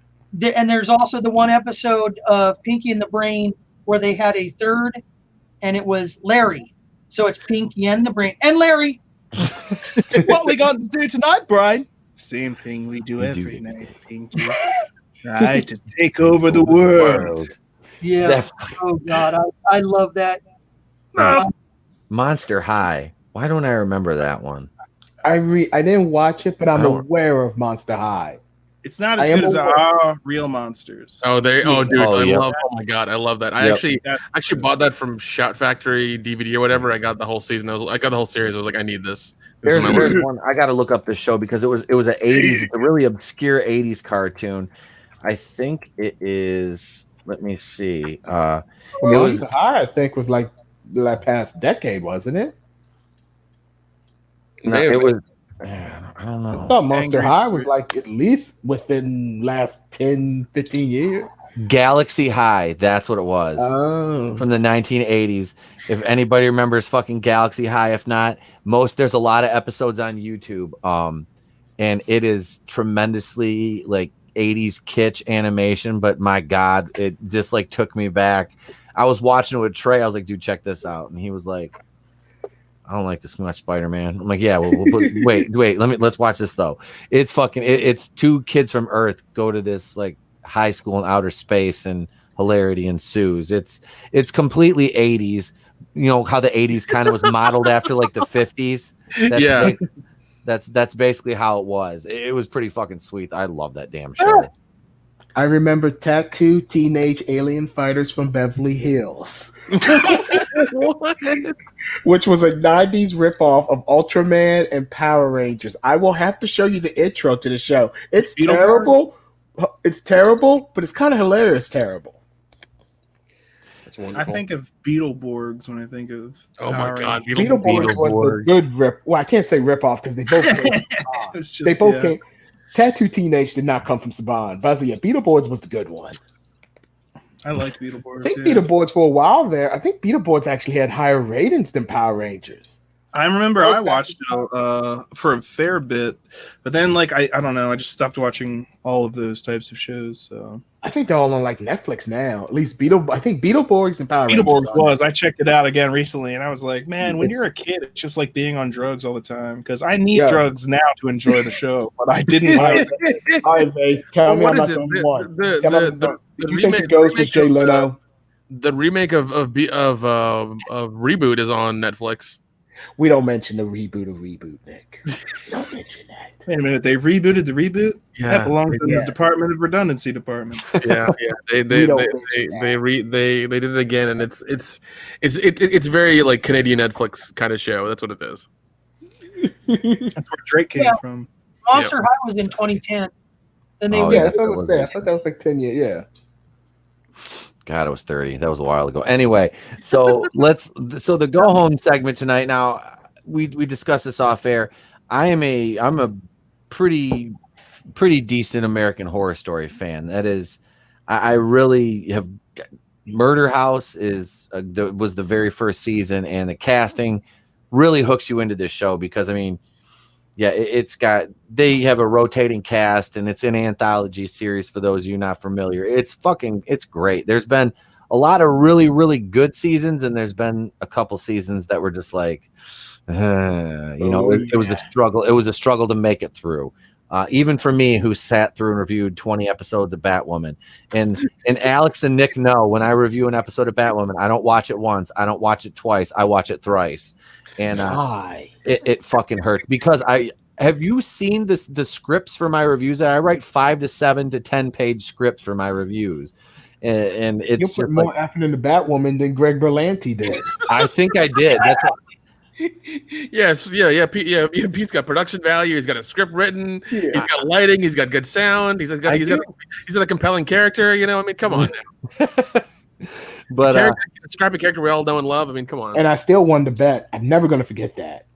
And there's also the one episode of Pinky and the Brain where they had a third, and it was Larry. So it's Pinky and the Brain and Larry. What we got to do tonight, Brian? Same thing we do every night, Pinky. Try to take over the world. Yeah. Oh God, I love that. Monster High. Why don't I remember that one? I didn't watch it, but I'm aware of Monster High. It's not as good as Real Monsters. Oh, dude, I love. Oh my God, I love that. I actually bought that from Shout Factory DVD or whatever. I got the whole season. I got the whole series. I was like, I need this. There's one. I got to look up this show because it was an 80s, it's a really obscure 80s cartoon. I think it is. Let me see. Monster High, I think, was like the past decade, wasn't it? No, it was. I don't know. I thought Monster High was like at least within last 10, 15 years. Galaxy High, that's what it was. Oh. From the 1980s. If anybody remembers fucking Galaxy High, if not, there's a lot of episodes on YouTube. And it is tremendously like 80s kitsch animation, but my God, it just like took me back. I was watching it with Trey. I was like, dude, check this out. And he was like, I don't like this much, Spider-Man. I'm like, yeah, wait, let's watch this though. It's fucking it's two kids from Earth go to this like high school in outer space and hilarity ensues. It's completely 80s. You know how the 80s kind of was modeled after like the 50s. That's basically how it was. It was pretty fucking sweet. I love that damn show. I remember Tattoo Teenage Alien Fighters from Beverly Hills. What? Which was a 90s ripoff of Ultraman and Power Rangers. I will have to show you the intro to the show. It's terrible. It's terrible, but it's kind of hilarious terrible. That's wonderful. I think of Beetleborgs when I think of God, Beetleborgs was a good rip. Well, I can't say ripoff because they both came. They both came. Tattoo Teenage did not come from Saban. But yeah, Beetleborgs was the good one. I liked Beetleborgs. I think Beetleborgs for a while there. I think Beetleborgs actually had higher ratings than Power Rangers. I remember I watched it for a fair bit, but then like I don't know, I just stopped watching all of those types of shows. So I think they're all on like Netflix now. At least I think Beetleborgs and Power Rangers. Beetleborgs was. I checked it out again recently, and I was like, man, when you're a kid, it's just like being on drugs all the time. Because I need drugs now to enjoy the show, but I didn't like it. All right, Vase, tell me I'm not the only one. Did you think it goes with Jay Leno? The remake of Reboot is on Netflix. We don't mention the reboot of Reboot, Nick. Don't mention that. Wait a minute, they rebooted the reboot? Yeah, that belongs in the Department of Redundancy department. Yeah. They did it again, and it's very like Canadian Netflix kind of show. That's what it is. That's where Drake came from. Monster High was in 2010. Then they that's what I would say. I thought that was like 10 years. Yeah. God, it was 30. That was a while ago. Anyway, so so the go home segment tonight. Now we discussed this off air. I'm a pretty decent American Horror Story fan. That is, I really have. Murder House was the very first season, and the casting really hooks you into this show because I mean, yeah, they have a rotating cast, and it's an anthology series for those of you not familiar. It's great. There's been a lot of really, really good seasons, and there's been a couple seasons that were just like, it was a struggle. It was a struggle to make it through. Even for me, who sat through and reviewed 20 episodes of Batwoman, and Alex and Nick know when I review an episode of Batwoman, I don't watch it once, I don't watch it twice, I watch it thrice, and it fucking hurts because have you seen the scripts for my reviews? I write 5 to 7 to 10 page scripts for my reviews, and it's you put more effort into Batwoman than Greg Berlanti did. I think I did. That's Pete's got production value. He's got a script written. Yeah. He's got lighting. He's got good sound. He's got a compelling character. You know, I mean, come on now. But scrappy character we all know and love. I mean, come on. And I still won the bet. I'm never gonna forget that.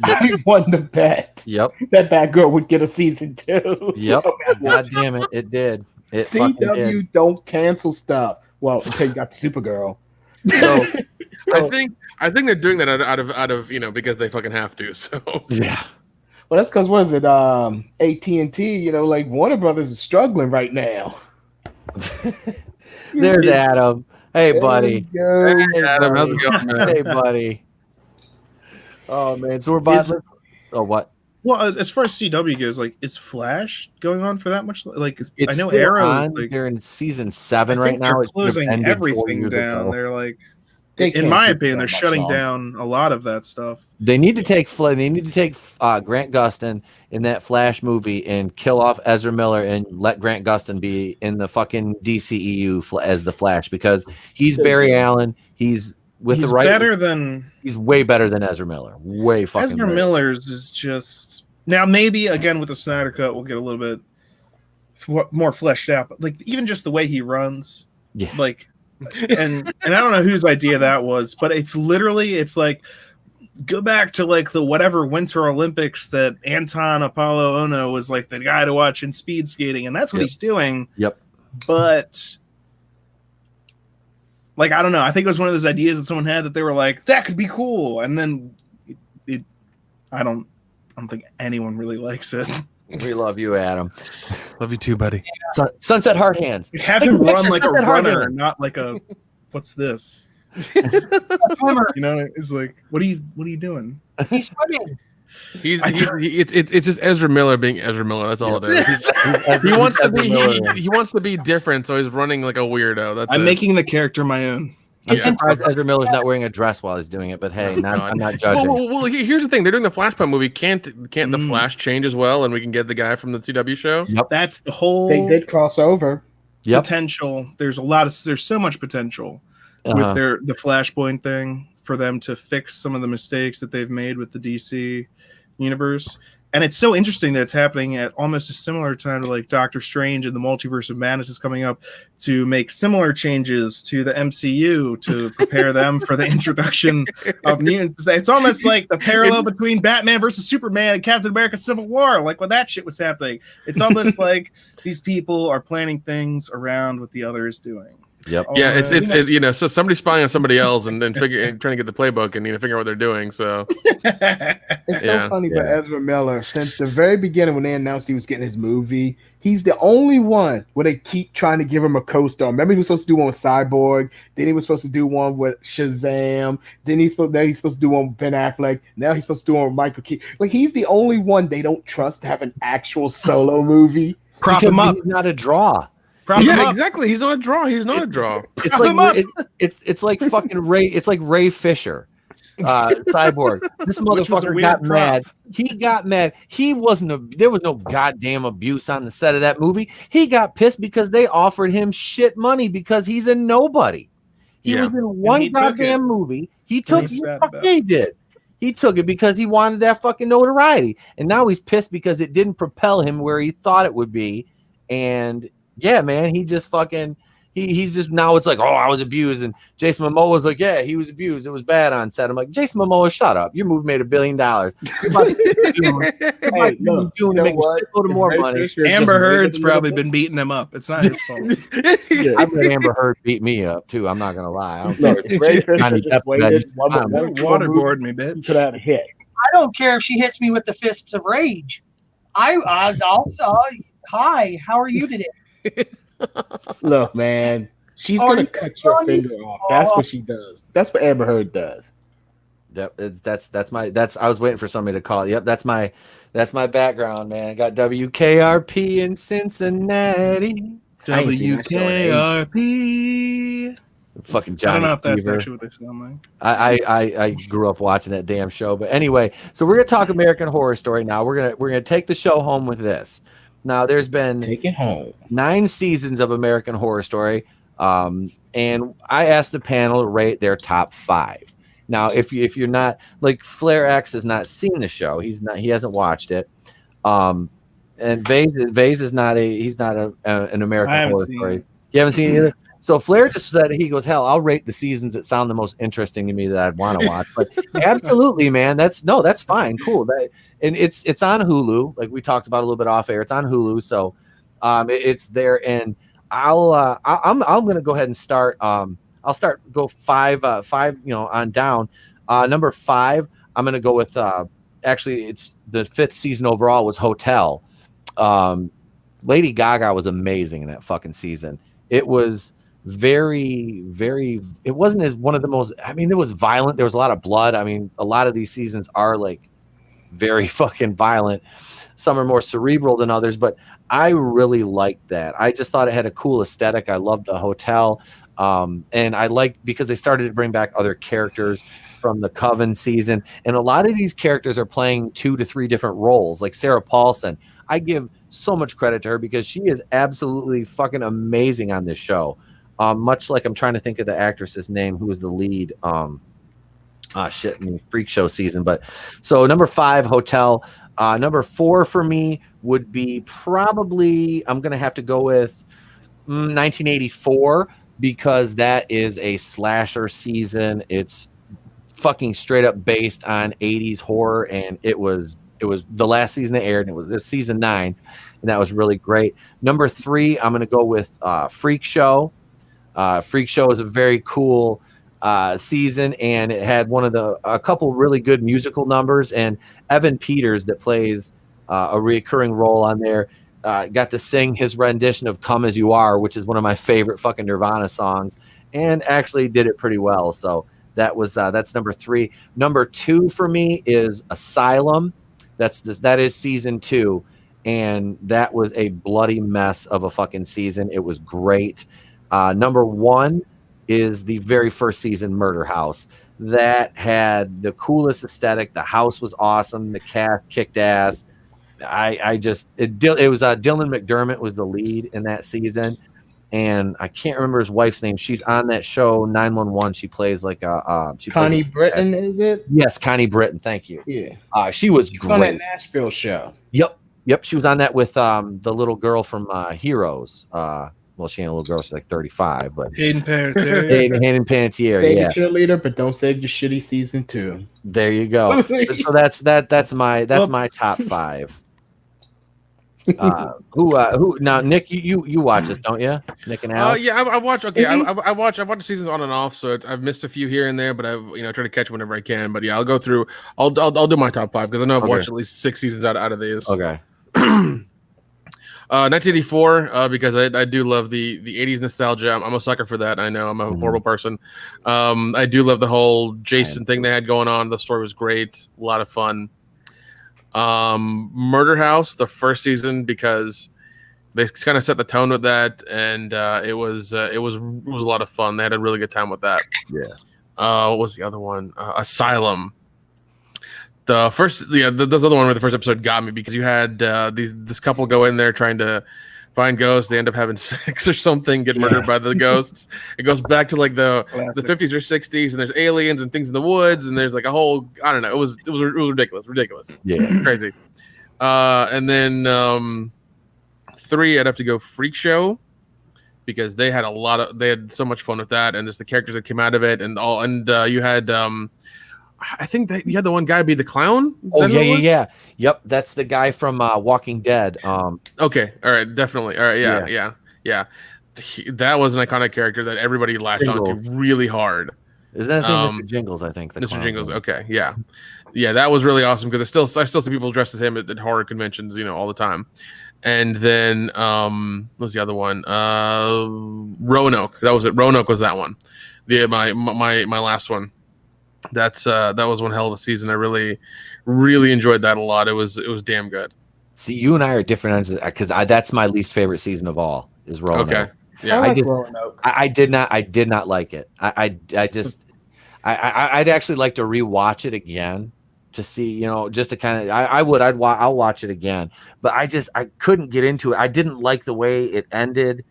I won the bet. Yep. That Batgirl would get a season 2. Yep. God damn it! It did. It CW don't cancel stuff. Well, until you got Supergirl. So, I think they're doing that out of because they fucking have to. So yeah. Well, that's because what is it? AT&T. Like Warner Brothers is struggling right now. There's Adam. Hey, buddy. Hey, Adam. How's it going, man? Hey, buddy. Oh man, so we're buying. What? Well, as far as CW goes, like, is Flash going on for that much? Like, I know Arrow. They're in season 7 right now. They're closing everything down. They're like, in my opinion, they're shutting down a lot of that stuff. They need to take Grant Gustin in that Flash movie and kill off Ezra Miller and let Grant Gustin be in the fucking DCEU as the Flash because he's Barry Allen. He's way better than Ezra Miller. Way fucking Ezra better. Miller's is just now maybe again with the Snyder Cut we'll get a little bit more fleshed out, but like even just the way he runs, like, and I don't know whose idea that was, but it's like go back to like the whatever Winter Olympics that Anton Apollo Ono was like the guy to watch in speed skating, and that's what he's doing. Yep, but. Like, I don't know. I think it was one of those ideas that someone had that they were like, that could be cool. And then I don't think anyone really likes it. We love you, Adam. Love you too, buddy. Sunset Hard Hands. Have him run like a runner, not like a, what's this? It's like, what are you doing? He's swimming. It's just Ezra Miller being Ezra Miller. That's all it is. He wants to be different, so he's running like a weirdo. I'm making the character my own. I'm surprised Ezra Miller's not wearing a dress while he's doing it, but hey, I'm not judging. Well, here's the thing: they're doing the Flashpoint movie. Can't the Flash change as well, and we can get the guy from the CW show? Yep. That's the whole. They did cross over. Potential. There's so much potential with the Flashpoint thing for them to fix some of the mistakes that they've made with the DC universe. And it's so interesting that it's happening at almost a similar time to like Doctor Strange and the Multiverse of Madness is coming up to make similar changes to the MCU to prepare them for the introduction of mutants. It's almost like the parallel between Batman versus Superman and Captain America Civil War, like when that shit was happening. It's almost like these people are planning things around what the other is doing. It's so somebody's spying on somebody else and then trying to get the playbook and figure out what they're doing. So it's so funny, but Ezra Miller, since the very beginning when they announced he was getting his movie, he's the only one where they keep trying to give him a co-star. Remember, he was supposed to do one with Cyborg, then he was supposed to do one with Shazam, then he's supposed to do one with Ben Affleck. Now he's supposed to do one with Michael Keaton. Like he's the only one they don't trust to have an actual solo movie. Prop him up. He's not a draw. Exactly. He's not a draw. It's like fucking Ray. It's like Ray Fisher, Cyborg. This motherfucker got mad. He got mad. There was no goddamn abuse on the set of that movie. He got pissed because they offered him shit money because he's a nobody. He was in one goddamn movie. He took it. He did. He took it because he wanted that fucking notoriety, and now he's pissed because it didn't propel him where he thought it would be, and. Yeah, man, he just fucking he's just now it's like, oh, I was abused, and Jason Momoa was like, yeah, he was abused. It was bad on set. I'm like, Jason Momoa, shut up. Your movie made $1 billion. More money. Amber Heard's probably been beating him up. It's not his fault. I've let Amber Heard beat me up too. I'm not gonna lie. Waterboard me, bitch. Could have a hit. I don't care if she hits me with the fists of rage. I'll hi, how are you today? Look, man, she's gonna cut your finger off. That's what she does. That's what Amber Heard does. Yep, I was waiting for somebody to call it. Yep, that's my background, man. I got WKRP in Cincinnati. WKRP. Fucking Johnny. I don't know if that's Fever. actually what they sound like. I grew up watching that damn show. But anyway, so we're gonna talk American Horror Story now. We're gonna take the show home with this. Now, there's been 9 seasons of American Horror Story, and I asked the panel to rate their top 5. Now, if you're not like FlayreX has not seen the show, he hasn't watched it, and Vase is not an American Horror Story. You haven't seen it either. So Flair just said, he goes, hell, I'll rate the seasons that sound the most interesting to me that I'd want to watch. But absolutely, man, that's fine, cool. And it's on Hulu, like we talked about a little bit off air. It's on Hulu, so it's there. And I'm gonna go ahead and start. I'll go 5 on down. Number 5, I'm gonna go with actually it's the 5th season overall was Hotel. Lady Gaga was amazing in that fucking season. It was very, very, it wasn't as one of the most, I mean, it was violent. There was a lot of blood. I mean, a lot of these seasons are like very fucking violent. Some are more cerebral than others, but I really liked that. I just thought it had a cool aesthetic. I loved the hotel. And I liked because they started to bring back other characters from the Coven season. And a lot of these characters are playing 2 to 3 different roles. Like Sarah Paulson, I give so much credit to her because she is absolutely fucking amazing on this show. Much like I'm trying to think of the actress's name who was the lead in the Freak Show season. But so number 5, Hotel. Number 4 for me would be probably, I'm going to have to go with 1984 because that is a slasher season. It's fucking straight up based on 80s horror, and it was the last season that aired, and it was season 9, and that was really great. Number 3, I'm going to go with Freak Show. Freak Show is a very cool season, and it had a couple really good musical numbers, and Evan Peters that plays a recurring role on there got to sing his rendition of Come As You Are, which is one of my favorite fucking Nirvana songs, and actually did it pretty well. So that's number 3. Number 2 for me is Asylum. That is season 2, and that was a bloody mess of a fucking season. It was great. Number 1 is the very first season Murder House. That had the coolest aesthetic. The house was awesome. The cast kicked ass. It was Dylan McDermott was the lead in that season, and I can't remember his wife's name. She's on that show 911. She plays like Connie Britton, is it? Yes, Connie Britton. Thank you. Yeah, she was great. great. On that Nashville show. Yep. She was on that with the little girl from Heroes. Well, she ain't a little girl. She's like 35, but Hayden Panettiere. Hayden Panettiere. Save your cheerleader, but don't save your shitty season 2. There you go. So that's my top 5. Who now? Nick, you watch it, don't you? Nick and Al. Yeah, I watch. Okay, I watch seasons on and off, so I've missed a few here and there, but I've try to catch whenever I can. But yeah, I'll go through. I'll do my top 5 because I know I've watched at least 6 seasons out of these. Okay. 1984 because I do love the 80s nostalgia. I'm a sucker for that. I know I'm a horrible person. I do love the whole Jason thing they had going on. The story was great, a lot of fun. Murder House, the first season, because they kind of set the tone with that, and it was a lot of fun. They had a really good time with that. Yeah. What was the other one? Asylum. The first, this other one where the first episode got me because you had this couple go in there trying to find ghosts. They end up having sex or something, get murdered by the ghosts. It goes back to like the 50s or 60s, and there's aliens and things in the woods, and there's like a whole, I don't know. It was ridiculous. Yeah, crazy. And then 3, I'd have to go Freak Show because they had so much fun with that, and just the characters that came out of it, and you had. I think that you had the one guy be the clown. Yeah. Yep, that's the guy from Walking Dead. Okay, all right, definitely. All right, yeah. That was an iconic character that everybody latched onto really hard. Is that his name? Mr. Jingles, I think. Mr. Jingles. Okay, yeah. That was really awesome because I still see people dressed as him at horror conventions, all the time. And then what was the other one? Roanoke. That was it. Roanoke was that one. My last one. That was one hell of a season. I really, really enjoyed that a lot. It was damn good. See, you and I are different ends because that's my least favorite season of all is Roanoke. Okay, yeah, I did not like it. I'd actually like to rewatch it again to see, just to kind of. I'll watch it again, but I couldn't get into it. I didn't like the way it ended.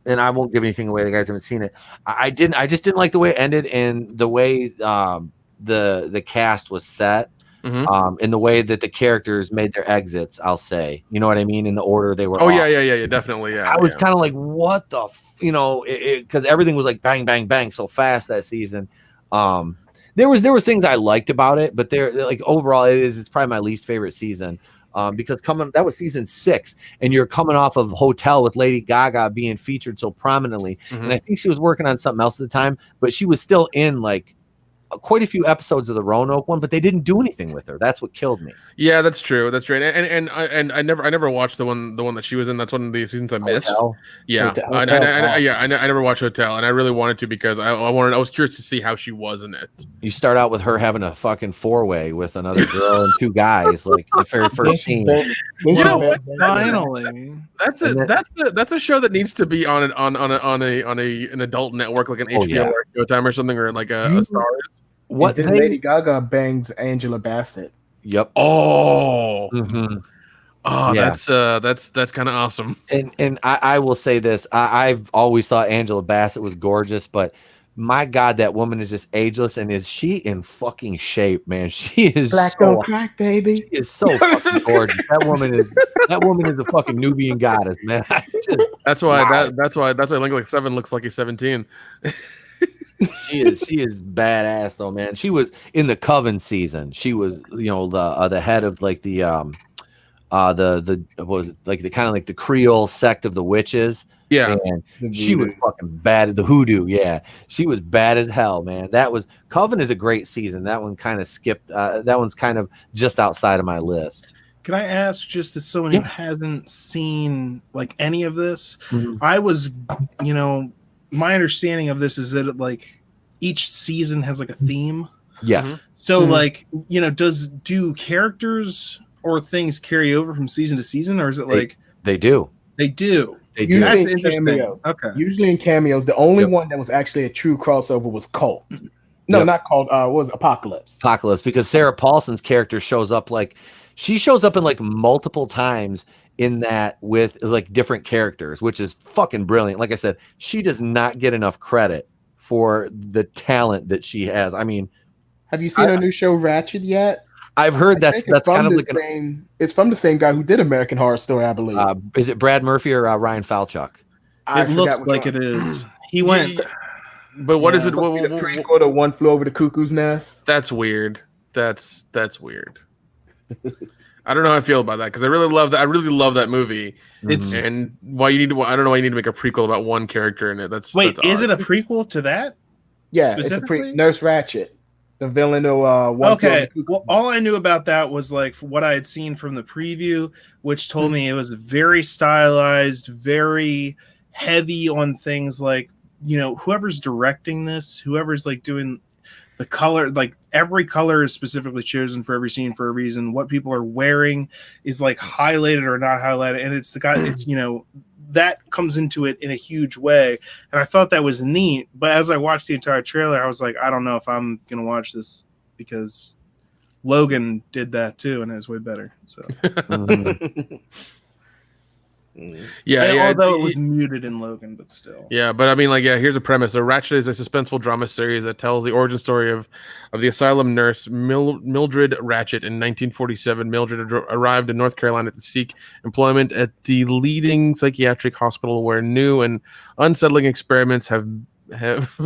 And I won't give anything away. The guys haven't seen it. I just didn't like the way it ended and the way the cast was set, and the way that the characters made their exits. I'll say, you know what I mean, in the order they were. Oh yeah, definitely. Yeah, I was kind of like, what the, because everything was like bang, bang, bang so fast that season. There was things I liked about it, but they're like overall, it's probably my least favorite season. Because that was season 6, and you're coming off of Hotel with Lady Gaga being featured so prominently, and I think she was working on something else at the time, but she was still in like quite a few episodes of the Roanoke one, but they didn't do anything with her. That's what killed me. Yeah, that's true. That's right. And I never watched the one that she was in. That's one of the seasons I missed. Hotel? Yeah, Hotel. I never watched Hotel, and I really wanted to because I was curious to see how she was in it. You start out with her having a fucking 4-way with another girl and 2 guys, like the very first scene. Finally, that's a show that needs to be on an adult network like an HBO or Showtime or something, or like a Stars. What then Lady Gaga bangs Angela Bassett. Yep. Oh. Oh, yeah. That's kind of awesome. And I will say this: I've always thought Angela Bassett was gorgeous, but my God, that woman is just ageless. And is she in fucking shape, man? She is black don't crack, baby. She is so fucking gorgeous. That woman is a fucking Nubian goddess, man. That's why Link 7 looks like he's 17. She is badass though, man. She was in the Coven season. She was, the head of like the what was it, like the kind of like the Creole sect of the witches. Yeah, and she was fucking bad at the hoodoo. Yeah, she was bad as hell, man. Coven is a great season. That one kind of skipped. That one's kind of just outside of my list. Can I ask, just as someone who hasn't seen like any of this, I was, my understanding of this is that like each season has like a theme. Yes. So like, do characters or things carry over from season to season, or is it like they do? They do. They do. That's in interesting. cameos. Okay. Usually in cameos, the only one that was actually a true crossover was Cult. No, not Cult. What was Apocalypse? Apocalypse, because Sarah Paulson's character shows up she shows up in like multiple times in that with like different characters, which is fucking brilliant. Like I said, she does not get enough credit for the talent that she has. I mean, have you seen her new show Ratchet yet? I've heard that's kind of like it's from the same guy who did American Horror Story, I believe. Is it Brad Murphy or Ryan Falchuk? It looks like it is. He went. But what is it? The prequel to One Flew Over the Cuckoo's Nest. That's weird. That's weird. I don't know how I feel about that because I really love that. I really love that movie. And why you need to? I don't know why you need to make a prequel about one character in it. That's is it a prequel to that? Yeah, it's a Nurse Ratchet, the villain of Okay. Well, all I knew about that was like what I had seen from the preview, which told me it was very stylized, very heavy on things like, whoever's directing this, whoever's like doing the color, like every color is specifically chosen for every scene for a reason. What people are wearing is like highlighted or not highlighted. And it's the guy, it's, that comes into it in a huge way. And I thought that was neat. But as I watched the entire trailer, I was like, I don't know if I'm going to watch this because Logan did that too. And it was way better. So. Although it was muted in Logan, but still. Yeah, but I mean, here's a premise. So Ratchet is a suspenseful drama series that tells the origin story of the asylum nurse Mildred Ratchet. In 1947, Mildred arrived in North Carolina to seek employment at the leading psychiatric hospital where new and unsettling experiments have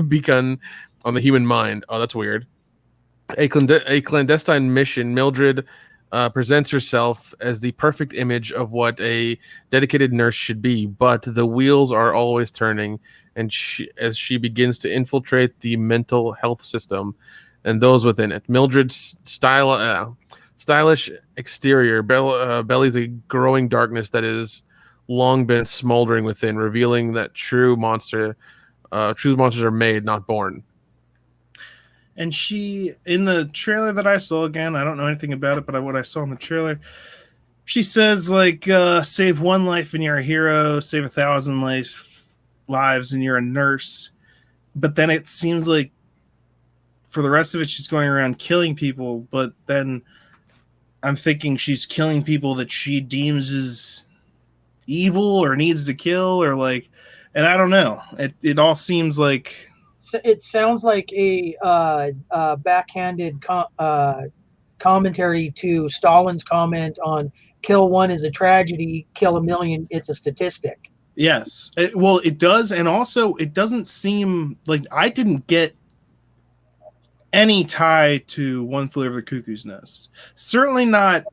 begun on the human mind. Oh, that's weird. A clandestine mission, Mildred presents herself as the perfect image of what a dedicated nurse should be, but the wheels are always turning, and as she begins to infiltrate the mental health system and those within it. Mildred's stylish exterior bellies a growing darkness that has long been smoldering within, revealing that true monsters are made, not born. And she, in the trailer that I saw, again, I don't know anything about it, but what I saw in the trailer, she says, save one life and you're a hero, save 1,000 lives and you're a nurse. But then it seems like for the rest of it, she's going around killing people. But then I'm thinking she's killing people that she deems as evil or needs to kill and I don't know. It all seems like... It sounds like a backhanded commentary to Stalin's comment on "kill one is a tragedy, kill a million it's a statistic." Yes, it does, and also it doesn't seem like I didn't get any tie to One Flew Over the Cuckoo's Nest. Certainly not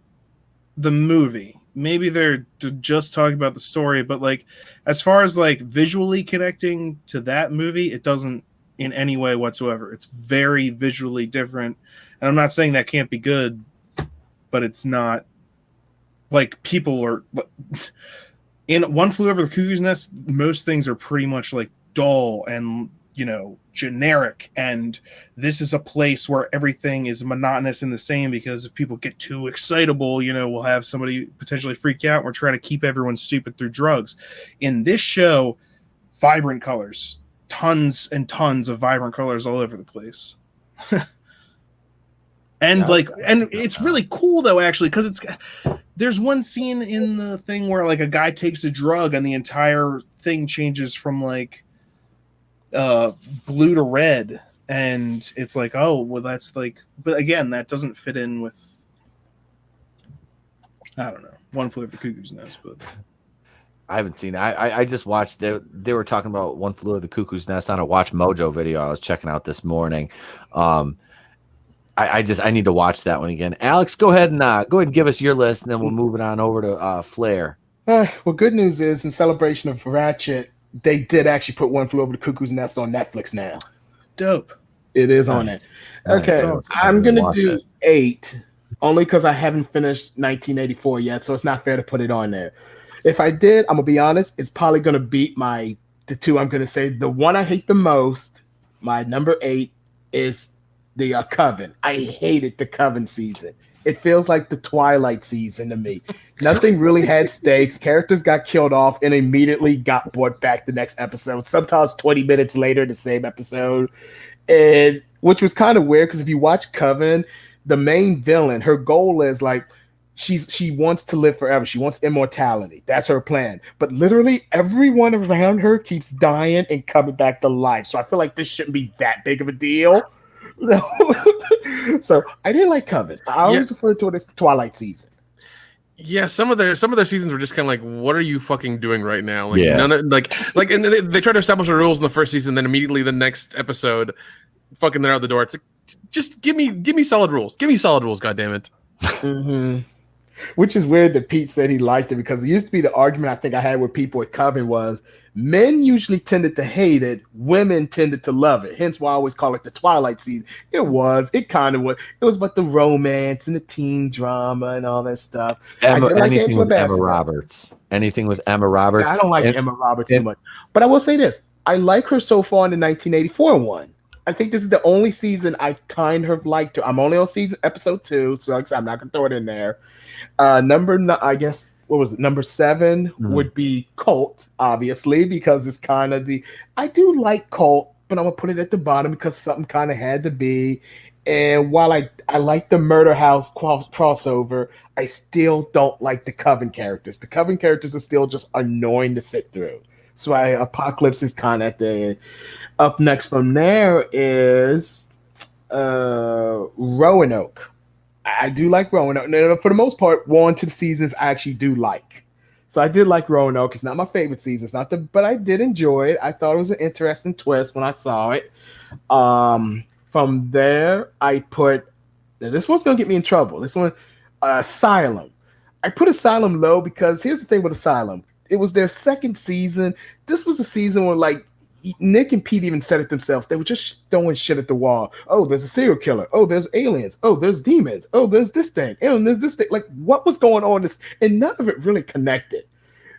the movie. Maybe they're just talking about the story, but as far as visually connecting to that movie, it doesn't in any way whatsoever. It's very visually different. And I'm not saying that can't be good, but it's not people are in One Flew Over the Cuckoo's Nest. Most things are pretty much dull and, generic. And this is a place where everything is monotonous and the same because if people get too excitable, we'll have somebody potentially freak out. We're trying to keep everyone stupid through drugs. In this show, vibrant colors, tons and tons of vibrant colors all over the place. And and it's really cool though, actually, because there's one scene in the thing where a guy takes a drug and the entire thing changes from blue to red, and it's oh well, that's but again, that doesn't fit in with, I don't know, One Flew Over the Cuckoo's Nest. But I haven't seen it. I just watched. They were talking about One Flew Over the Cuckoo's Nest on a Watch Mojo video I was checking out this morning. I need to watch that one again. Alex, go ahead and give us your list, and then we'll move it on over to Flair. Well, good news is, in celebration of Ratchet, they did actually put One Flew Over the Cuckoo's Nest on Netflix now. Dope. It is on it. Okay, I'm gonna do 8, only because I haven't finished 1984 yet, so it's not fair to put it on there. If I did, I'm gonna be honest, it's probably gonna beat the 2 I'm gonna say. The one I hate the most, my number 8, is the Coven. I hated the Coven season. It feels like the Twilight season to me. Nothing really had stakes. Characters got killed off and immediately got brought back the next episode. Sometimes 20 minutes later, the same episode. And which was kind of weird because if you watch Coven, the main villain, her goal is like she wants to live forever. She wants immortality. That's her plan. But literally everyone around her keeps dying and coming back to life. So I feel like this shouldn't be that big of a deal. So I didn't like Coven. I always refer to it as the Twilight season. Yeah, some of their seasons were just kind of like, what are you fucking doing right now? Like, none of, like, and they try to establish the rules in the first season, then immediately the next episode, fucking they're out the door. It's like, just give me solid rules. Give me solid rules, goddammit. Mm-hmm. Which is weird that Pete said he liked it because it used to be the argument I think I had with people at Coven was men usually tended to hate it, women tended to love it. Hence why I always call it the Twilight season. It kind of was. It was about the romance and the teen drama and all that stuff. Anything with Emma Roberts. Anything with Emma Roberts. I don't like Emma Roberts too much. But I will say this. I like her so far in the 1984 one. I think this is the only season I've kind of liked her. I'm only on episode 2, so I'm not going to throw it in there. Number 7 would be Cult, obviously, because it's kind of I do like Cult, but I'm gonna put it at the bottom because something kind of had to be. And while I like the Murder House crossover, I still don't like the Coven characters. The Coven characters are still just annoying to sit through. So Apocalypse is kind of at the end. Up next from there is Roanoke. I do like Roanoke. For the most part, 1 to the seasons I actually do like. So I did like Roanoke. It's not my favorite season. But I did enjoy it. I thought it was an interesting twist when I saw it. From there, I put this one's gonna get me in trouble. This one, Asylum. I put Asylum low because here's the thing with Asylum. It was their second season. This was a season where like Nick and Pete even said it themselves. They were just throwing shit at the wall. Oh, there's a serial killer. Oh, there's aliens. Oh, there's demons. Oh, there's this thing. Oh, there's this thing. Like, what was going on? And none of it really connected.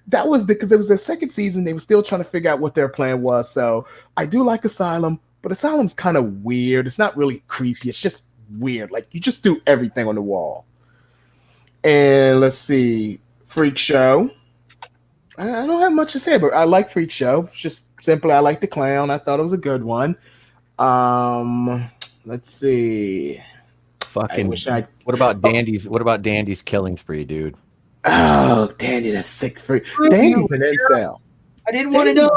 That was because it was their second season. They were still trying to figure out what their plan was. So I do like Asylum, but Asylum's kind of weird. It's not really creepy. It's just weird. Like, you just do everything on the wall. And let's see. Freak Show. I don't have much to say, but I like Freak Show. It's just simply, I like the clown. I thought it was a good one. Let's see. What about Dandy's killing spree, dude? Oh, Dandy, that's sick freak. Dandy's an incel. I didn't want to know.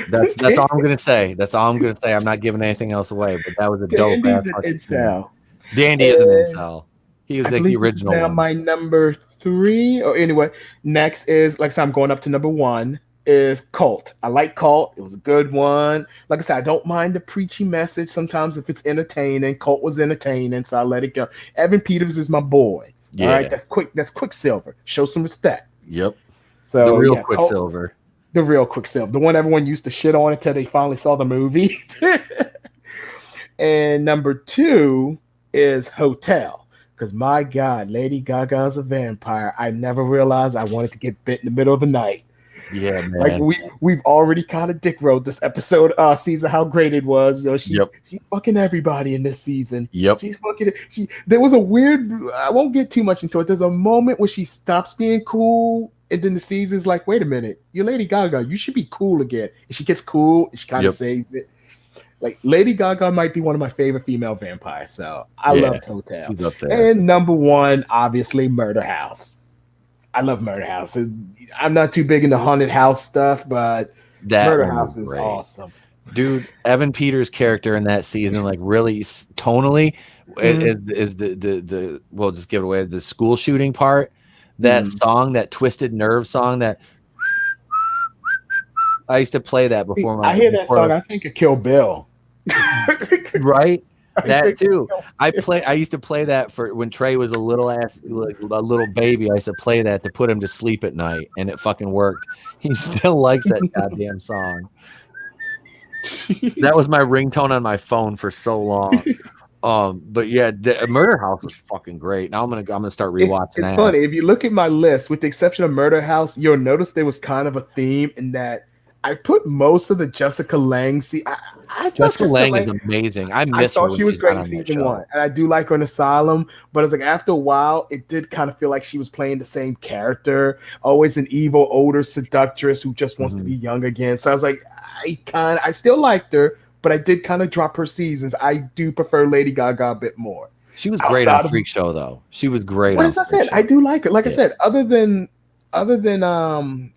That's all I'm gonna say. That's all I'm gonna say. I'm not giving anything else away. But that was a dope ass incel. Dandy is an incel. He was like the original. Now my number 3. Or anyway, next is like I said, I'm going up to number 1. Is Cult. I like Cult. It was a good one. Like I said, I don't mind the preachy message sometimes if it's entertaining. Cult was entertaining, so I let it go. Evan Peters is my boy. Yeah. All right, that's Quicksilver. Show some respect. Yep. So the real Quicksilver. The real Quicksilver. The one everyone used to shit on until they finally saw the movie. And number 2 is Hotel. Because my God, Lady Gaga's a vampire. I never realized I wanted to get bit in the middle of the night. Yeah, man. Like we've already kind of dick rode this episode season how great it was. You know, she's fucking everybody in this season. Yep. She's fucking there was a weird, I won't get too much into it. There's a moment where she stops being cool, and then the season's like, wait a minute, you're Lady Gaga, you should be cool again. And she gets cool and she kind of saves it. Like Lady Gaga might be one of my favorite female vampires. So I loved Hotel. She's up there. And number 1, obviously, Murder House. I love Murder House. I'm not too big into haunted house stuff, but Murder House is awesome. Dude, Evan Peters' character in that season, like really tonally, is the we'll just give it away. The school shooting part, that song, that Twisted Nerve song, that I used to play that before. I hear that song. I think of Kill Bill. Right. That too. I used to play that for when Trey was a little baby. I used to play that to put him to sleep at night, and it fucking worked. He still likes that goddamn song. That was my ringtone on my phone for so long. But yeah, the Murder House was fucking great. Now I'm gonna start rewatching. It's funny if you look at my list, with the exception of Murder House, you'll notice there was kind of a theme in that I put most of the Jessica Lange. I Jessica Lange is amazing. I miss her. Thought when she was she's great not in on that season show. 1, and I do like her in Asylum. But it's like after a while, it did kind of feel like she was playing the same character, always an evil, older seductress who just wants to be young again. So I was like, I still liked her, but I did kind of drop her seasons. I do prefer Lady Gaga a bit more. She was great on Freak Show, though. She was great. As I said, I do like her. Like I said, other than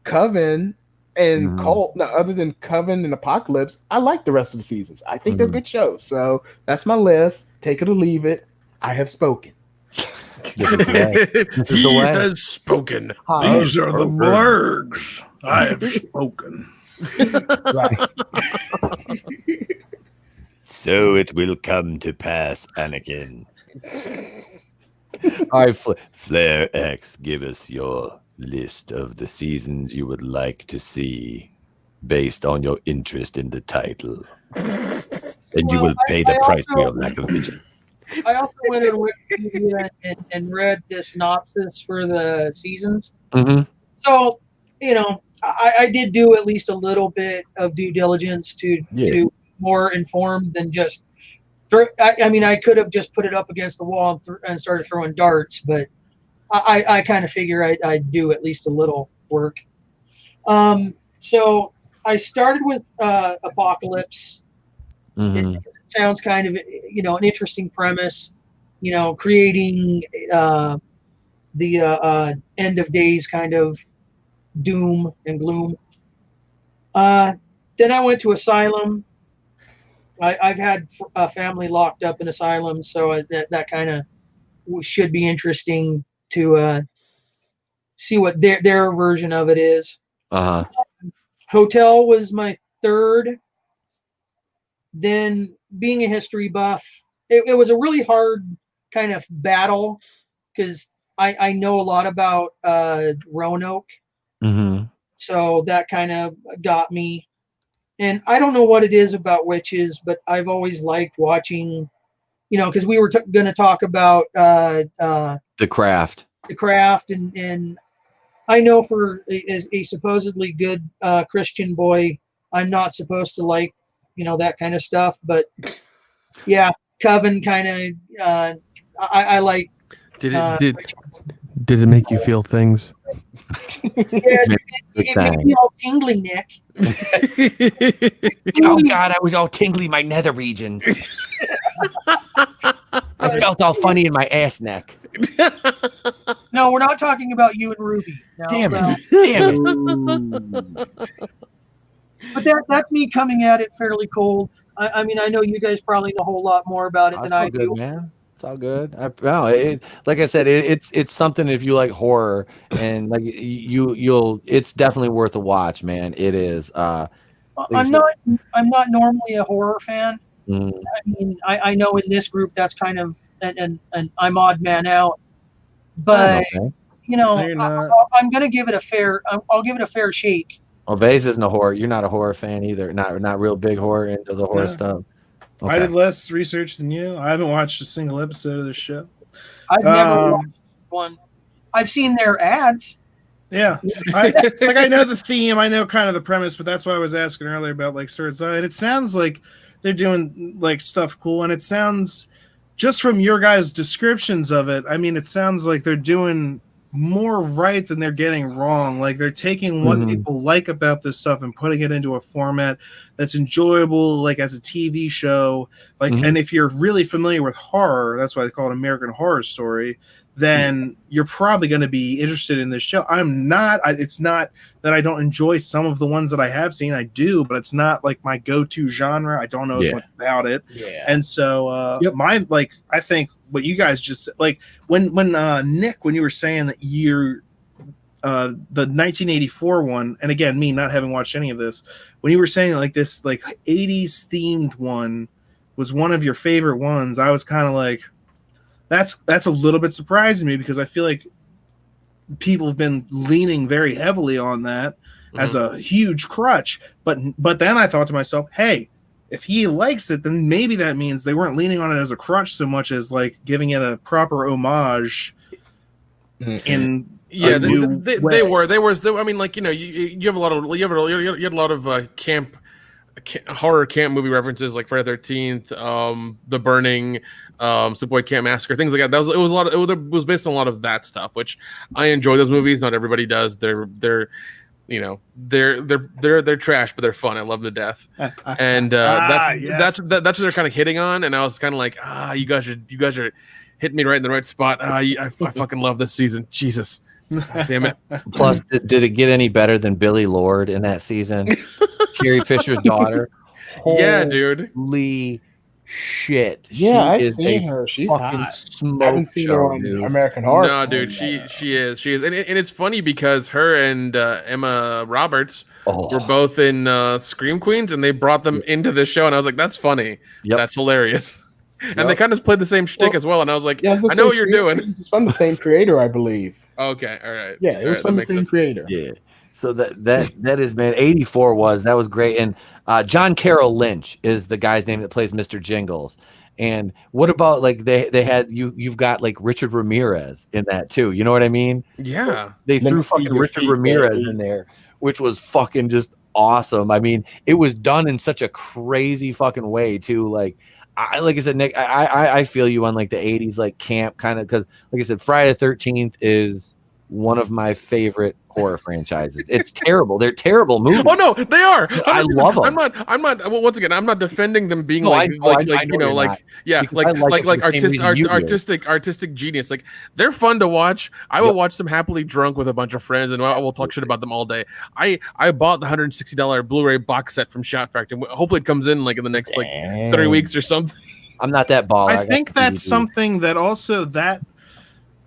Coven and Cult, no, other than Coven and Apocalypse, I like the rest of the seasons. I think they're good shows. So that's my list. Take it or leave it. I have spoken. This is the way. Has spoken. These are the blurgs. I have spoken. Right. So it will come to pass, Anakin. All right, FlayreX, give us your list of the seasons you would like to see based on your interest in the title. And you will pay the price for your lack of vision. I also went on Wikipedia and read the synopsis for the seasons. So, I did do at least a little bit of due diligence to more informed than just I could have just put it up against the wall and started throwing darts, but I kind of figure I'd do at least a little work. So I started with Apocalypse. It sounds kind of, an interesting premise, creating the end of days kind of doom and gloom. Then I went to Asylum. I've had a family locked up in Asylum, so that kind of should be interesting to see what their version of it is. Hotel was my third. Then, being a history buff, it was a really hard kind of battle because I know a lot about Roanoke. So that kind of got me. And I don't know what it is about witches, but I've always liked watching, because we were going to talk about The Craft. The Craft, and I know for a supposedly good Christian boy, I'm not supposed to like, that kind of stuff. But yeah, Coven kind of, I like. Did it make you feel things? Yes, it made me all tingly, Nick. Oh God, I was all tingly my nether regions. I felt all funny in my ass neck. No, we're not talking about you and Ruby. No, Damn it! No. Damn it! But that's me coming at it fairly cold. I mean, I know you guys probably know a whole lot more about it than I do. Man. It's all good. Like I said, it's something if you like horror and like you'll it's definitely worth a watch, man. It is. I'm not normally a horror fan. I mean, I know in this group that's kind of and I'm odd man out, but I'm gonna give it a fair. I'll give it a fair shake. Well, Vase isn't a horror. You're not a horror fan either. Not real big horror into the horror stuff. Okay. I did less research than you. I haven't watched a single episode of this show. I've never watched one. I've seen their ads. Yeah, I know the theme. I know kind of the premise, but that's why I was asking earlier about like Sword's Eye. And it sounds like they're doing like stuff cool, and it sounds just from your guys' descriptions of it. I mean, it sounds like they're doing more right than they're getting wrong. Like they're taking what people like about this stuff and putting it into a format that's enjoyable, like as a TV show. Like, and if you're really familiar with horror, that's why they call it American Horror Story, then you're probably going to be interested in this show. I'm not. It's not that I don't enjoy some of the ones that I have seen. I do, but it's not like my go-to genre. I don't know as much about it. Yeah. And so I think what you guys just like when Nick, when you were saying that you're the 1984 one, and again, me not having watched any of this, when you were saying like this like 80s themed one was one of your favorite ones, I was kind of like, that's a little bit surprising to me, because I feel like people have been leaning very heavily on that as a huge crutch. But then I thought to myself, hey, if he likes it, then maybe that means they weren't leaning on it as a crutch so much as like giving it a proper homage in Yeah, they were. I mean, like, you know, you have a lot of you had a lot of camp horror camp movie references, like Friday the 13th, The Burning, Sleepaway Camp Massacre, things like that. It was based on a lot of that stuff, which I enjoy those movies. Not everybody does. They're you know, they're trash, but they're fun. I love them to death. And that's what they're kind of hitting on. And I was kind of like, you guys are hitting me right in the right spot. I fucking love this season. Jesus. Damn it. Plus, did it get any better than Billy Lord in that season? Carrie Fisher's daughter. Yeah, dude. Holy shit. Yeah, I've seen her. She's fucking hot. smoke I haven't seen show, her on dude. American Horror No, Story. dude, she is. And it's funny because her and Emma Roberts were both in Scream Queens, and they brought them into this show, and I was like, that's funny. That's hilarious. And they kind of played the same shtick as well, and I was like, I know what you're doing. It's from the same creator, I believe. Okay, all right. Yeah, it was from the same creator. Yeah. So that is, man, 84 that was great. And John Carroll Lynch is the guy's name that plays Mr. Jingles. And what about, like, they had you've got like Richard Ramirez in that too. You know what I mean? Yeah. They threw fucking Richard Ramirez in there, which was fucking just awesome. I mean, it was done in such a crazy fucking way too. Like I said, Nick, I feel you on like the 80s like camp kind of, because like I said, Friday the 13th is one of my favorite horror franchises. It's terrible. They're terrible movies. Oh no, they are. I love them. I'm not. Well, once again, I'm not defending them being artistic genius. Like, they're fun to watch. I will watch them happily drunk with a bunch of friends, and I will talk shit about them all day. I bought the $160 Blu-ray box set from Shot Factory. Hopefully, it comes in like in the next 3 weeks or something. I'm not that baller. I think that's something that also that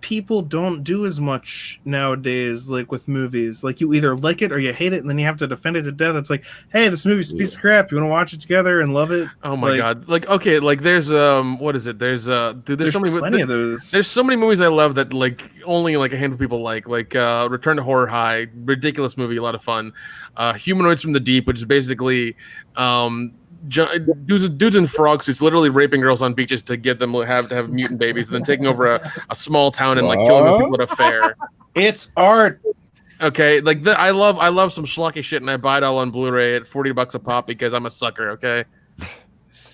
people don't do as much nowadays, like with movies. Like, you either like it or you hate it, and then you have to defend it to death. It's like, hey, this movie's a piece of crap. You want to watch it together and love it? Oh my god! Like, okay, like there's what is it? There's so many plenty of those. There's so many movies I love that like only like a handful of people like Return to Horror High, ridiculous movie, a lot of fun. Humanoids from the Deep, which is basically dudes in frog suits literally raping girls on beaches to get them to have mutant babies, and then taking over a small town and like killing people at a fair. It's art. Okay, like I love some schlocky shit, and I buy it all on Blu-ray at $40 a pop because I'm a sucker. Okay.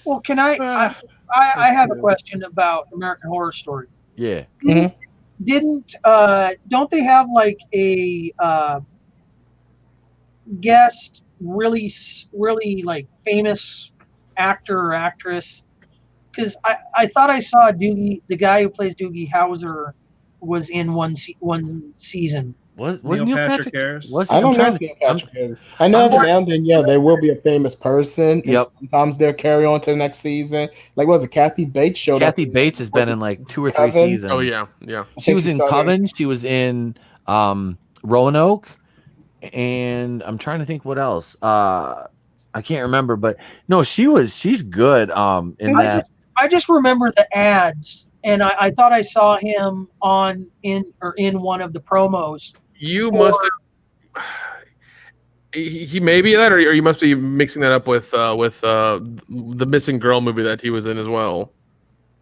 Well, can I have a question about American Horror Story. Yeah. Don't they have like a guest really like famous actor or actress? Because I thought I saw Doogie, the guy who plays Doogie Howser, was in one season. Was Neil Patrick Harris? I don't know Neil Patrick Harris. I know now and then, there will be a famous person. Yep. Sometimes they'll carry on to the next season. Like, was it Kathy Bates showed up? Kathy Bates has been in like 2 or 3 seasons. Oh yeah. She was in Coven. She was in Roanoke. And I'm trying to think what else. I can't remember, but no, she's good in that. I just remember the ads, and I thought I saw him in one of the promos. You must have. He may be that, or you must be mixing that up with the Missing Girl movie that he was in as well.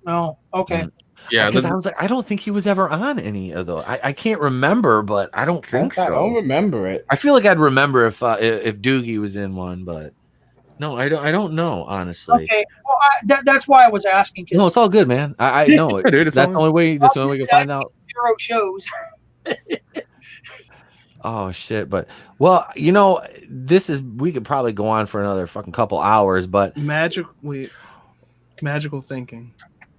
No, okay. Yeah, because I was like, I don't think he was ever on any of those. I can't remember, but I don't think so. I don't remember it. I feel like I'd remember if Doogie was in one, but no, I don't know, honestly. Okay, well, that's why I was asking. No, it's all good, man. I know it. Dude, that's the only way. That's the only way we can find out. 0 shows. Oh shit! But we could probably go on for another fucking couple hours, but magical thinking.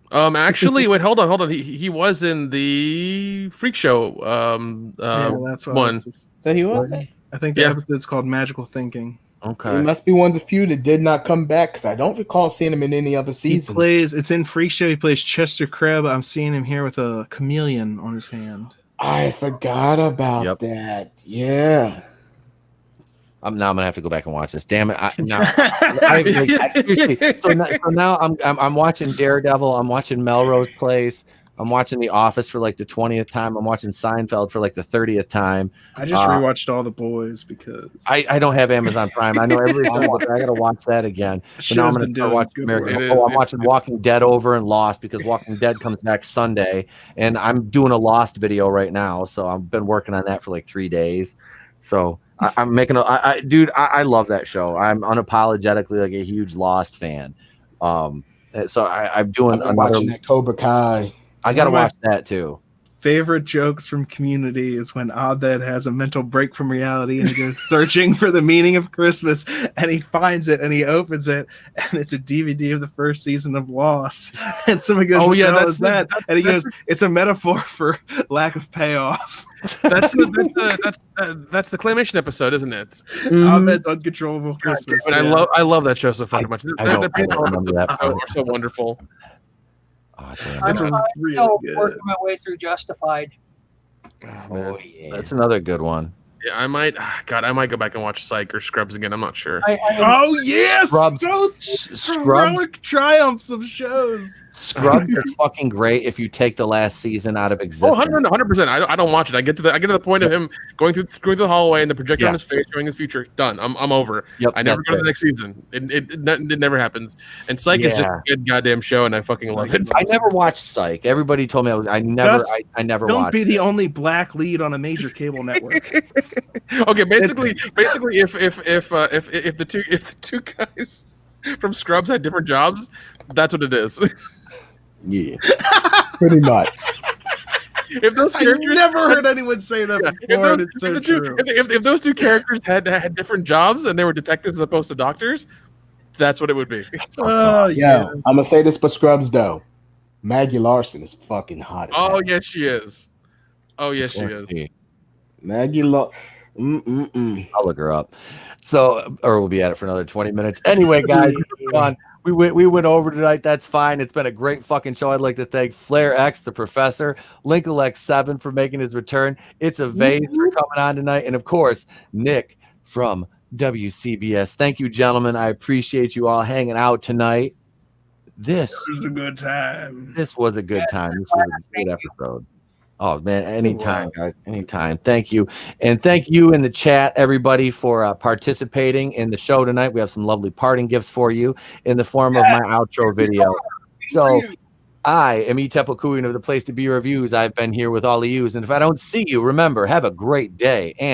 Actually, wait, hold on. He was in the Freak Show. That's what one. So he was. I think the episode's called Magical Thinking. Okay. He must be one of the few that did not come back, because I don't recall seeing him in any other season. It's in Freak Show. He plays Chester Krebs. I'm seeing him here with a chameleon on his hand. I forgot about that. Yeah. I'm gonna have to go back and watch this. Damn it! Seriously. So now I'm watching Daredevil. I'm watching Melrose Place. I'm watching The Office for like the 20th time. I'm watching Seinfeld for like the 30th time. I just rewatched All the Boys because I don't have Amazon Prime. I know everybody's talking about that. I got to watch that again. But now I'm going to start watching American. I'm watching Walking Dead over and Lost because Walking Dead comes next Sunday, and I'm doing a Lost video right now. So I've been working on that for like 3 days. So I'm making dude, I love that show. I'm unapologetically like a huge Lost fan. So I'm doing watching that Cobra Kai. I gotta watch that too. Favorite jokes from Community is when Abed has a mental break from reality and he goes searching for the meaning of Christmas, and he finds it and he opens it and it's a DVD of the first season of Lost. And someone goes, "What the hell is that?" And he goes, "It's a metaphor for lack of payoff." That's the claymation episode, isn't it? Abed's Uncontrollable Christmas. But I love that show so fucking much. I remember that. Are so wonderful. Oh, I'm still working my way through Justified. Oh, yeah. That's another good one. Yeah, I might go back and watch Psych or Scrubs again. I'm not sure. Oh yes, Scrubs, heroic triumphs of shows. Scrubs is fucking great if you take the last season out of existence. 100%. I don't watch it. I get to the point of him going through the hallway and the projector on his face showing his future. Done. I'm over. Yep, I never go to the next season. It never happens. And Psych is just a good goddamn show, and I fucking love it. I never watched Psych. Everybody told me I never watched. Don't be the only black lead on a major cable network. Okay, basically, if the two guys from Scrubs had different jobs, that's what it is. Yeah, pretty much. If those characters, I've never heard anyone say that before. It's so true. If those two characters had different jobs and they were detectives as opposed to doctors, that's what it would be. Yeah, I'm gonna say this for Scrubs though. Maggie Larson is fucking hot. Oh yes, she is. Oh yes, she is. Maggie I'll look her up. So, or we'll be at it for another 20 minutes. Anyway, guys, we went over tonight. That's fine. It's been a great fucking show. I'd like to thank FlayreX, the professor, Linkalek7 for making his return. It's a Vase for coming on tonight, and of course, Nik from WCBS. Thank you, gentlemen. I appreciate you all hanging out tonight. This was a good time. This was a good time. This was a good episode. Oh, man, anytime, guys, anytime. Thank you. And thank you in the chat, everybody, for participating in the show tonight. We have some lovely parting gifts for you in the form of my outro video. So I am Itepo Kuin of the Place to Be Reviews. I've been here with all of you. And if I don't see you, remember, have a great day. And